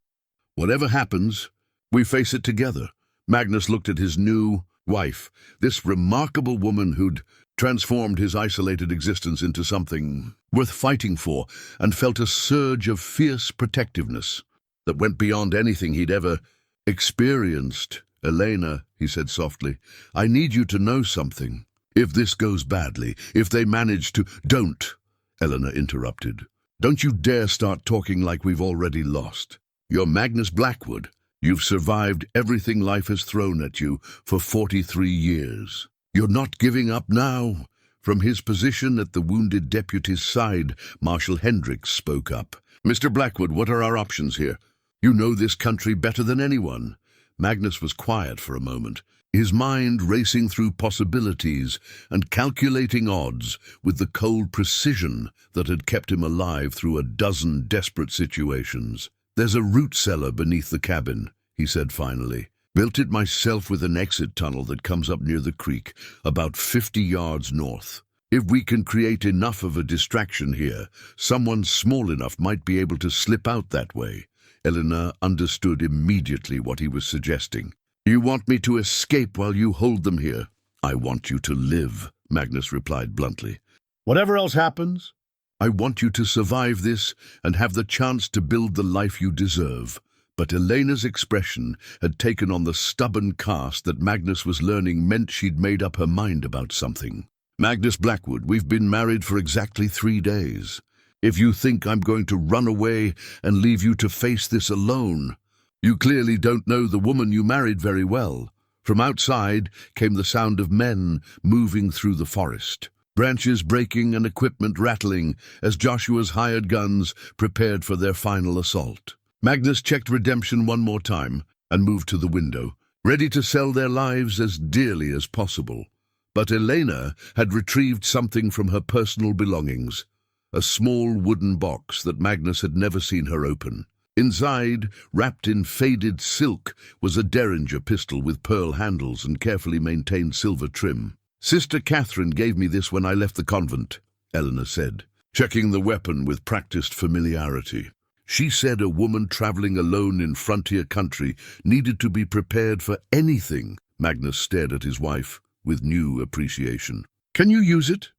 "Whatever happens, we face it together." Magnus looked at his new wife, this remarkable woman who'd transformed his isolated existence into something worth fighting for, and felt a surge of fierce protectiveness that went beyond anything he'd ever experienced. "Elena," he said softly, "I need you to know something. If this goes badly, if they manage to—" "Don't," Elena interrupted. "Don't you dare start talking like we've already lost. You're Magnus Blackwood. You've survived everything life has thrown at you for 43 years. You're not giving up now." From his position at the wounded deputy's side, Marshal Hendricks spoke up. "Mr. Blackwood, what are our options here? You know this country better than anyone." Magnus was quiet for a moment, his mind racing through possibilities and calculating odds with the cold precision that had kept him alive through a dozen desperate situations. "There's a root cellar beneath the cabin," he said finally. "Built it myself with an exit tunnel that comes up near the creek, about 50 yards north. If we can create enough of a distraction here, someone small enough might be able to slip out that way." Elena understood immediately what he was suggesting. "You want me to escape while you hold them here?" "I want you to live," Magnus replied bluntly. "Whatever else happens, I want you to survive this and have the chance to build the life you deserve." But Elena's expression had taken on the stubborn cast that Magnus was learning meant she'd made up her mind about something. "Magnus Blackwood, we've been married for exactly 3 days. If you think I'm going to run away and leave you to face this alone, you clearly don't know the woman you married very well." From outside came the sound of men moving through the forest, branches breaking and equipment rattling as Joshua's hired guns prepared for their final assault. Magnus checked redemption one more time and moved to the window, ready to sell their lives as dearly as possible. But Elena had retrieved something from her personal belongings, a small wooden box that Magnus had never seen her open. Inside, wrapped in faded silk, was a Derringer pistol with pearl handles and carefully maintained silver trim. "Sister Catherine gave me this when I left the convent," Eleanor said, checking the weapon with practiced familiarity. "She said a woman traveling alone in frontier country needed to be prepared for anything." Magnus stared at his wife with new appreciation. "Can you use it?"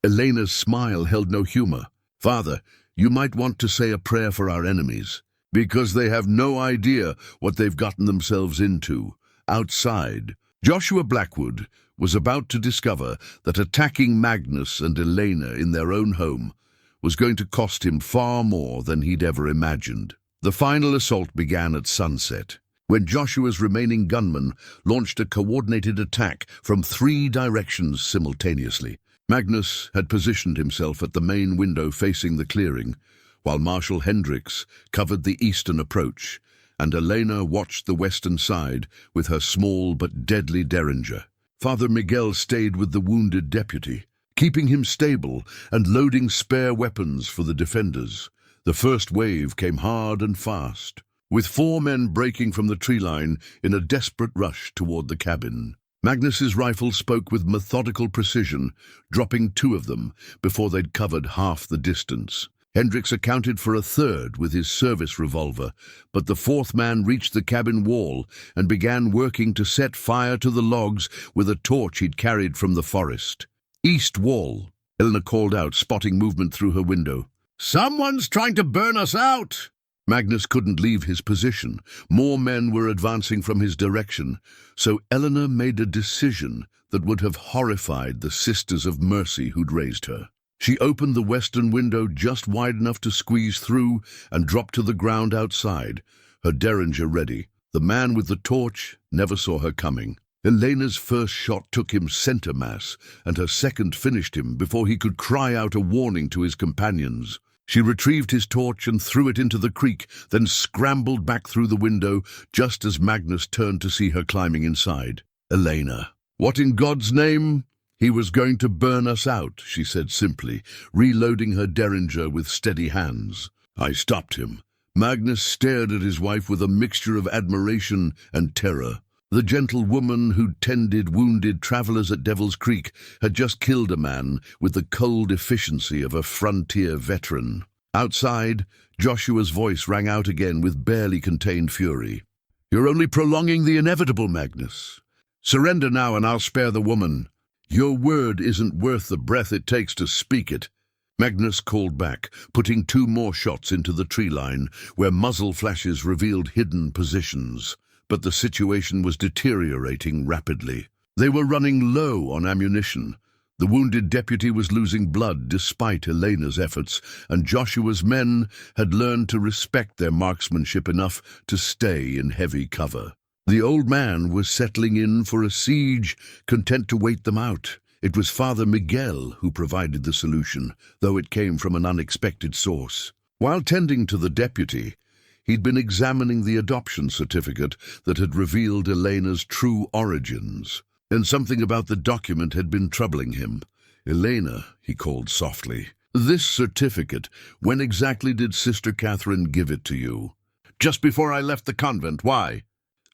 Elena's smile held no humor. "Father, you might want to say a prayer for our enemies, because they have no idea what they've gotten themselves into." Outside, Joshua Blackwood was about to discover that attacking Magnus and Elena in their own home was going to cost him far more than he'd ever imagined. The final assault began at sunset, when Joshua's remaining gunmen launched a coordinated attack from 3 directions simultaneously. Magnus had positioned himself at the main window facing the clearing, while Marshal Hendricks covered the eastern approach, and Elena watched the western side with her small but deadly Derringer. Father Miguel stayed with the wounded deputy, keeping him stable and loading spare weapons for the defenders. The first wave came hard and fast, with 4 men breaking from the tree line in a desperate rush toward the cabin. Magnus's rifle spoke with methodical precision, dropping 2 of them before they'd covered half the distance. Hendricks accounted for a third with his service revolver, but the 4th man reached the cabin wall and began working to set fire to the logs with a torch he'd carried from the forest. "East wall," Eleanor called out, spotting movement through her window. "Someone's trying to burn us out!" Magnus couldn't leave his position. More men were advancing from his direction, so Eleanor made a decision that would have horrified the Sisters of Mercy who'd raised her. She opened the western window just wide enough to squeeze through and dropped to the ground outside, her derringer ready. The man with the torch never saw her coming. Elena's first shot took him center mass, and her second finished him before he could cry out a warning to his companions. She retrieved his torch and threw it into the creek, then scrambled back through the window just as Magnus turned to see her climbing inside. "Elena, what in God's name?" "He was going to burn us out," she said simply, reloading her derringer with steady hands. I stopped him. Magnus stared at his wife with a mixture of admiration and terror. The gentle woman who tended wounded travelers at Devil's Creek had just killed a man with the cold efficiency of a frontier veteran. Outside, Joshua's voice rang out again with barely contained fury. "You're only prolonging the inevitable, Magnus. Surrender now and I'll spare the woman. Your word isn't worth the breath it takes to speak it." Magnus called back, putting 2 more shots into the tree line, where muzzle flashes revealed hidden positions. But the situation was deteriorating rapidly. They were running low on ammunition. The wounded deputy was losing blood despite Elena's efforts, and Joshua's men had learned to respect their marksmanship enough to stay in heavy cover. The old man was settling in for a siege, content to wait them out. It was Father Miguel who provided the solution, though it came from an unexpected source. While tending to the deputy, he'd been examining the adoption certificate that had revealed Elena's true origins, and something about the document had been troubling him. "Elena," he called softly, "this certificate, when exactly did Sister Catherine give it to you?" "Just before I left the convent. Why?"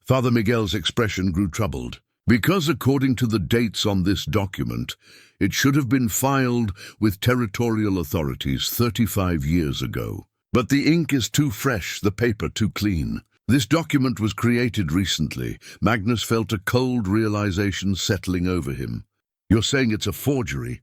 Father Miguel's expression grew troubled. "Because according to the dates on this document, it should have been filed with territorial authorities 35 years ago. But the ink is too fresh, the paper too clean. This document was created recently." Magnus felt a cold realization settling over him. "You're saying it's a forgery?"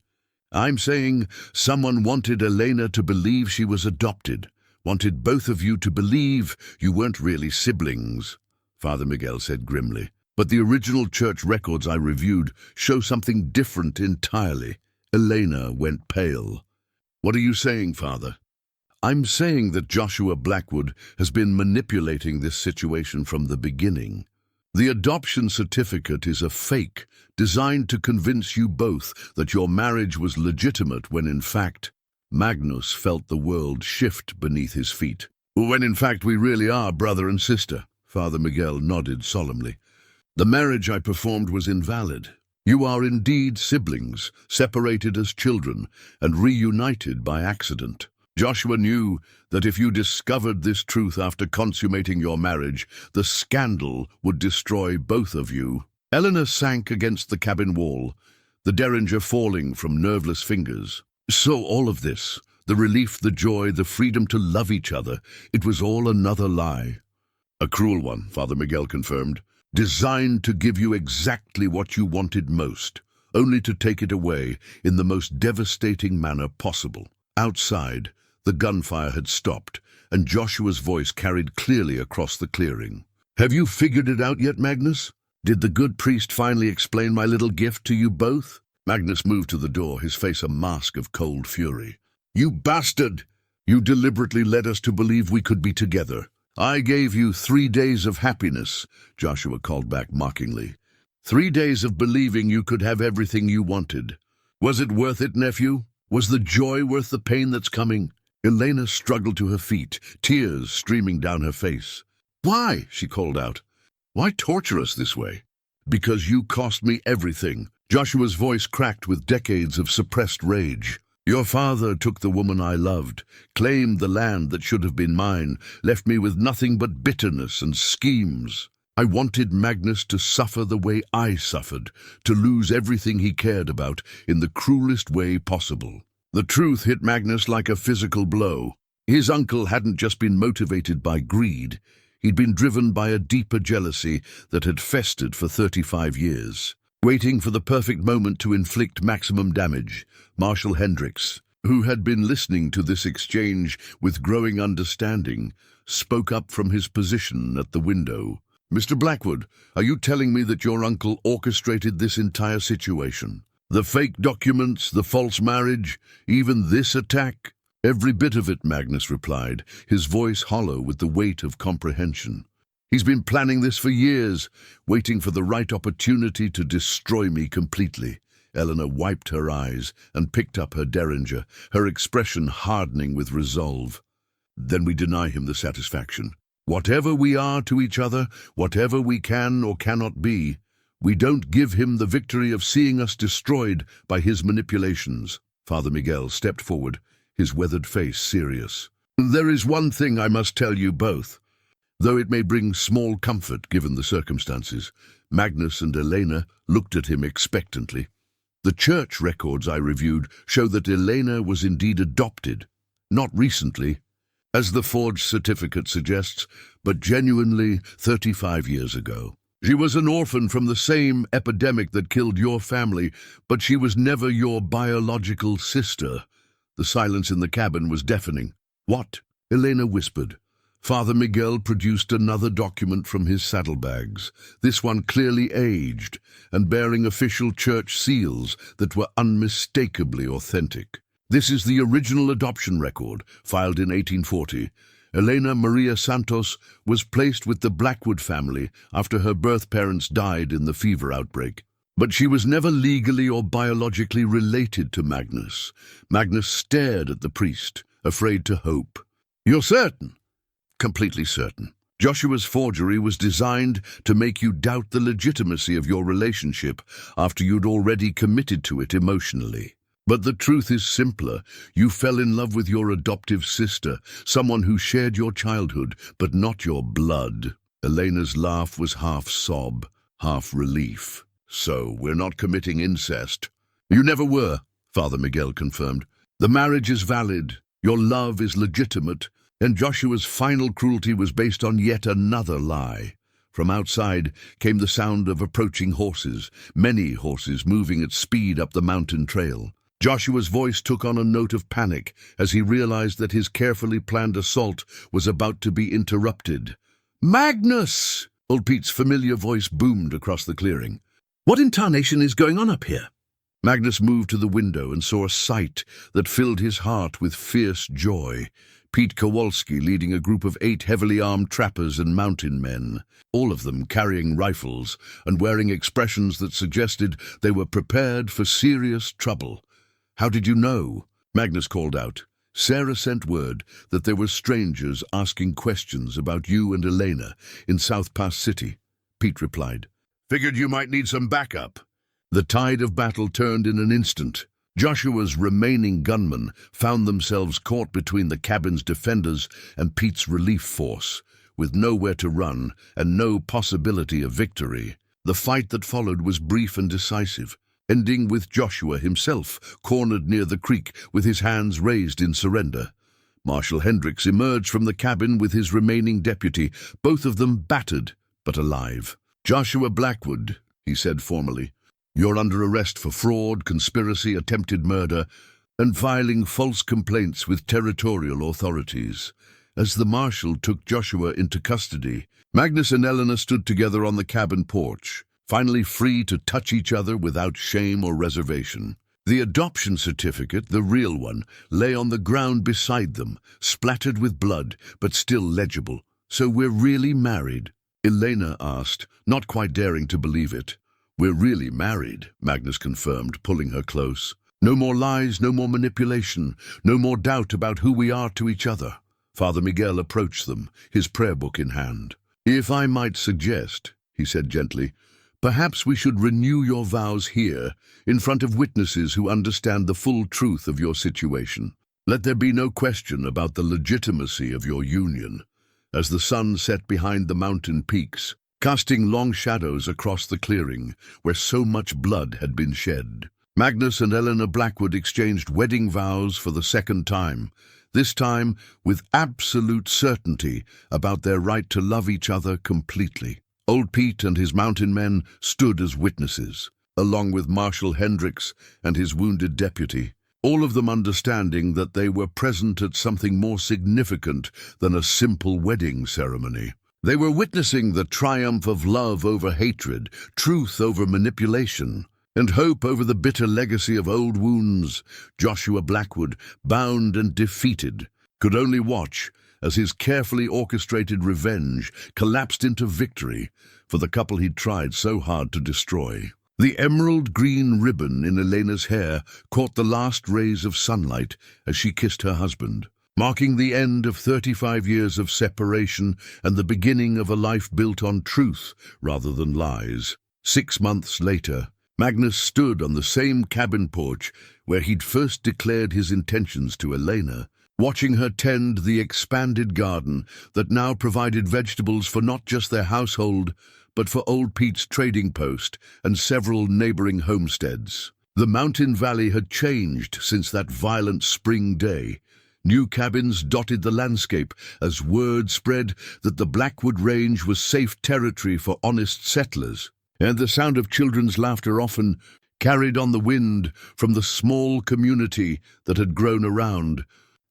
"I'm saying someone wanted Elena to believe she was adopted, wanted both of you to believe you weren't really siblings," Father Miguel said grimly. "But the original church records I reviewed show something different entirely." Elena went pale. "What are you saying, Father?" "I'm saying that Joshua Blackwood has been manipulating this situation from the beginning. The adoption certificate is a fake, designed to convince you both that your marriage was legitimate when in fact..." Magnus felt the world shift beneath his feet. "When in fact we really are brother and sister," Father Miguel nodded solemnly. "The marriage I performed was invalid. You are indeed siblings, separated as children and reunited by accident. Joshua knew that if you discovered this truth after consummating your marriage, the scandal would destroy both of you." Eleanor sank against the cabin wall, the derringer falling from nerveless fingers. "So all of this, the relief, the joy, the freedom to love each other, it was all another lie." "A cruel one," Father Miguel confirmed, "designed to give you exactly what you wanted most, only to take it away in the most devastating manner possible." Outside, the gunfire had stopped, and Joshua's voice carried clearly across the clearing. "Have you figured it out yet, Magnus? Did the good priest finally explain my little gift to you both?" Magnus moved to the door, his face a mask of cold fury. "You bastard! You deliberately led us to believe we could be together. I gave you 3 days of happiness," Joshua called back mockingly. 3 days of believing you could have everything you wanted. Was it worth it, nephew? Was the joy worth the pain that's coming?" Elena struggled to her feet, tears streaming down her face. "Why?" she called out. "Why torture us this way?" "Because you cost me everything." Joshua's voice cracked with decades of suppressed rage. "Your father took the woman I loved, claimed the land that should have been mine, left me with nothing but bitterness and schemes. I wanted Magnus to suffer the way I suffered, to lose everything he cared about in the cruelest way possible." The truth hit Magnus like a physical blow. His uncle hadn't just been motivated by greed. He'd been driven by a deeper jealousy that had festered for 35 years. Waiting for the perfect moment to inflict maximum damage, Marshal Hendricks, who had been listening to this exchange with growing understanding, spoke up from his position at the window. "Mr. Blackwood, are you telling me that your uncle orchestrated this entire situation?" The fake documents, the false marriage, even this attack? Every bit of it, Magnus replied, his voice hollow with the weight of comprehension. He's been planning this for years, waiting for the right opportunity to destroy me completely. Eleanor wiped her eyes and picked up her derringer, her expression hardening with resolve. Then we deny him the satisfaction. Whatever we are to each other, whatever we can or cannot be, we don't give him the victory of seeing us destroyed by his manipulations. Father Miguel stepped forward, his weathered face serious. There is one thing I must tell you both, though it may bring small comfort given the circumstances. Magnus and Elena looked at him expectantly. The church records I reviewed show that Elena was indeed adopted, not recently, as the forged certificate suggests, but genuinely 35 years ago. She was an orphan from the same epidemic that killed your family, but she was never your biological sister. The silence in the cabin was deafening. What? Elena whispered. Father Miguel produced another document from his saddlebags, this one clearly aged and bearing official church seals that were unmistakably authentic. This is the original adoption record, filed in 1840. Elena Maria Santos was placed with the Blackwood family after her birth parents died in the fever outbreak. But she was never legally or biologically related to Magnus. Magnus stared at the priest, afraid to hope. You're certain? Completely certain. Joshua's forgery was designed to make you doubt the legitimacy of your relationship after you'd already committed to it emotionally. But the truth is simpler. You fell in love with your adoptive sister, someone who shared your childhood, but not your blood. Elena's laugh was half sob, half relief. So, we're not committing incest. You never were, Father Miguel confirmed. The marriage is valid, your love is legitimate, and Joshua's final cruelty was based on yet another lie. From outside came the sound of approaching horses, many horses moving at speed up the mountain trail. Joshua's voice took on a note of panic as he realized that his carefully planned assault was about to be interrupted. Magnus! Old Pete's familiar voice boomed across the clearing. What in tarnation is going on up here? Magnus moved to the window and saw a sight that filled his heart with fierce joy. Pete Kowalski leading a group of 8 heavily armed trappers and mountain men, all of them carrying rifles and wearing expressions that suggested they were prepared for serious trouble. How did you know? Magnus called out. Sarah sent word that there were strangers asking questions about you and Elena in South Pass City. Pete replied. Figured you might need some backup. The tide of battle turned in an instant. Joshua's remaining gunmen found themselves caught between the cabin's defenders and Pete's relief force, with nowhere to run and no possibility of victory. The fight that followed was brief and decisive, ending with Joshua himself cornered near the creek with his hands raised in surrender. Marshal Hendricks emerged from the cabin with his remaining deputy, both of them battered but alive. Joshua Blackwood, he said formally, you're under arrest for fraud, conspiracy, attempted murder, and filing false complaints with territorial authorities. As the marshal took Joshua into custody, Magnus and Eleanor stood together on the cabin porch, finally free to touch each other without shame or reservation. The adoption certificate, the real one, lay on the ground beside them, splattered with blood, but still legible. So we're really married? Elena asked, not quite daring to believe it. We're really married, Magnus confirmed, pulling her close. No more lies, no more manipulation, no more doubt about who we are to each other. Father Miguel approached them, his prayer book in hand. If I might suggest, he said gently, perhaps we should renew your vows here, in front of witnesses who understand the full truth of your situation. Let there be no question about the legitimacy of your union. As the sun set behind the mountain peaks, casting long shadows across the clearing where so much blood had been shed, Magnus and Eleanor Blackwood exchanged wedding vows for the second time, this time with absolute certainty about their right to love each other completely. Old Pete and his mountain men stood as witnesses, along with Marshal Hendricks and his wounded deputy, all of them understanding that they were present at something more significant than a simple wedding ceremony. They were witnessing the triumph of love over hatred, truth over manipulation, and hope over the bitter legacy of old wounds, Joshua Blackwood, bound and defeated, could only watch as his carefully orchestrated revenge collapsed into victory for the couple he'd tried so hard to destroy. The emerald green ribbon in Elena's hair caught the last rays of sunlight as she kissed her husband, marking the end of 35 years of separation and the beginning of a life built on truth rather than lies. 6 months later, Magnus stood on the same cabin porch where he'd first declared his intentions to Elena, watching her tend the expanded garden that now provided vegetables for not just their household, but for old Pete's trading post and several neighboring homesteads. The mountain valley had changed since that violent spring day. New cabins dotted the landscape as word spread that the Blackwood Range was safe territory for honest settlers, and the sound of children's laughter often carried on the wind from the small community that had grown around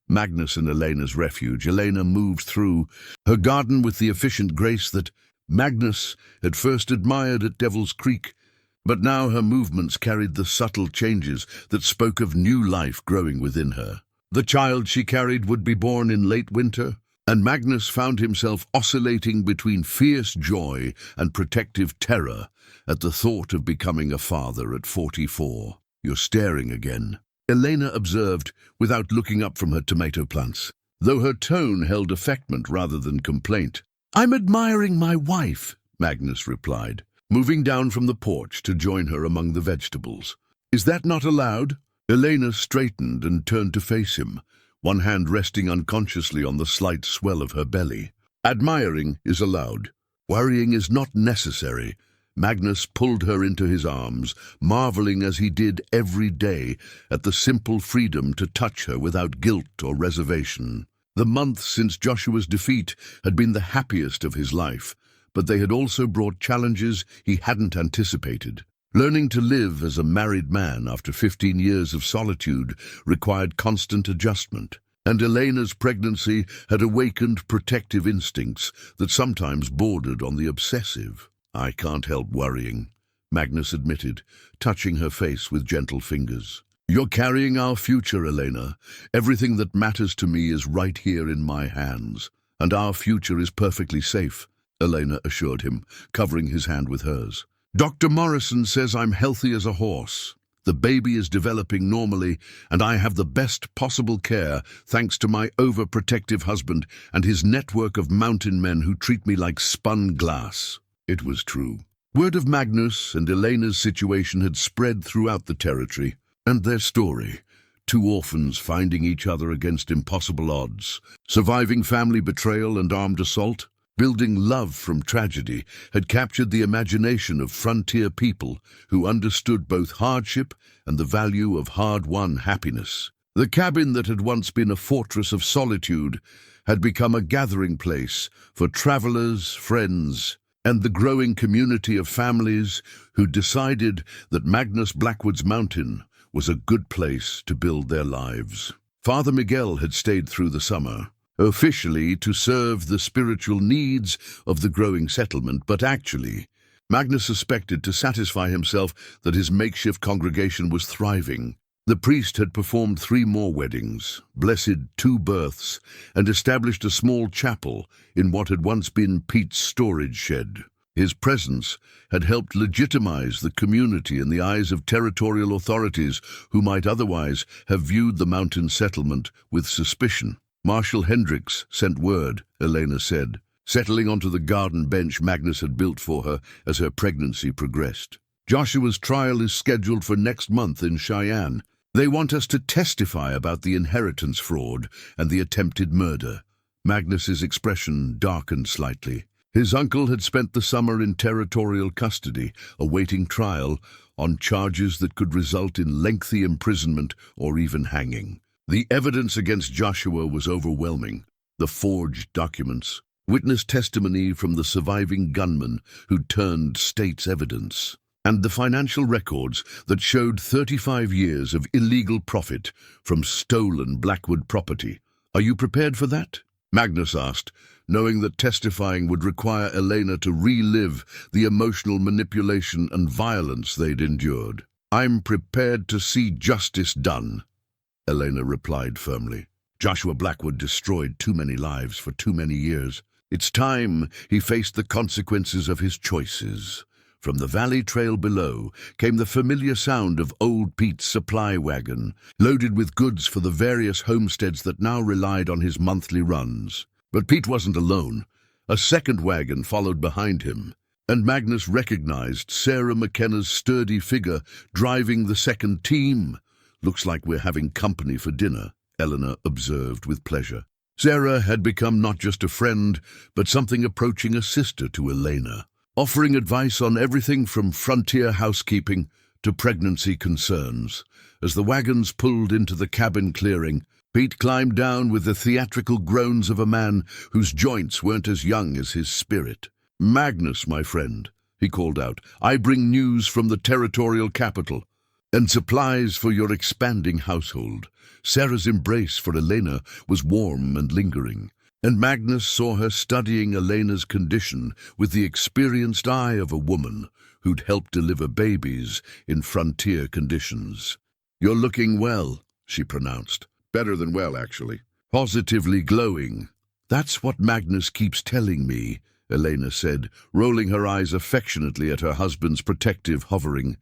Magnus and Elena's refuge. Elena moved through her garden with the efficient grace that Magnus had first admired at Devil's Creek, but now her movements carried the subtle changes that spoke of new life growing within her. The child she carried would be born in late winter, and Magnus found himself oscillating between fierce joy and protective terror at the thought of becoming a father at 44. "You're staring again," Elena observed without looking up from her tomato plants, though her tone held affectment rather than complaint. "I'm admiring my wife," Magnus replied, moving down from the porch to join her among the vegetables. "Is that not allowed?" Elena straightened and turned to face him, one hand resting unconsciously on the slight swell of her belly. "Admiring is allowed. Worrying is not necessary." Magnus pulled her into his arms, marveling as he did every day at the simple freedom to touch her without guilt or reservation. The months since Joshua's defeat had been the happiest of his life, but they had also brought challenges he hadn't anticipated. Learning to live as a married man after 15 years of solitude required constant adjustment, and Elena's pregnancy had awakened protective instincts that sometimes bordered on the obsessive. "I can't help worrying," Magnus admitted, touching her face with gentle fingers. "You're carrying our future, Elena. Everything that matters to me is right here in my hands, and our future is perfectly safe," Elena assured him, covering his hand with hers. "Dr. Morrison says I'm healthy as a horse. The baby is developing normally, and I have the best possible care thanks to my overprotective husband and his network of mountain men who treat me like spun glass." It was true. Word of Magnus and Elena's situation had spread throughout the territory, and their story, two orphans finding each other against impossible odds, surviving family betrayal and armed assault, building love from tragedy, had captured the imagination of frontier people who understood both hardship and the value of hard-won happiness. The cabin that had once been a fortress of solitude had become a gathering place for travelers, friends, and the growing community of families who decided that Magnus Blackwood's mountain was a good place to build their lives. Father Miguel had stayed through the summer, officially to serve the spiritual needs of the growing settlement, but actually, Magnus suspected to satisfy himself that his makeshift congregation was thriving. The priest had performed 3 more weddings, blessed 2 births, and established a small chapel in what had once been Pete's storage shed. His presence had helped legitimize the community in the eyes of territorial authorities who might otherwise have viewed the mountain settlement with suspicion. Marshal Hendricks sent word, Elena said, settling onto the garden bench Magnus had built for her as her pregnancy progressed. "Joshua's trial is scheduled for next month in Cheyenne. They want us to testify about the inheritance fraud and the attempted murder." Magnus's expression darkened slightly. His uncle had spent the summer in territorial custody, awaiting trial on charges that could result in lengthy imprisonment or even hanging. The evidence against Joshua was overwhelming. The forged documents, witness testimony from the surviving gunman who turned state's evidence, and the financial records that showed 35 years of illegal profit from stolen Blackwood property. "Are you prepared for that?" Magnus asked, knowing that testifying would require Elena to relive the emotional manipulation and violence they'd endured. I'm prepared to see justice done, Elena replied firmly. Joshua Blackwood destroyed too many lives for too many years. It's time he faced the consequences of his choices. From the valley trail below came the familiar sound of old Pete's supply wagon, loaded with goods for the various homesteads that now relied on his monthly runs. But Pete wasn't alone. A second wagon followed behind him, and Magnus recognized Sarah McKenna's sturdy figure driving the second team. "Looks like we're having company for dinner," Eleanor observed with pleasure. Sarah had become not just a friend, but something approaching a sister to Elena, offering advice on everything from frontier housekeeping to pregnancy concerns. As the wagons pulled into the cabin clearing, Pete climbed down with the theatrical groans of a man whose joints weren't as young as his spirit. "Magnus, my friend," he called out, "I bring news from the territorial capital, and supplies for your expanding household." Sarah's embrace for Elena was warm and lingering, and Magnus saw her studying Elena's condition with the experienced eye of a woman who'd helped deliver babies in frontier conditions. "You're looking well," she pronounced. "Better than well, actually. Positively glowing." "That's what Magnus keeps telling me," Elena said, rolling her eyes affectionately at her husband's protective hovering.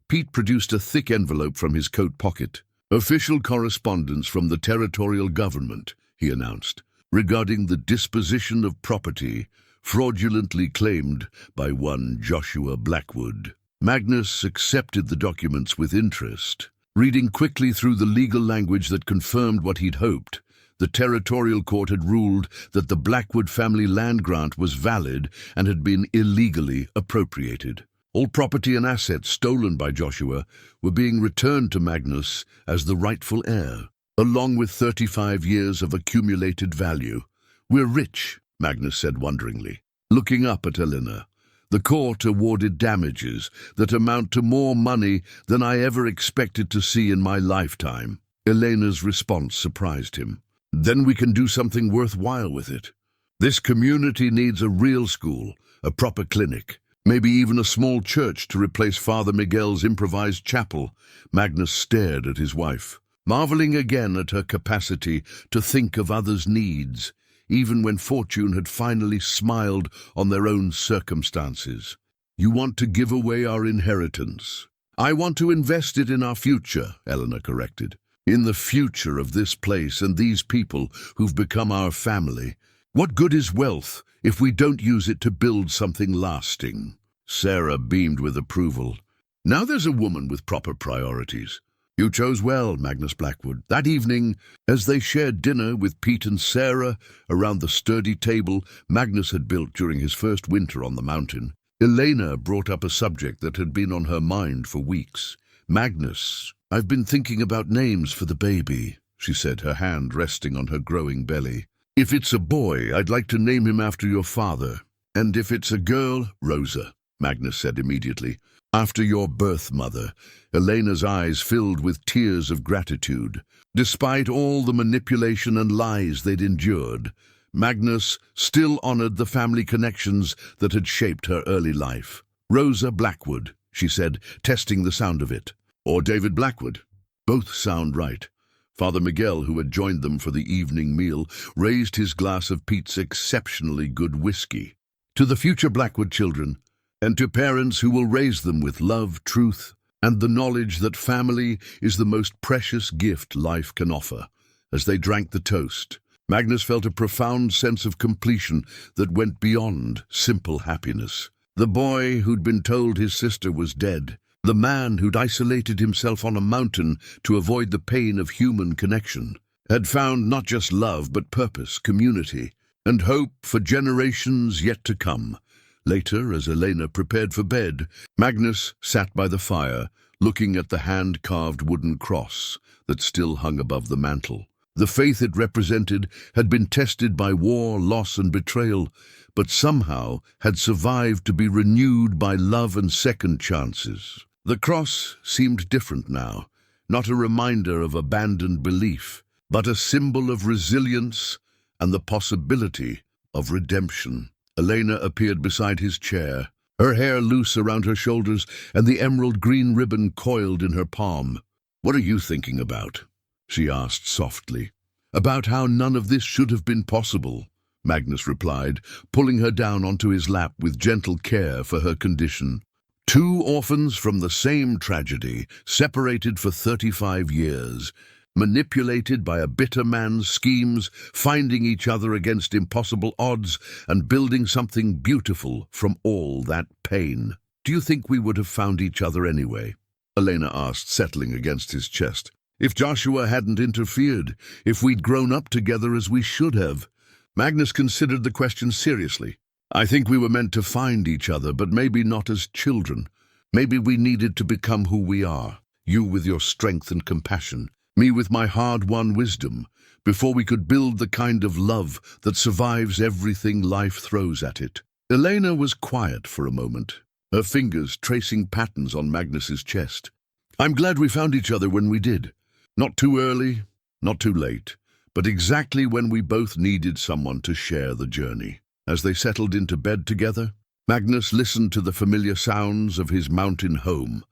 Pete produced a thick envelope from his coat pocket. "Official correspondence from the territorial government," he announced, "regarding the disposition of property fraudulently claimed by one Joshua Blackwood." Magnus accepted the documents with interest, reading quickly through the legal language that confirmed what he'd hoped. The territorial court had ruled that the Blackwood family land grant was valid and had been illegally appropriated. All property and assets stolen by Joshua were being returned to Magnus as the rightful heir, along with 35 years of accumulated value. "We're rich," Magnus said wonderingly, looking up at Elena. "The court awarded damages that amount to more money than I ever expected to see in my lifetime." Elena's response surprised him. "Then we can do something worthwhile with it. This community needs a real school, a proper clinic, maybe even a small church to replace Father Miguel's improvised chapel." Magnus stared at his wife, marveling again at her capacity to think of others' needs, even when fortune had finally smiled on their own circumstances. "You want to give away our inheritance." "I want to invest it in our future," Eleanor corrected. "In the future of this place and these people who've become our family. What good is wealth if we don't use it to build something lasting?" Sarah beamed with approval. "Now there's a woman with proper priorities." "You chose well, Magnus Blackwood." That evening, as they shared dinner with Pete and Sarah around the sturdy table Magnus had built during his first winter on the mountain, Elena brought up a subject that had been on her mind for weeks. "Magnus, I've been thinking about names for the baby," she said, her hand resting on her growing belly. "If it's a boy, I'd like to name him after your father. And if it's a girl, Rosa," Magnus said immediately. "After your birth mother." Elena's eyes filled with tears of gratitude. Despite all the manipulation and lies they'd endured, Magnus still honored the family connections that had shaped her early life. "Rosa Blackwood," she said, testing the sound of it. "Or David Blackwood. Both sound right." Father Miguel, who had joined them for the evening meal, raised his glass of Pete's exceptionally good whiskey. "To the future Blackwood children, and to parents who will raise them with love, truth, and the knowledge that family is the most precious gift life can offer." As they drank the toast, Magnus felt a profound sense of completion that went beyond simple happiness. The boy who'd been told his sister was dead, the man who'd isolated himself on a mountain to avoid the pain of human connection, had found not just love but purpose, community, and hope for generations yet to come. Later, as Elena prepared for bed, Magnus sat by the fire, looking at the hand-carved wooden cross that still hung above the mantel. The faith it represented had been tested by war, loss, and betrayal, but somehow had survived to be renewed by love and second chances. The cross seemed different now, not a reminder of abandoned belief, but a symbol of resilience and the possibility of redemption. Elena appeared beside his chair, her hair loose around her shoulders and the emerald green ribbon coiled in her palm. "What are you thinking about?" she asked softly. "About how none of this should have been possible," Magnus replied, pulling her down onto his lap with gentle care for her condition. Two orphans from the same tragedy, separated for 35 years, manipulated by a bitter man's schemes, finding each other against impossible odds and building something beautiful from all that pain. "Do you think we would have found each other anyway?" Elena asked, settling against his chest. "If Joshua hadn't interfered, if we'd grown up together as we should have?" Magnus considered the question seriously. "I think we were meant to find each other, but maybe not as children. Maybe we needed to become who we are. You with your strength and compassion, me with my hard-won wisdom, before we could build the kind of love that survives everything life throws at it." Elena was quiet for a moment, her fingers tracing patterns on Magnus's chest. "I'm glad we found each other when we did. Not too early, not too late, but exactly when we both needed someone to share the journey." As they settled into bed together, Magnus listened to the familiar sounds of his mountain home,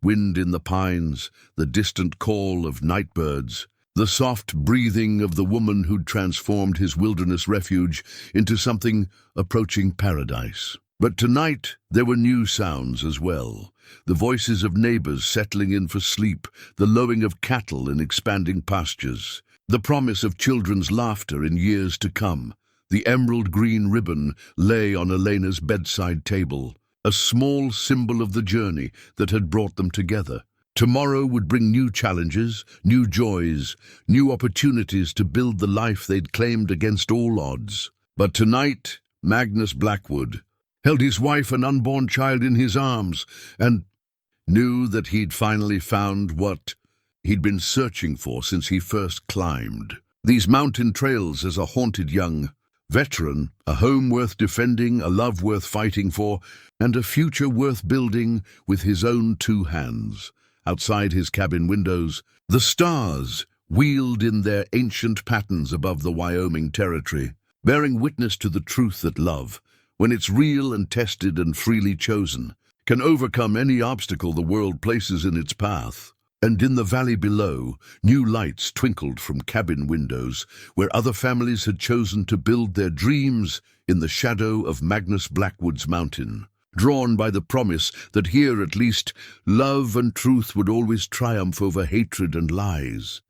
wind in the pines, the distant call of night birds, the soft breathing of the woman who'd transformed his wilderness refuge into something approaching paradise. But tonight there were new sounds as well, the voices of neighbors settling in for sleep, the lowing of cattle in expanding pastures, the promise of children's laughter in years to come. The emerald green ribbon lay on Elena's bedside table, a small symbol of the journey that had brought them together. Tomorrow would bring new challenges, new joys, new opportunities to build the life they'd claimed against all odds. But tonight, Magnus Blackwood held his wife and unborn child in his arms and knew that he'd finally found what he'd been searching for since he first climbed these mountain trails as a haunted young veteran, a home worth defending, a love worth fighting for, and a future worth building with his own two hands. Outside his cabin windows, the stars wheeled in their ancient patterns above the Wyoming territory, bearing witness to the truth that love, when it's real and tested and freely chosen, can overcome any obstacle the world places in its path. And in the valley below, new lights twinkled from cabin windows where other families had chosen to build their dreams in the shadow of Magnus Blackwood's mountain, drawn by the promise that here at least love and truth would always triumph over hatred and lies.